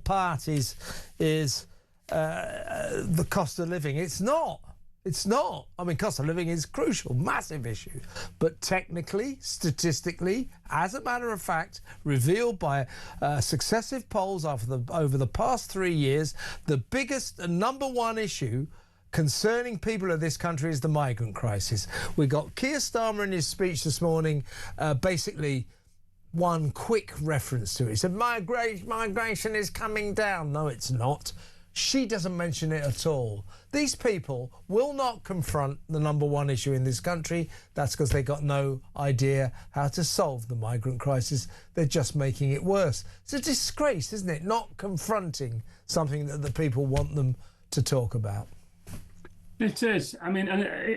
parties is the cost of living. It's not. It's not. I mean, cost of living is crucial, massive issue. But technically, statistically, as a matter of fact, revealed by successive polls over the past 3 years, the biggest and number one issue concerning people of this country is the migrant crisis. We got Keir Starmer in his speech this morning, basically one quick reference to it. He said, migration is coming down. No, it's not. She doesn't mention it at all. These people will not confront the number one issue in this country. That's because they got no idea how to solve the migrant crisis. They're just making it worse. It's a disgrace, isn't it? Not confronting something that the people want them to talk about. It is. I mean,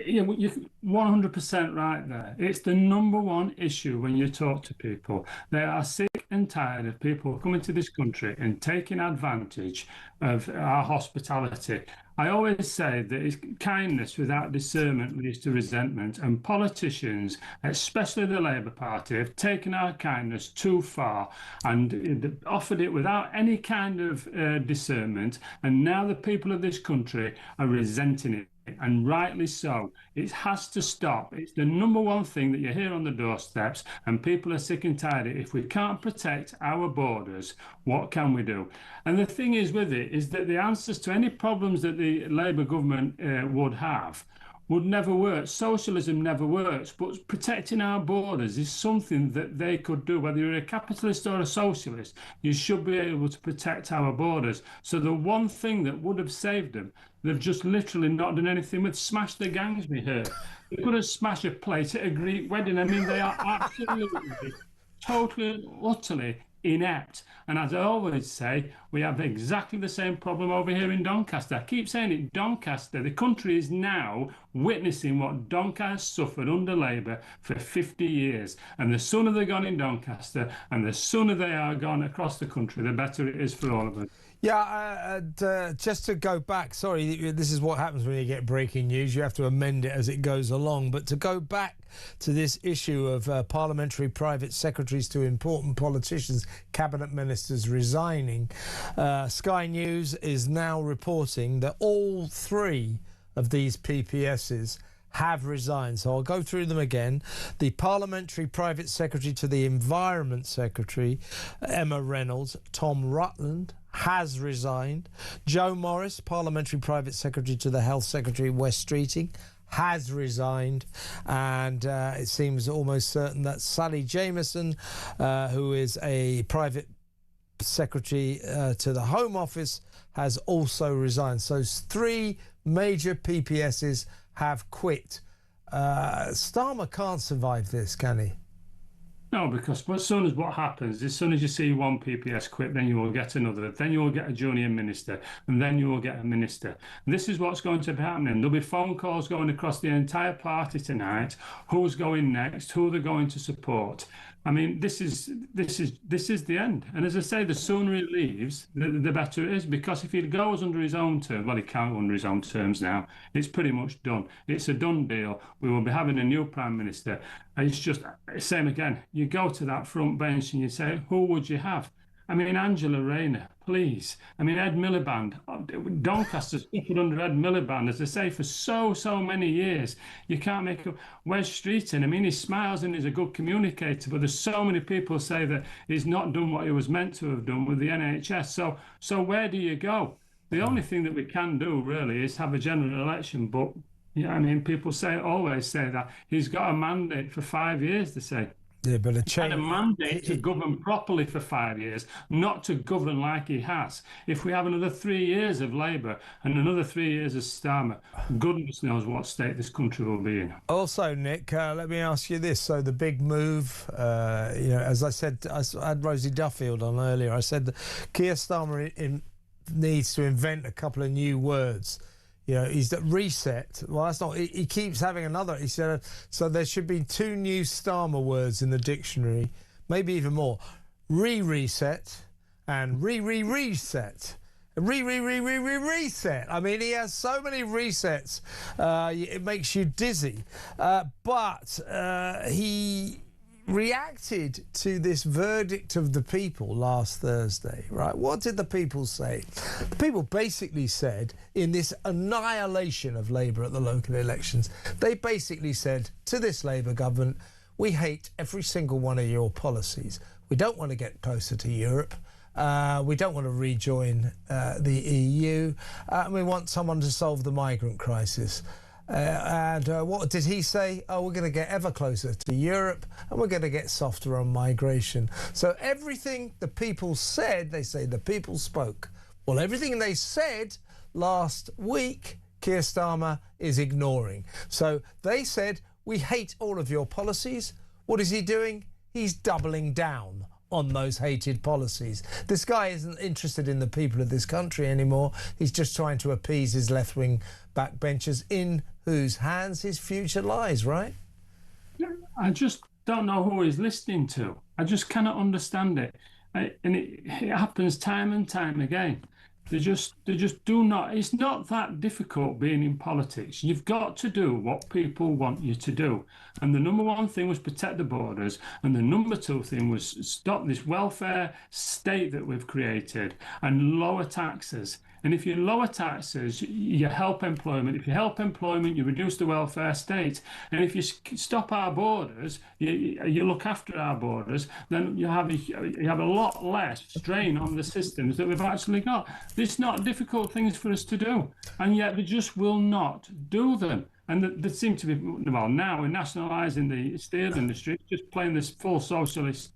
you're 100% right there. It's the number one issue when you talk to people. They are sick and tired of people coming to this country and taking advantage of our hospitality. I always say that it's kindness without discernment leads to resentment, and politicians, especially the Labour Party, have taken our kindness too far and offered it without any kind of discernment, and now the people of this country are resenting it. And rightly so. It has to stop. It's the number one thing that you hear on the doorsteps, and people are sick and tired of it. If we can't protect our borders, what can we do? And the thing is with it is that the answers to any problems that the Labour government would have would never work. Socialism never works, but protecting our borders is something that they could do. Whether you're a capitalist or a socialist, you should be able to protect our borders. So the one thing that would have saved them, they've just literally not done anything with. Smash the gangs, we heard. They couldn't smash a plate at a Greek wedding. I mean, they are absolutely, totally, utterly inept. And as I always say, we have exactly the same problem over here in Doncaster. I keep saying it, Doncaster, the country is now witnessing what Doncaster suffered under Labour for 50 years. And the sooner they're gone in Doncaster and the sooner they are gone across the country, the better it is for all of us. Yeah, just to go back, sorry, this is what happens when you get breaking news. You have to amend it as it goes along. But to go back to this issue of parliamentary private secretaries to important politicians, cabinet ministers resigning, Sky News is now reporting that all three of these PPSs have resigned. So I'll go through them again. The Parliamentary Private Secretary to the Environment Secretary, Emma Reynolds. Tom Rutland has resigned. Joe Morris, Parliamentary Private Secretary to the Health Secretary, West Streeting, has resigned. And it seems almost certain that Sally Jameson, who is a private secretary to the Home Office, has also resigned. So 3 major PPSs have quit. Starmer can't survive this, can he? No, because as soon as what happens, as soon as you see one PPS quit, then you will get another, then you will get a junior minister, and then you will get a minister. And this is what's going to be happening. There'll be phone calls going across the entire party tonight. Who's going next? Who they're going to support? I mean, this is the end. And as I say, the sooner he leaves, the better it is. Because if he goes under his own terms, well, he can't go under his own terms now. It's pretty much done. It's a done deal. We will be having a new prime minister. It's just same again. You go to that front bench and you say, who would you have? I mean, Angela Rayner, please. I mean, Ed Miliband. Doncaster's put under Ed Miliband, as I say, for so many years. You can't make up. Wes Streeting, I mean, he smiles and he's a good communicator, but there's so many people say that he's not done what he was meant to have done with the NHS. So where do you go? The only thing that we can do, really, is have a general election. But, yeah, I mean, people always say that. He's got a mandate for 5 years, they say. Yeah, but and a mandate to govern properly for 5 years, not to govern like he has. If we have another 3 years of Labour and another 3 years of Starmer, goodness knows what state this country will be in. Also, Nick, let me ask you this. So the big move, as I said, I had Rosie Duffield on earlier. I said that Keir Starmer needs to invent a couple of new words. He's that reset. Well, that's not. He keeps having another. He said so. There should be 2 new Starmer words in the dictionary, maybe even more. Reset and reset. Reset. I mean, he has so many resets. It makes you dizzy. But he reacted to this verdict of the people last Thursday, right? What did the people say? The people basically said, in this annihilation of Labour at the local elections, they basically said to this Labour government, we hate every single one of your policies. We don't want to get closer to Europe. We don't want to rejoin the EU. We want someone to solve the migrant crisis. And what did he say? Oh, we're going to get ever closer to Europe and we're going to get softer on migration. So everything the people said, they say the people spoke. Well, everything they said last week, Keir Starmer is ignoring. So they said, we hate all of your policies. What is he doing? He's doubling down on those hated policies. This guy isn't interested in the people of this country anymore. He's just trying to appease his left-wing backbenchers in whose hands his future lies, right? I just don't know who he's listening to. I just cannot understand it. And it happens time and time again. They just do not. It's not that difficult being in politics. You've got to do what people want you to do. And the number one thing was protect the borders. And the number two thing was stop this welfare state that we've created and lower taxes. And if you lower taxes, you help employment. If you help employment, you reduce the welfare state. And if you stop our borders, you look after our borders, then you have a lot less strain on the systems that we've actually got. It's not difficult things for us to do, and yet they just will not do them. And they seem to be, well, now we're nationalising the steel industry, just playing this full socialist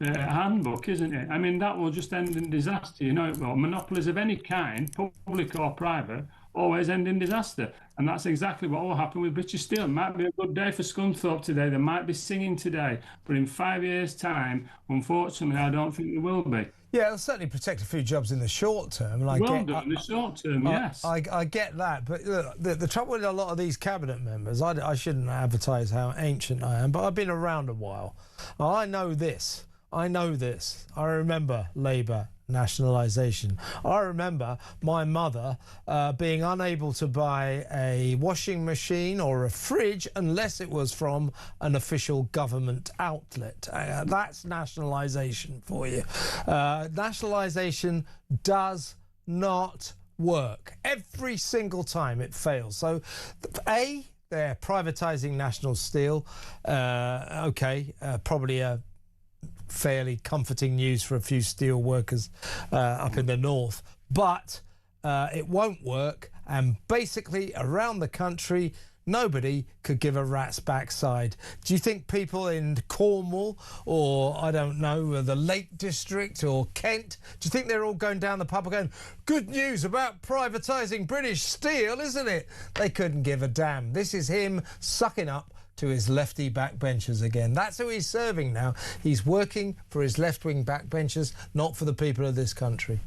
handbook, isn't it? I mean, that will just end in disaster. You know it will. Monopolies of any kind, public or private, always end in disaster. And that's exactly what will happen with British Steel. It might be a good day for Scunthorpe today. They might be singing today. But in 5 years' time, unfortunately, I don't think they will be. Yeah, it'll certainly protect a few jobs in the short term. Well done, in the short term, yes. I get that. But look, the trouble with a lot of these cabinet members, I shouldn't advertise how ancient I am, but I've been around a while. I know this. I remember Labour nationalisation. I remember my mother being unable to buy a washing machine or a fridge unless it was from an official government outlet. That's nationalisation for you. Nationalisation does not work. Every single time it fails. So, A, they're privatising National Steel. Probably a fairly comforting news for a few steel workers up in the north. But it won't work. And basically around the country, nobody could give a rat's backside. Do you think people in Cornwall or, I don't know, the Lake District or Kent, do you think they're all going down the pub and going, good news about privatising British Steel, isn't it? They couldn't give a damn. This is him sucking up to his lefty backbenchers again. That's who he's serving now. He's working for his left-wing backbenchers, not for the people of this country.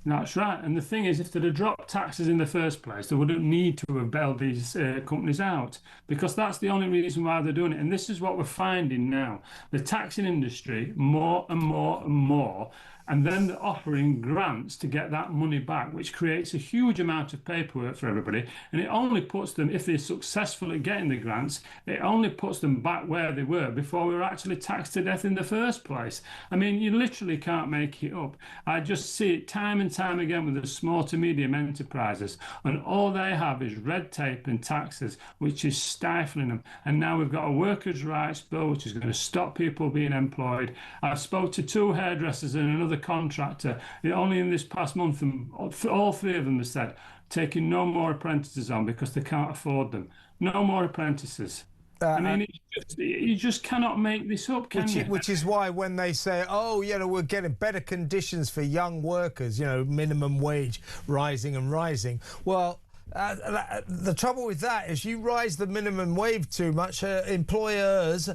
That's right. And the thing is, if they'd have dropped taxes in the first place, they wouldn't need to have bailed these companies out, because that's the only reason why they're doing it. And this is what we're finding now. The taxing industry, more and more and more, and then they're offering grants to get that money back, which creates a huge amount of paperwork for everybody. And it only puts them, if they're successful at getting the grants, it only puts them back where they were before we were actually taxed to death in the first place. I mean, you literally can't make it up. I just see it time and time again with the small to medium enterprises, and all they have is red tape and taxes, which is stifling them. And now we've got a workers' rights bill, which is going to stop people being employed. I've spoke to 2 hairdressers and another contractor only in this past month, and all 3 of them have said taking no more apprentices on because they can't afford them. No more apprentices. I mean, you just cannot make this up, can you? Which is why when they say, oh, we're getting better conditions for young workers, minimum wage rising and rising. Well, the trouble with that is you rise the minimum wage too much, employers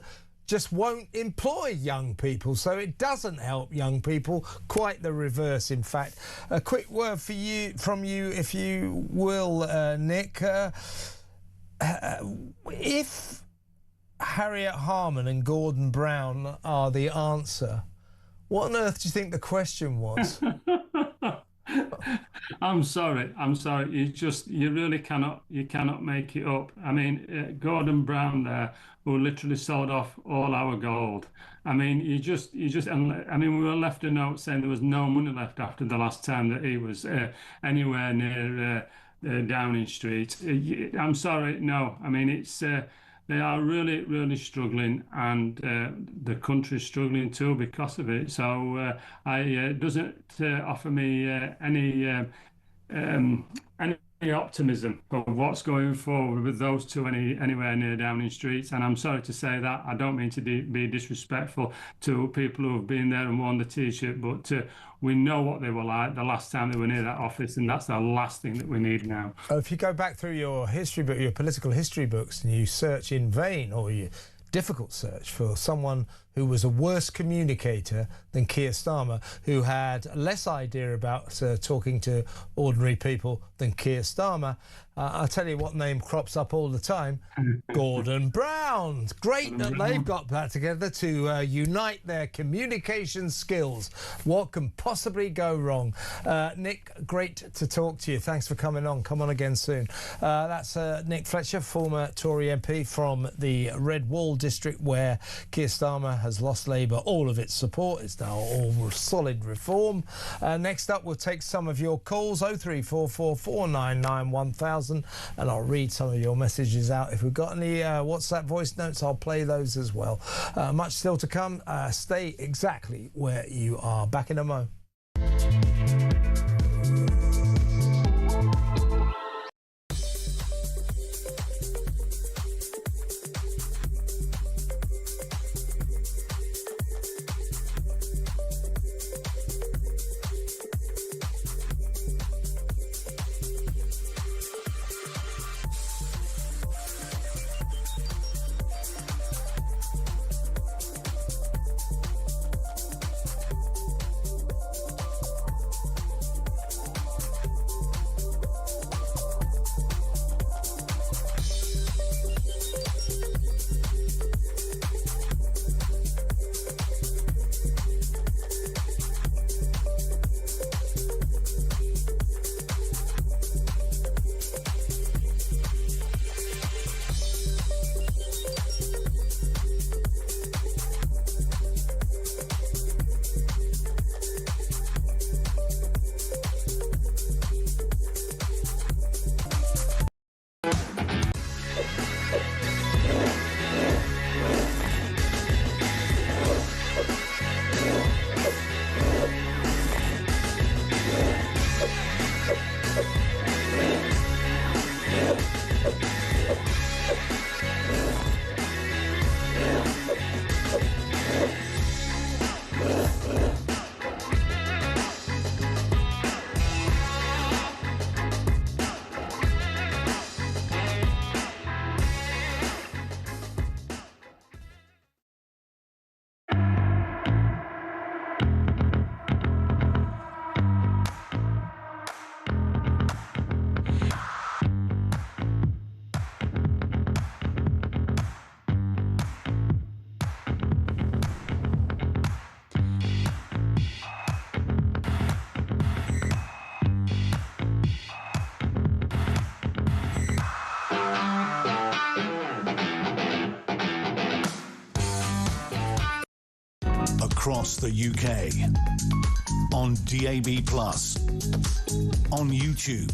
just won't employ young people, so it doesn't help young people. Quite the reverse, in fact. A quick word from you, if you will, Nick. If Harriet Harman and Gordon Brown are the answer, what on earth do you think the question was? I'm sorry. You really cannot make it up. I mean, Gordon Brown there, who literally sold off all our gold. I mean, we were left a note saying there was no money left after the last time that he was anywhere near Downing Street. I'm sorry, no. I mean, it's they are really, really struggling, and the country's struggling too because of it. So it doesn't offer me any optimism of what's going forward with those 2 anywhere near Downing Street. And I'm sorry to say that. I don't mean to be disrespectful to people who have been there and worn the T-shirt, but we know what they were like the last time they were near that office, and that's the last thing that we need now. If you go back through your history book, your political history books, and you search in vain, or you difficult search for someone who was a worse communicator than Keir Starmer, who had less idea about talking to ordinary people than Keir Starmer, I'll tell you what name crops up all the time. Gordon Brown. Great that they've got that together to unite their communication skills. What can possibly go wrong? Nick, great to talk to you. Thanks for coming on. Come on again soon. That's Nick Fletcher, former Tory MP from the Red Wall district, where Keir Starmer has lost Labour all of its support. It's now all solid reform. Next up, we'll take some of your calls, 0344 499 1000, and I'll read some of your messages out. If we've got any WhatsApp voice notes, I'll play those as well. Much still to come. Stay exactly where you are. Back in a mo. across the UK. On DAB+, on YouTube,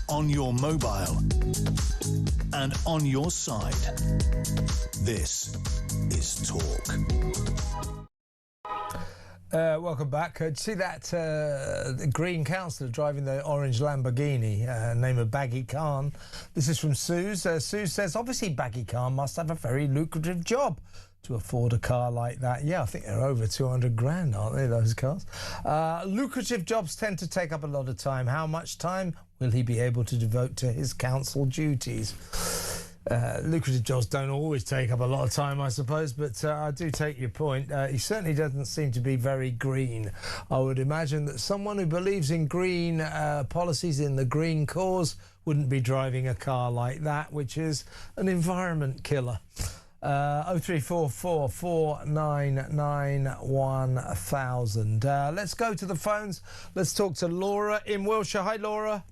on your mobile, and on your side. This is Talk. Welcome back. Did you see that the Green councillor driving the orange Lamborghini, name of Baggy Khan? This is from Suze. Suze says, obviously Baggy Khan must have a very lucrative job to afford a car like that. Yeah, I think they're over 200 grand, aren't they, those cars? Lucrative jobs tend to take up a lot of time. How much time will he be able to devote to his council duties? Lucrative jobs don't always take up a lot of time, I suppose, but I do take your point. He certainly doesn't seem to be very green. I would imagine that someone who believes in green policies, in the green cause, wouldn't be driving a car like that, which is an environment killer. 0344 499 1000. Let's go to the phones. Let's talk to Laura in Wiltshire. Hi, Laura.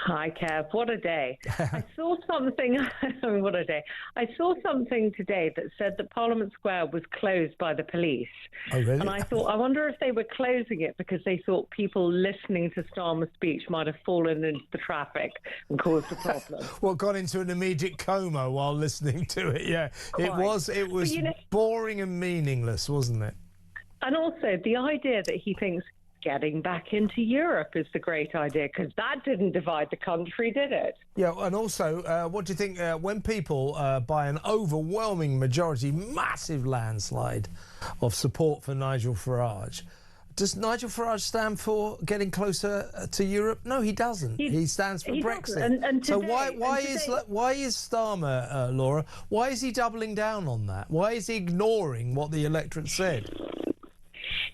Hi, Kev. What a day. I saw something, what a day. I saw something today that said that Parliament Square was closed by the police. Oh, really? And I thought, I wonder if they were closing it because they thought people listening to Starmer's speech might have fallen into the traffic and caused a problem. Well, got into an immediate coma while listening to it, yeah. Quite. It was boring and meaningless, wasn't it? And also the idea that he thinks getting back into Europe is the great idea, because that didn't divide the country, did it? Yeah, and also, what do you think when people, by an overwhelming majority, massive landslide of support for Nigel Farage, does Nigel Farage stand for getting closer to Europe? No, he doesn't. He stands for Brexit. And so today, why is Starmer, Laura, why is he doubling down on that? Why is he ignoring what the electorate said?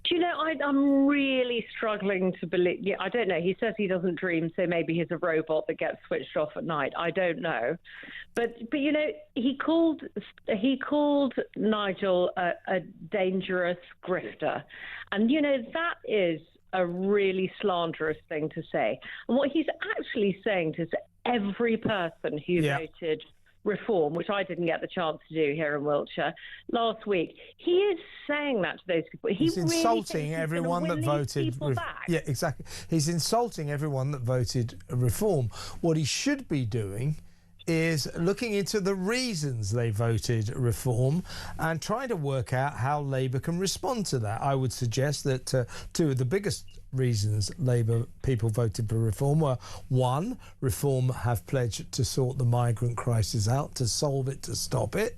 Do you know, I'm really struggling to believe. Yeah, I don't know. He says he doesn't dream, so maybe he's a robot that gets switched off at night. I don't know, but you know, he called Nigel a dangerous grifter, and you know that is a really slanderous thing to say. And what he's actually saying to every person who voted Reform, which I didn't get the chance to do here in Wiltshire last week, he is saying that to those people. He's really insulting everyone that voted. Yeah, exactly. He's insulting everyone that voted Reform. What he should be doing is looking into the reasons they voted Reform and trying to work out how Labour can respond to that. I would suggest that two of the biggest reasons Labour people voted for Reform were: one, Reform have pledged to sort the migrant crisis out, to solve it, to stop it.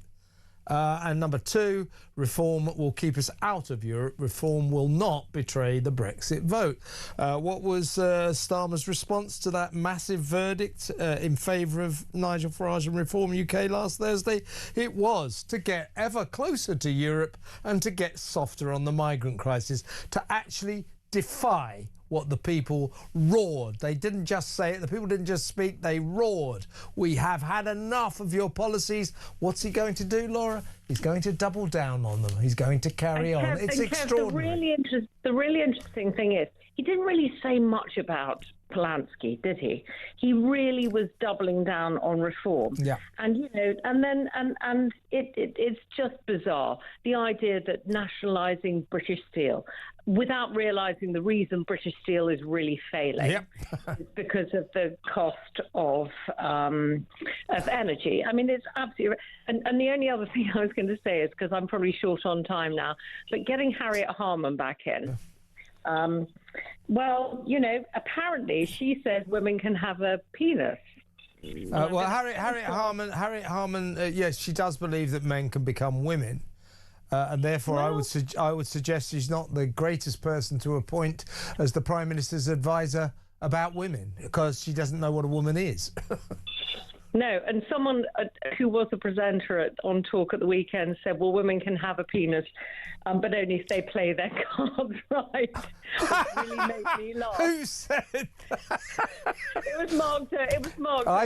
And number two, Reform will keep us out of Europe. Reform will not betray the Brexit vote. What was Starmer's response to that massive verdict in favour of Nigel Farage and Reform UK last Thursday? It was to get ever closer to Europe and to get softer on the migrant crisis, to actually defy what the people roared. They didn't just say it, the people didn't just speak, they roared. We have had enough of your policies. What's he going to do, Laura? He's going to double down on them. He's going to carry on. It's extraordinary. The really interesting thing is, he didn't really say much about Polanski, did he? He really was doubling down on Reform. Yeah. And you know, and it's just bizarre, the idea that nationalising British Steel without realising the reason British Steel is really failing is because of the cost of energy. I mean, it's absolutely. And the only other thing I was going to say is, because I'm probably short on time now, but getting Harriet Harman back in. Well, you know, apparently she says women can have a penis. Well, Harriet Harman, yes, she does believe that men can become women. And therefore, I would suggest she's not the greatest person to appoint as the Prime Minister's advisor about women, because she doesn't know what a woman is. No, and someone who was a presenter on Talk at the weekend said, well, women can have a penis, but only if they play their cards right. Which really made me laugh. Who said that? It was Mark. I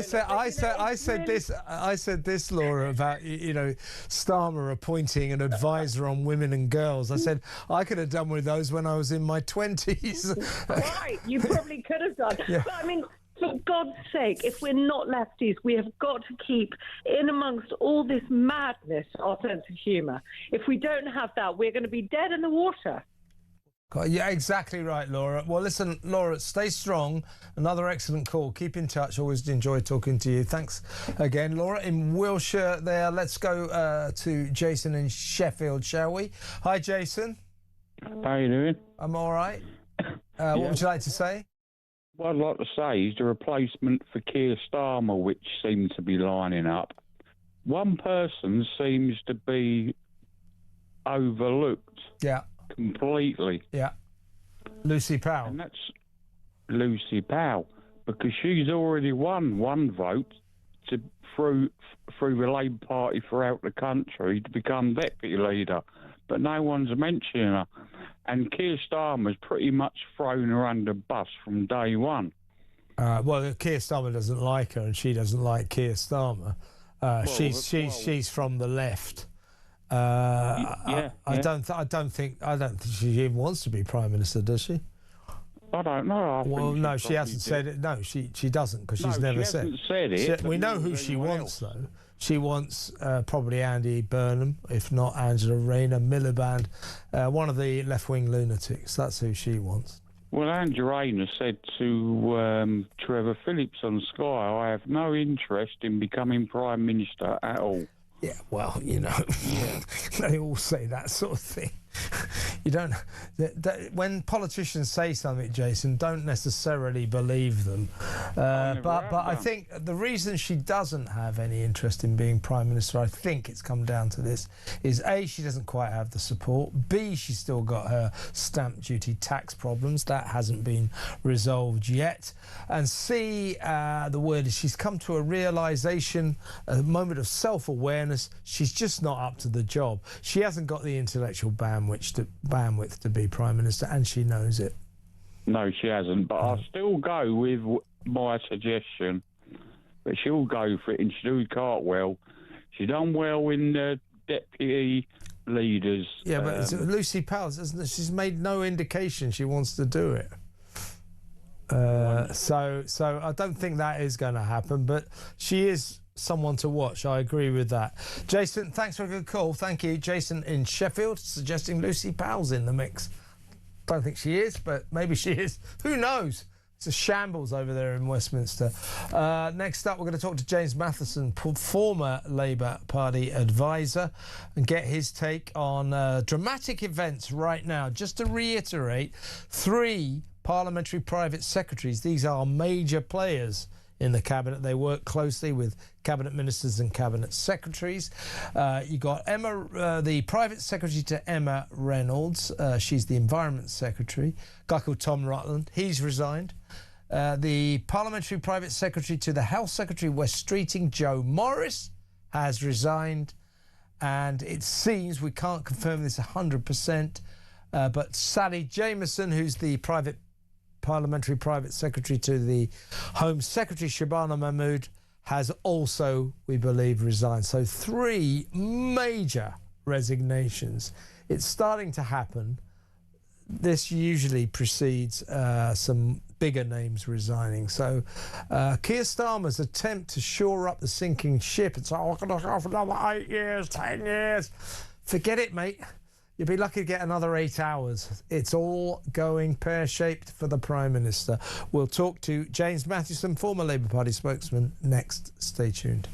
said this, Laura, about, you know, Starmer appointing an advisor on women and girls. I said I could have done with those when I was in my 20s. Right, you probably could have done. Yeah. But I mean, For God's sake, if we're not lefties, we have got to keep, in amongst all this madness, our sense of humour. If we don't have that, we're going to be dead in the water. Yeah, exactly right, Laura. Well, listen, Laura, stay strong. Another excellent call. Keep in touch. Always enjoy talking to you. Thanks again, Laura. In Wiltshire there, let's go to Jason in Sheffield, shall we? Hi, Jason. How you doing? I'm all right. What would you like to say? What I'd like to say is the replacement for Keir Starmer, which seems to be lining up. One person seems to be overlooked. Yeah. Completely. Yeah. Lucy Powell. And that's Lucy Powell, because she's already won one vote through the Labour Party throughout the country to become deputy leader, but no one's mentioning her. And Keir Starmer's pretty much thrown her under bus from day one. Well, Keir Starmer doesn't like her, and she doesn't like Keir Starmer. She's from the left. I don't think she even wants to be Prime Minister, does she? I don't know. No, she hasn't said it. No, she doesn't, because she's never said. Hasn't said it. We know who she wants, though. She wants probably Andy Burnham, if not Angela Rayner, Miliband, one of the left-wing lunatics. That's who she wants. Well, Angela Rayner said to Trevor Phillips on Sky, "I have no interest in becoming Prime Minister at all." Yeah, well, you know, they all say that sort of thing. You don't. When politicians say something, Jason, don't necessarily believe them. But I think the reason she doesn't have any interest in being Prime Minister, I think it's come down to this, is A, she doesn't quite have the support. B, she's still got her stamp duty tax problems. That hasn't been resolved yet. And C, the word is she's come to a realisation, a moment of self-awareness. She's just not up to the job. She hasn't got the intellectual bandwidth to be Prime Minister, and she knows it. No, she hasn't, but I'll still go with my suggestion. But she'll go for it, and she'll do Cartwell. She done well in the deputy leaders. Yeah, but Lucy Powell, she's made no indication she wants to do it. So I don't think that is going to happen, but she is someone to watch. I agree with that. Jason, thanks for a good call. Thank you. Jason in Sheffield suggesting Lucy Powell's in the mix. Don't think she is, but maybe she is. Who knows? It's a shambles over there in Westminster. Next up, we're going to talk to James Matheson, former Labour Party advisor, and get his take on dramatic events right now. Just to reiterate, 3 parliamentary private secretaries. These are major players in the cabinet. They work closely with cabinet ministers and cabinet secretaries. You got Emma, the private secretary to Emma Reynolds. She's the environment secretary. A guy called Tom Rutland. He's resigned. The parliamentary private secretary to the health secretary, West Streeting, Joe Morris, has resigned. And it seems, we can't confirm this 100%, but Sally Jameson, who's the parliamentary private secretary to the Home Secretary, Shabana Mahmood, has also, we believe, resigned. So 3 major resignations. It's starting to happen. This usually precedes some bigger names resigning. So Keir Starmer's attempt to shore up the sinking ship, it's like, oh, I'm going to go for another 8 years, 10 years. Forget it, mate. You'll be lucky to get another 8 hours. It's all going pear-shaped for the Prime Minister. We'll talk to James Matheson, former Labour Party spokesman, next. Stay tuned.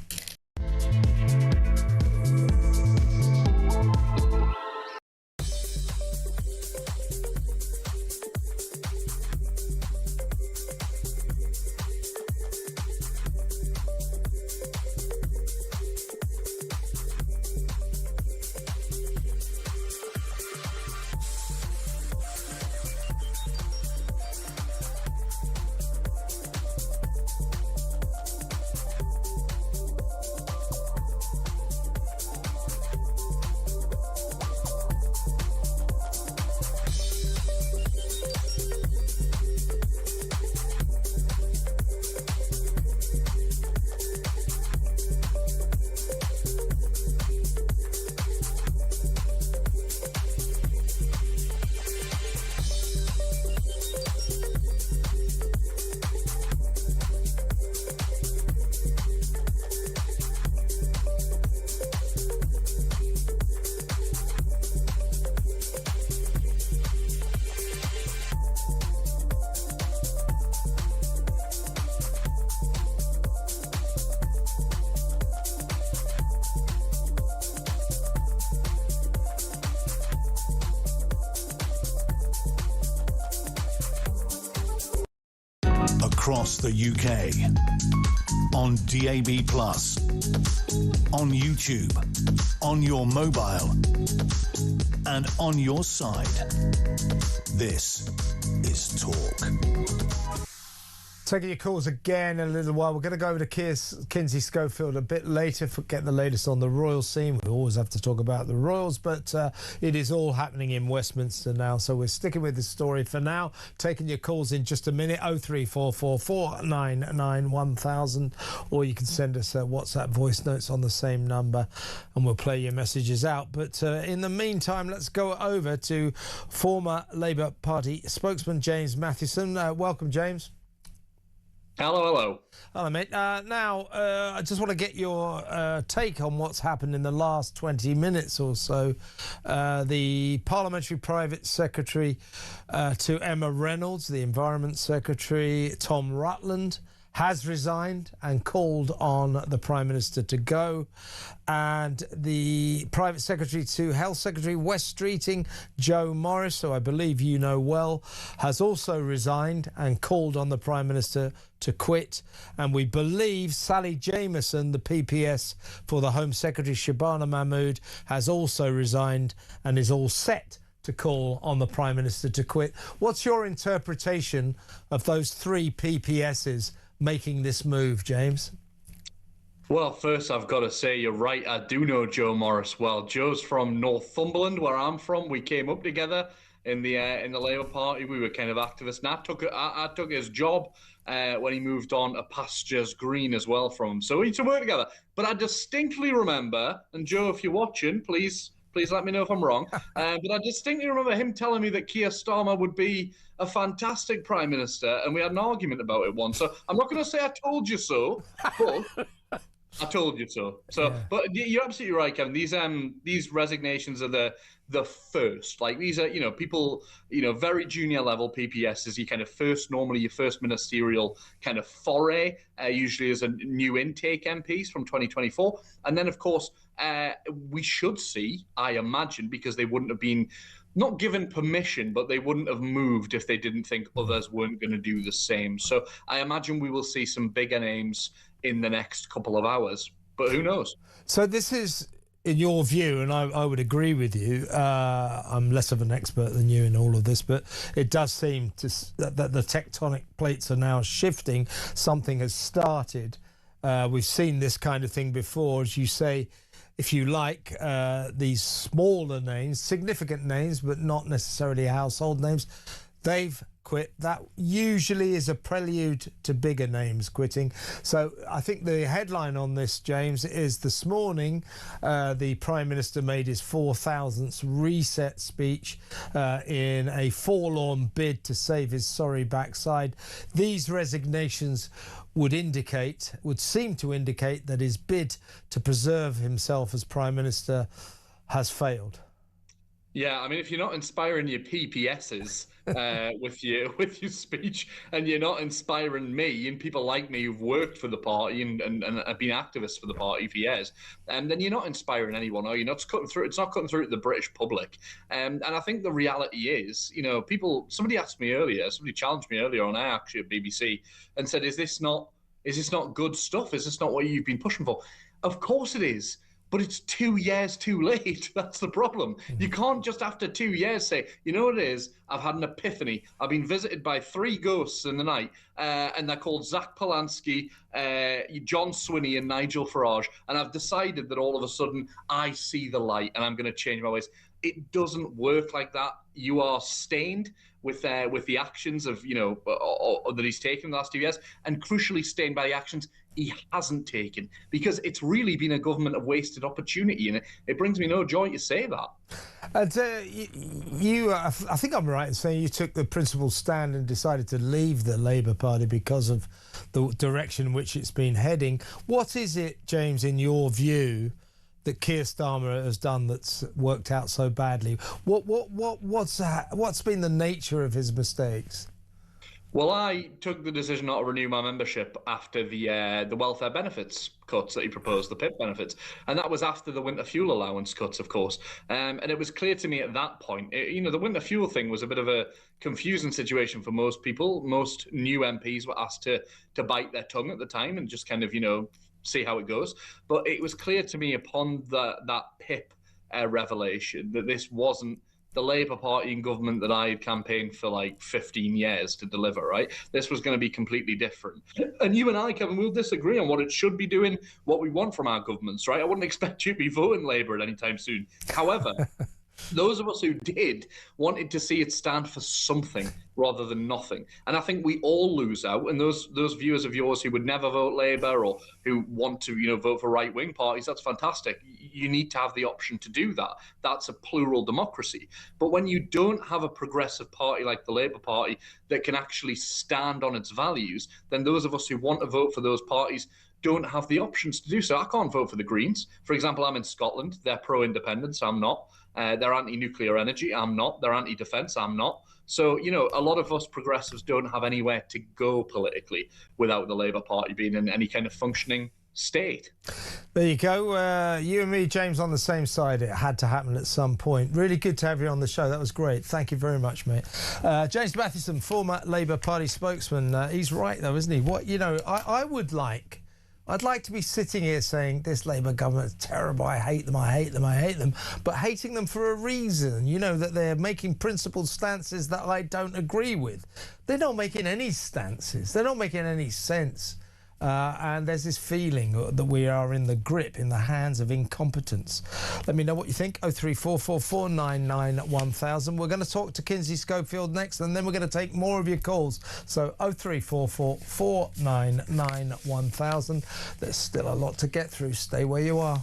across the UK, on DAB+, on YouTube, on your mobile, and on your side. This is Talk. Taking your calls again in a little while. We're going to go over to Kinsey Schofield a bit later for get the latest on the royal scene. We always have to talk about the royals, but it is all happening in Westminster now, so we're sticking with the story for now. Taking your calls in just a minute, 03444991000, or you can send us WhatsApp voice notes on the same number and we'll play your messages out. But in the meantime, let's go over to former Labour Party spokesman James Mathieson. Welcome, James. Hello. Hello, mate. Now, I just want to get your take on what's happened in the last 20 minutes or so. The Parliamentary Private Secretary to Emma Reynolds, the Environment Secretary, Tom Rutland, has resigned and called on the Prime Minister to go. And the Private Secretary to Health Secretary West Streeting, Joe Morris, who I believe you know well, has also resigned and called on the Prime Minister to quit. And we believe Sally Jameson, the PPS for the Home Secretary, Shabana Mahmood, has also resigned and is all set to call on the Prime Minister to quit. What's your interpretation of those three PPSs making this move, James? Well, first I've got to say you're right. I do know Joe Morris well. Joe's from Northumberland, where I'm from. We came up together in the Labour Party. We were kind of activists, and I took his job when he moved on to Pastures Green as well from him. So we used to work together. But I distinctly remember, and Joe, if you're watching, please let me know if I'm wrong. But I distinctly remember him telling me that Keir Starmer would be a fantastic Prime Minister, and we had an argument about it once. So I'm not going to say I told you so, but I told you so. So, yeah. But you're absolutely right, Kevin. These resignations are the first. Like, these are, people, very junior level PPSs. Normally your first ministerial kind of foray, usually as a new intake MPs from 2024. And then, of course, we should see, I imagine, because they wouldn't have been not given permission, but they wouldn't have moved if they didn't think others weren't going to do the same. So I imagine we will see some bigger names in the next couple of hours, but who knows? So this is, in your view, and I would agree with you, I'm less of an expert than you in all of this, but it does seem that the tectonic plates are now shifting. Something has started. We've seen this kind of thing before, as you say, if you like, these smaller names, significant names, but not necessarily household names, they've quit. That usually is a prelude to bigger names quitting. So I think the headline on this, James, is this morning the Prime Minister made his 4,000th reset speech in a forlorn bid to save his sorry backside. These resignations would seem to indicate that his bid to preserve himself as Prime Minister has failed. Yeah, I mean, if you're not inspiring your PPSs with your speech, and you're not inspiring me and people like me who've worked for the party and have been activists for the party for years, then you're not inspiring anyone, or you're not cutting through. It's not cutting through to the British public. And I think the reality is, somebody asked me earlier, somebody challenged me earlier on air, actually, at BBC, and said, "Is this not good stuff? Is this not what you've been pushing for?" Of course it is. But it's 2 years too late. That's the problem. You can't just after 2 years say, you know what it is? I've had an epiphany. I've been visited by 3 ghosts in the night, and they're called Zack Polanski, John Swinney, and Nigel Farage. And I've decided that all of a sudden I see the light and I'm going to change my ways. It doesn't work like that. You are stained with the actions of, that he's taken in the last 2 years, and crucially stained by the actions he hasn't taken, because it's really been a government of wasted opportunity, and it brings me no joy to say that. And I think I'm right in saying you took the principled stand and decided to leave the Labour Party because of the direction in which it's been heading. What is it, James, in your view, that Keir Starmer has done that's worked out so badly? What's been the nature of his mistakes? Well, I took the decision not to renew my membership after the welfare benefits cuts that he proposed, the PIP benefits, and that was after the winter fuel allowance cuts, of course. And it was clear to me at that point, the winter fuel thing was a bit of a confusing situation for most people. Most new MPs were asked to bite their tongue at the time and just kind of, see how it goes. But it was clear to me upon that PIP revelation that this wasn't the Labour Party in government that I had campaigned for like 15 years to deliver, right? This was going to be completely different. And you and I, Kevin, will disagree on what it should be doing, what we want from our governments, right? I wouldn't expect you to be voting Labour at any time soon. However, those of us who did wanted to see it stand for something rather than nothing. And I think we all lose out. And those viewers of yours who would never vote Labour or who want to, vote for right-wing parties, that's fantastic. You need to have the option to do that. That's a plural democracy. But when you don't have a progressive party like the Labour Party that can actually stand on its values, then those of us who want to vote for those parties don't have the options to do so. I can't vote for the Greens. For example, I'm in Scotland. They're pro-independence. I'm not. They're anti-nuclear energy. I'm not. They're anti-defence. I'm not. So, a lot of us progressives don't have anywhere to go politically without the Labour Party being in any kind of functioning state. There you go. You and me, James, on the same side. It had to happen at some point. Really good to have you on the show. That was great. Thank you very much, mate. James Mathieson, former Labour Party spokesman. He's right, though, isn't he? I'd like to be sitting here saying this Labour government's terrible, I hate them, I hate them, I hate them, but hating them for a reason, that they're making principled stances that I don't agree with. They're not making any stances. They're not making any sense. And there's this feeling that we are in the hands of incompetence. Let me know what you think. 03444991000. We're going to talk to Kinsey Schofield next, and then we're going to take more of your calls. So 03444991000. There's still a lot to get through. Stay where you are.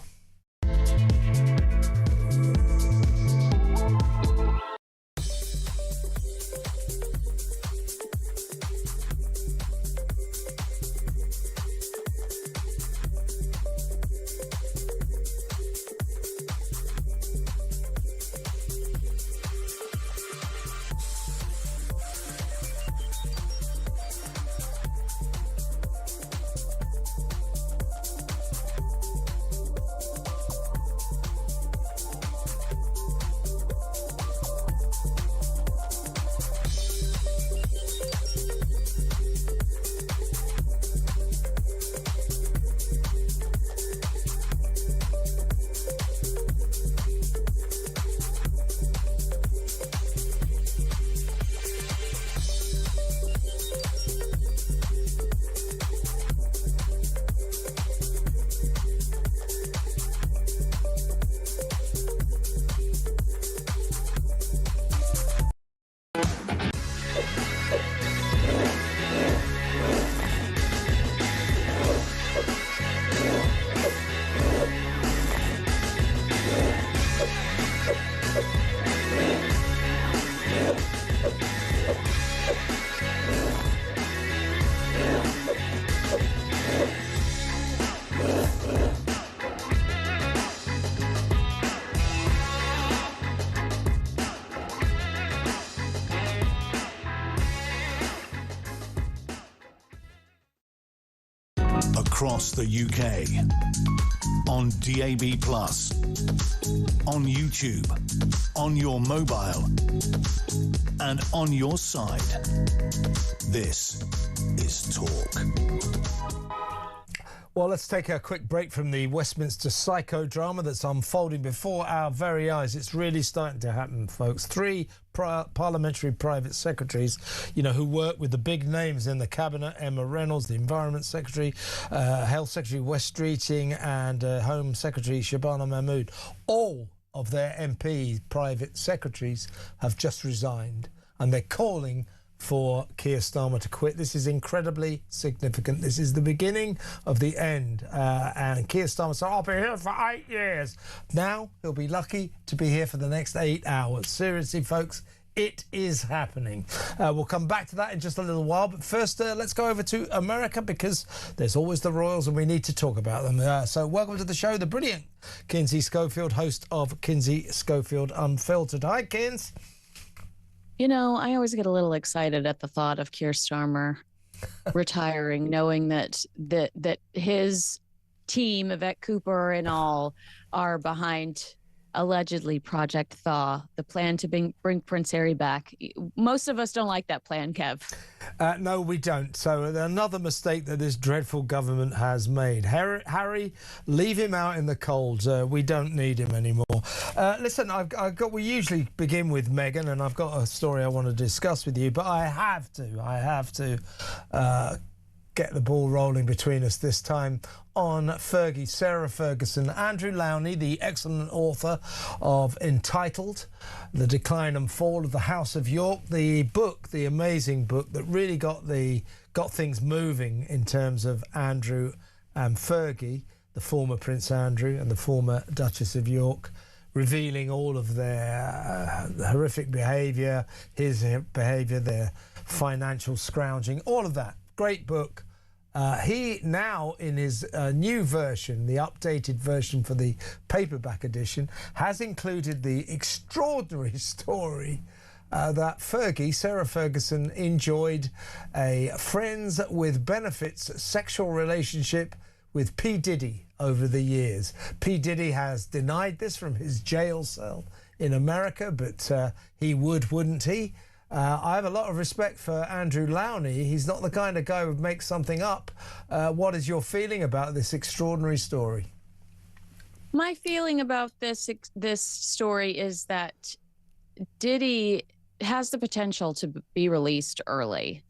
Across the UK, on DAB+, on YouTube, on your mobile, and on your side. This is Talk. Well, let's take a quick break from the Westminster psychodrama that's unfolding before our very eyes. It's really starting to happen, folks. 3 parliamentary private secretaries, who work with the big names in the cabinet: Emma Reynolds, the Environment Secretary, Health Secretary Wes Streeting, and Home Secretary Shabana Mahmood. All of their MP private secretaries have just resigned, and they're calling for Keir Starmer to quit. This is incredibly significant. This is the beginning of the end. And Keir Starmer said, I'll be here for 8 years. Now he'll be lucky to be here for the next 8 hours. Seriously, folks, it is happening. We'll come back to that in just a little while. But first, let's go over to America, because there's always the royals and we need to talk about them. So welcome to the show, the brilliant Kinsey Schofield, host of Kinsey Schofield Unfiltered. Hi, Kins. You know, I always get a little excited at the thought of Keir Starmer retiring, knowing that his team, Yvette Cooper and all, are behind allegedly Project Thaw, the plan to bring Prince Harry back. Most of us don't like that plan, Kev. No, we don't. So another mistake that this dreadful government has made. Harry, leave him out in the cold. We don't need him anymore. Listen, we usually begin with Meghan, and I've got a story I want to discuss with you, but I have to get the ball rolling between us this time on Fergie, Sarah Ferguson. Andrew Lowney, the excellent author of Entitled, The Decline and Fall of the House of York, the book, the amazing book that really got things moving in terms of Andrew and Fergie, the former Prince Andrew and the former Duchess of York, revealing all of their horrific behaviour, his behaviour, their financial scrounging, all of that. Great book. He now, in his new version, the updated version for the paperback edition, has included the extraordinary story that Fergie, Sarah Ferguson, enjoyed a friends with benefits sexual relationship with P. Diddy over the years. P. Diddy has denied this from his jail cell in America, but he wouldn't he? I have a lot of respect for Andrew Lowney. He's not the kind of guy who would make something up. What is your feeling about this extraordinary story? My feeling about this story is that Diddy has the potential to be released early.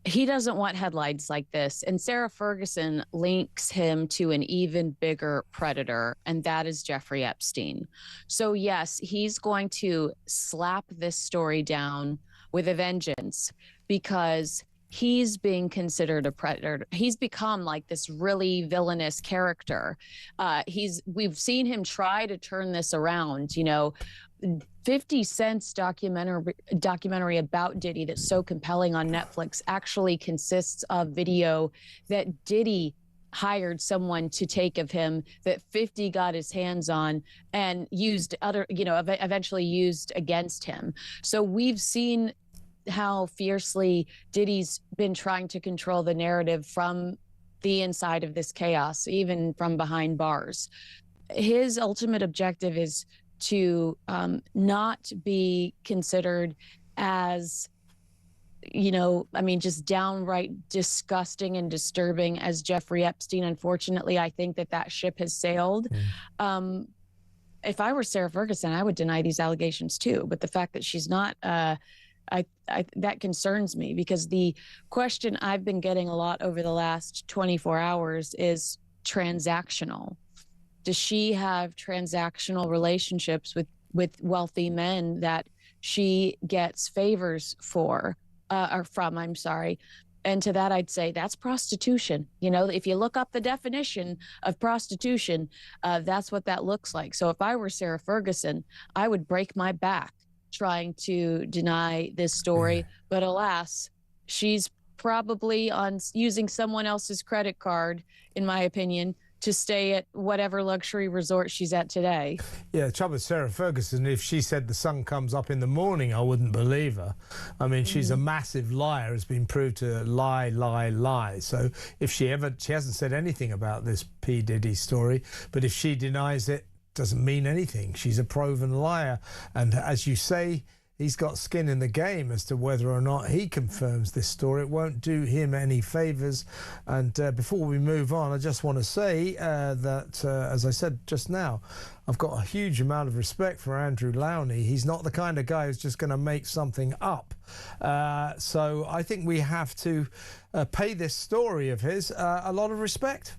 He doesn't want headlines like this. And Sarah Ferguson links him to an even bigger predator, and that is Jeffrey Epstein. So yes, he's going to slap this story down with a vengeance because he's being considered a predator. He's become like this really villainous character. We've seen him try to turn this around, 50 Cent's documentary about Diddy that's so compelling on Netflix actually consists of video that Diddy hired someone to take of him that 50 got his hands on and used eventually used against him. So we've seen how fiercely Diddy's been trying to control the narrative from the inside of this chaos, even from behind bars. His ultimate objective is to not be considered as, just downright disgusting and disturbing as Jeffrey Epstein. Unfortunately, I think that ship has sailed. If I were Sarah Ferguson, I would deny these allegations too. But the fact that she's not, that concerns me, because the question I've been getting a lot over the last 24 hours is transactional. Does she have transactional relationships with wealthy men that she gets favors from? And to that, I'd say that's prostitution. If you look up the definition of prostitution, that's what that looks like. So if I were Sarah Ferguson, I would break my back trying to deny this story. But alas, she's probably using someone else's credit card, in my opinion, to stay at whatever luxury resort she's at today. Yeah, the trouble with Sarah Ferguson, if she said the sun comes up in the morning, I wouldn't believe her. I mean, she's a massive liar, has been proved to lie. So if she hasn't said anything about this P. Diddy story, but if she denies it, doesn't mean anything. She's a proven liar. And as you say, he's got skin in the game as to whether or not he confirms this story. It won't do him any favours. And before we move on, I just want to say that, as I said just now, I've got a huge amount of respect for Andrew Lowney. He's not the kind of guy who's just going to make something up. So I think we have to pay this story of his a lot of respect.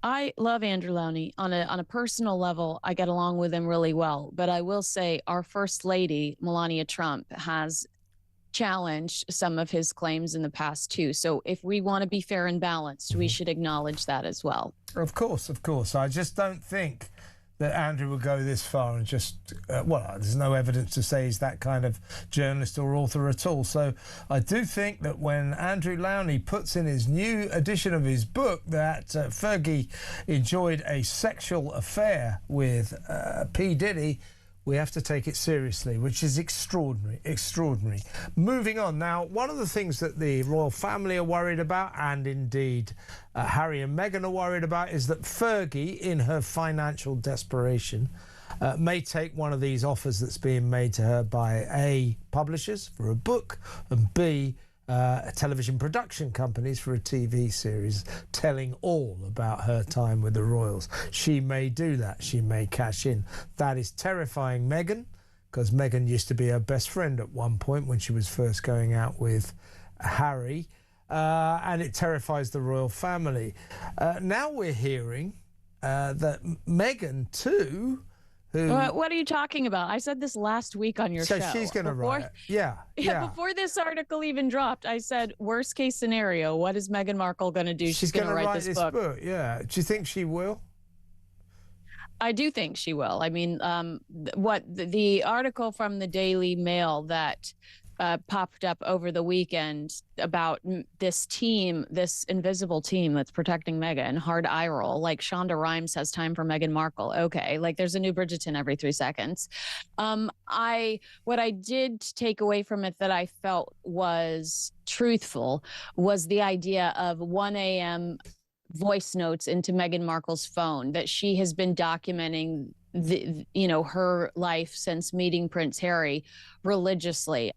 I love Andrew Lowney. On a personal level, I get along with him really well. But I will say our First Lady, Melania Trump, has challenged some of his claims in the past too. So if we want to be fair and balanced, we should acknowledge that as well. Of course. I just don't think that Andrew would go this far and just, there's no evidence to say he's that kind of journalist or author at all. So I do think that when Andrew Lowney puts in his new edition of his book that Fergie enjoyed a sexual affair with P. Diddy, we have to take it seriously, which is extraordinary. Moving on now, one of the things that the royal family are worried about, and indeed Harry and Meghan are worried about, is that Fergie, in her financial desperation, may take one of these offers that's being made to her by A, publishers for a book, and B, television production companies for a TV series telling all about her time with the royals. She may do that. She may cash in. That is terrifying Meghan, because Meghan used to be her best friend at one point when she was first going out with Harry, and it terrifies the royal family. Now we're hearing that Meghan too, what are you talking about? I said this last week on your show. So she's going to write it. Yeah. Before this article even dropped, I said, worst case scenario, what is Meghan Markle going to do? She's going to write this book. Yeah. Do you think she will? I do think she will. I mean, the article from the Daily Mail that popped up over the weekend about this team, this invisible team that's protecting Meghan, hard eye roll. Like Shonda Rhimes has time for Meghan Markle. Okay, like there's a new Bridgerton every 3 seconds. What I did take away from it that I felt was truthful was the idea of 1 a.m. voice notes into Meghan Markle's phone that she has been documenting her life since meeting Prince Harry religiously.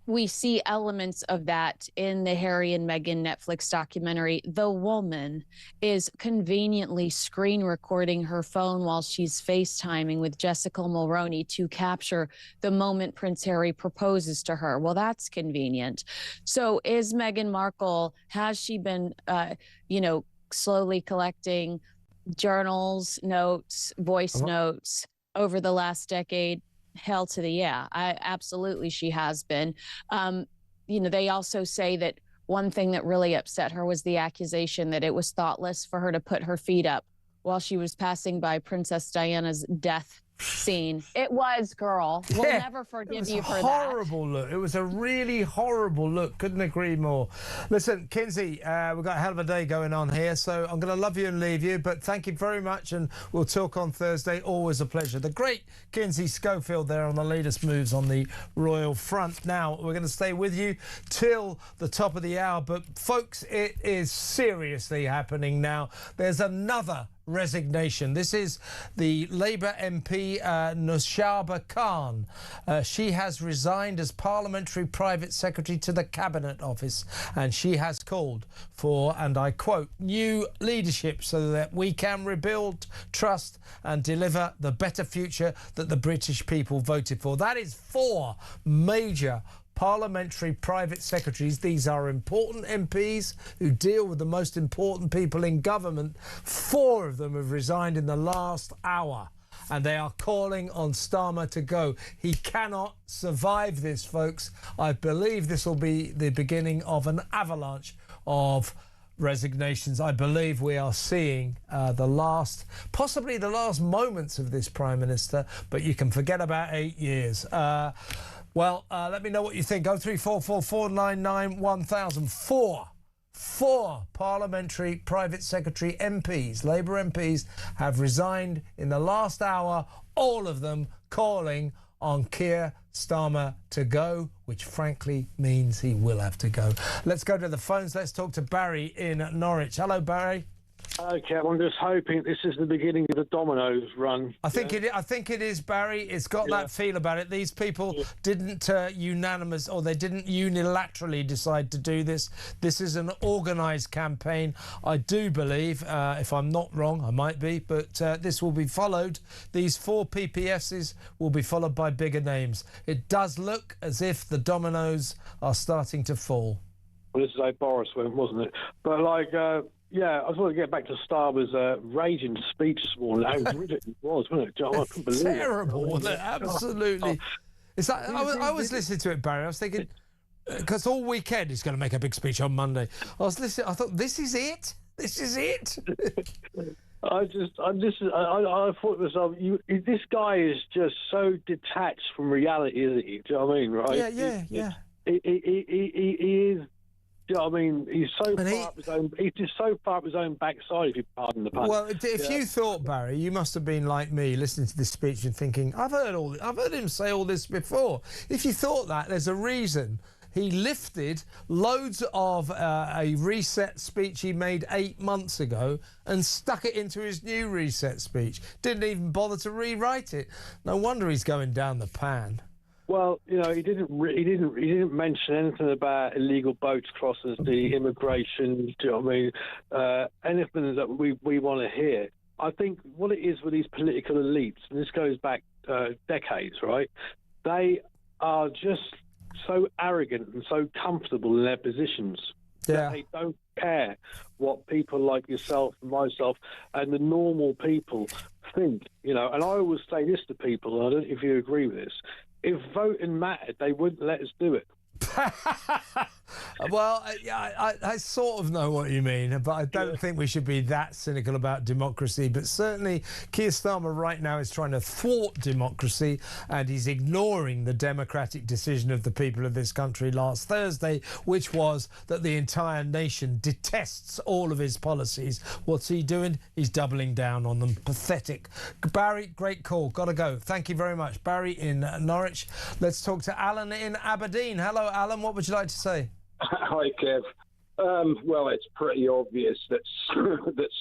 We see elements of that in the Harry and Meghan Netflix documentary. The woman is conveniently screen recording her phone while she's FaceTiming with Jessica Mulroney to capture the moment Prince Harry proposes to her. Well, that's convenient. So is Meghan Markle, has she been, slowly collecting journals, notes, voice notes over the last decade? Hell to the yeah. Absolutely she has been. They also say that one thing that really upset her was the accusation that it was thoughtless for her to put her feet up while she was passing by Princess Diana's death scene. It was, girl. We'll never forgive you for that. It was a horrible look. It was a really horrible look. Couldn't agree more. Listen, Kinsey, we've got a hell of a day going on here, so I'm going to love you and leave you, but thank you very much, and we'll talk on Thursday. Always a pleasure. The great Kinsey Schofield there on the latest moves on the royal front. Now, we're going to stay with you till the top of the hour, but folks, it is seriously happening now. There's another resignation. This is the Labour MP Nushaba Khan. She has resigned as Parliamentary Private Secretary to the Cabinet Office, and she has called for, and I quote, new leadership so that we can rebuild trust and deliver the better future that the British people voted for. That is 4 major Parliamentary Private Secretaries. These are important MPs who deal with the most important people in government. 4 of them have resigned in the last hour, and they are calling on Starmer to go. He cannot survive this, folks. I believe this will be the beginning of an avalanche of resignations. I believe we are seeing possibly the last moments of this Prime Minister, but you can forget about 8 years. Let me know what you think. 0344 499 1000. 4 Parliamentary Private Secretary MPs, Labour MPs, have resigned in the last hour, all of them calling on Keir Starmer to go, which frankly means he will have to go. Let's go to the phones. Let's talk to Barry in Norwich. Hello, Barry. Okay, I'm just hoping this is the beginning of the dominoes run. I think it is, Barry. It's got that feel about it. These people didn't they didn't unilaterally decide to do this. This is an organised campaign. I do believe, if I'm not wrong, I might be, but this will be followed. These 4 PPSs will be followed by bigger names. It does look as if the dominoes are starting to fall. Well, this is how Boris went, wasn't it? But yeah, I just want to get back to Starmer's raging speech this morning. How ridiculous it was, wasn't it? I couldn't believe terrible, wasn't it? Absolutely. It's like, I was listening to it, Barry. I was thinking, because all weekend he's going to make a big speech on Monday. I was listening. I thought, this is it. This is it. I thought to myself, this guy is just so detached from reality, isn't he? Do you know what I mean? Right? Yeah. He is you know what I mean? He's so far up his own. He's just so far up his own backside, if you pardon the pun. Well, if you thought, Barry, you must have been like me, listening to this speech and thinking, I've heard him say all this before. If you thought that, there's a reason. He lifted loads of a reset speech he made 8 months ago and stuck it into his new reset speech. Didn't even bother to rewrite it. No wonder he's going down the pan. Well, you know, he didn't mention anything about illegal boats crossers, the immigration. Do you know what I mean? Anything that we want to hear. I think what it is with these political elites, and this goes back decades, right? They are just so arrogant and so comfortable in their positions. Yeah. They don't care what people like yourself and myself and the normal people think, you know. And I always say this to people, and I don't know if you agree with this. If voting mattered, they wouldn't let us do it. Well, I sort of know what you mean, but I don't think we should be that cynical about democracy. But certainly Keir Starmer right now is trying to thwart democracy, and he's ignoring the democratic decision of the people of this country last Thursday, which was that the entire nation detests all of his policies. What's he doing? He's doubling down on them. Pathetic. Barry, great call. Got to go. Thank you very much. Barry in Norwich. Let's talk to Alan in Aberdeen. Hello, Alan. What would you like to say? Hi, Kev. Well, it's pretty obvious that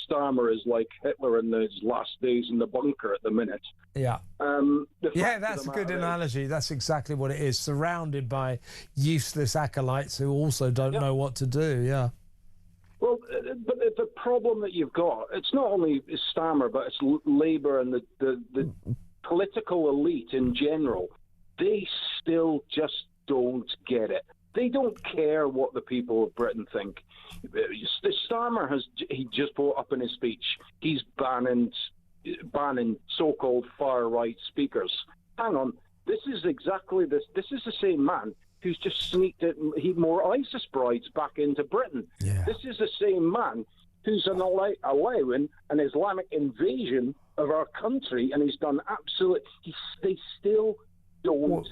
Starmer is like Hitler in his last days in the bunker at the minute. Yeah. That's a good analogy. That's exactly what it is. Surrounded by useless acolytes who also don't know what to do. Yeah. Well, but the problem that you've got, it's not only Starmer, but it's Labour and the political elite in general. They still just don't get it. They don't care what the people of Britain think. Starmer he just brought up in his speech, he's banning so-called far-right speakers. Hang on, this is exactly this. This is the same man who's just sneaked more ISIS brides back into Britain. Yeah. This is the same man who's allowing an Islamic invasion of our country, and he's done they still don't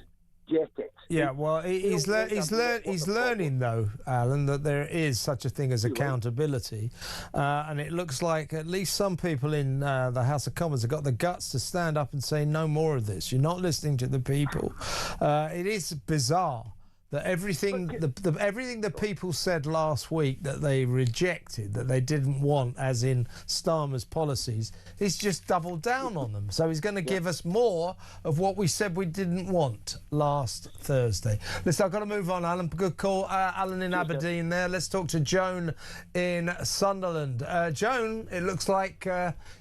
get it. Yeah, well, he's learning though, Alan, that there is such a thing as accountability, and it looks like at least some people in the House of Commons have got the guts to stand up and say no more of this. You're not listening to the people. It is bizarre that everything the people said last week that they rejected, that they didn't want, as in Starmer's policies, he's just doubled down on them. So he's going to give us more of what we said we didn't want last Thursday. Listen, I've got to move on, Alan. Good call. Alan in Aberdeen there. Let's talk to Joan in Sunderland. Joan, it looks like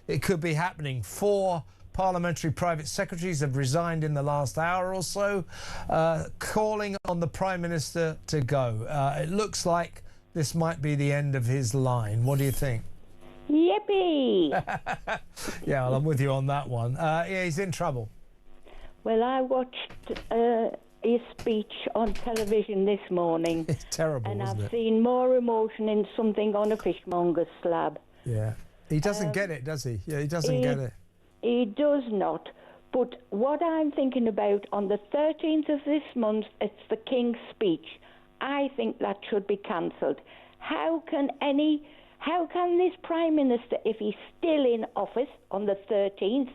it could be happening. 4 parliamentary private secretaries have resigned in the last hour or so, calling on the Prime Minister to go. It looks like this might be the end of his line. What do you think? Yippee! Yeah, well, I'm with you on that one. Yeah, he's in trouble. Well, I watched his speech on television this morning. It's terrible, and isn't I've it? seen more emotion in something on a fishmonger's slab. Yeah. He doesn't get it, does he? Yeah, he doesn't get it. He does not. But what I'm thinking about, on the 13th of this month, it's the King's speech. I think that should be cancelled. How can this Prime Minister, if he's still in office on the 13th,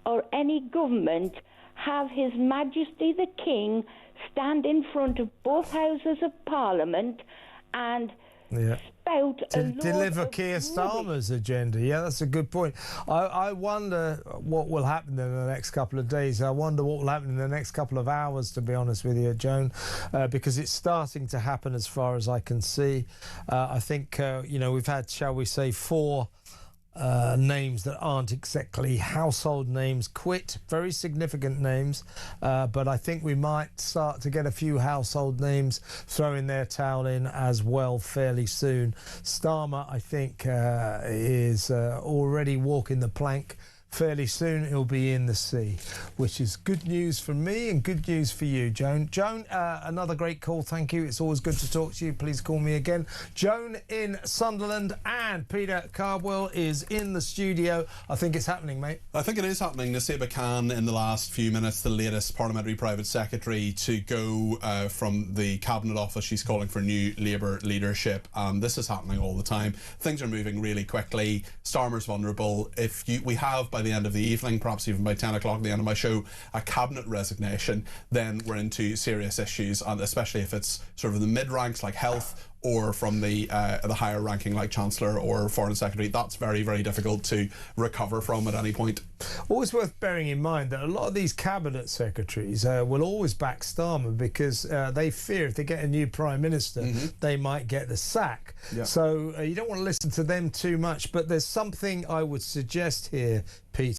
or any government, have His Majesty the King stand in front of both Houses of Parliament and spout to deliver Keir Starmer's agenda? Yeah, that's a good point. I wonder what will happen in the next couple of days. I wonder what will happen in the next couple of hours, to be honest with you, Joan, because it's starting to happen as far as I can see. I think, we've had, shall we say, 4 names that aren't exactly household names quit, very significant names, but I think we might start to get a few household names throwing their towel in as well fairly soon. Starmer, I think, is already walking the plank fairly soon he'll be in the sea, which is good news for me and good news for you, Joan. Joan, another great call. Thank you. It's always good to talk to you. Please call me again. Joan in Sunderland, and Peter Cardwell is in the studio. I think it's happening, mate. I think it is happening. Naseba Khan, in the last few minutes, the latest Parliamentary Private Secretary to go from the Cabinet Office. She's calling for new Labour leadership. This is happening all the time. Things are moving really quickly. Starmer's vulnerable. We have, by the end of the evening, perhaps even by 10 o'clock at the end of my show, a cabinet resignation, then we're into serious issues, and especially if it's sort of the mid-ranks like health, or from the higher ranking like Chancellor or Foreign Secretary. That's very, very difficult to recover from at any point. Always worth bearing in mind that a lot of these cabinet secretaries will always back Starmer, because they fear if they get a new Prime Minister, they might get the sack. Yeah. So you don't want to listen to them too much, but there's something I would suggest here, Peter.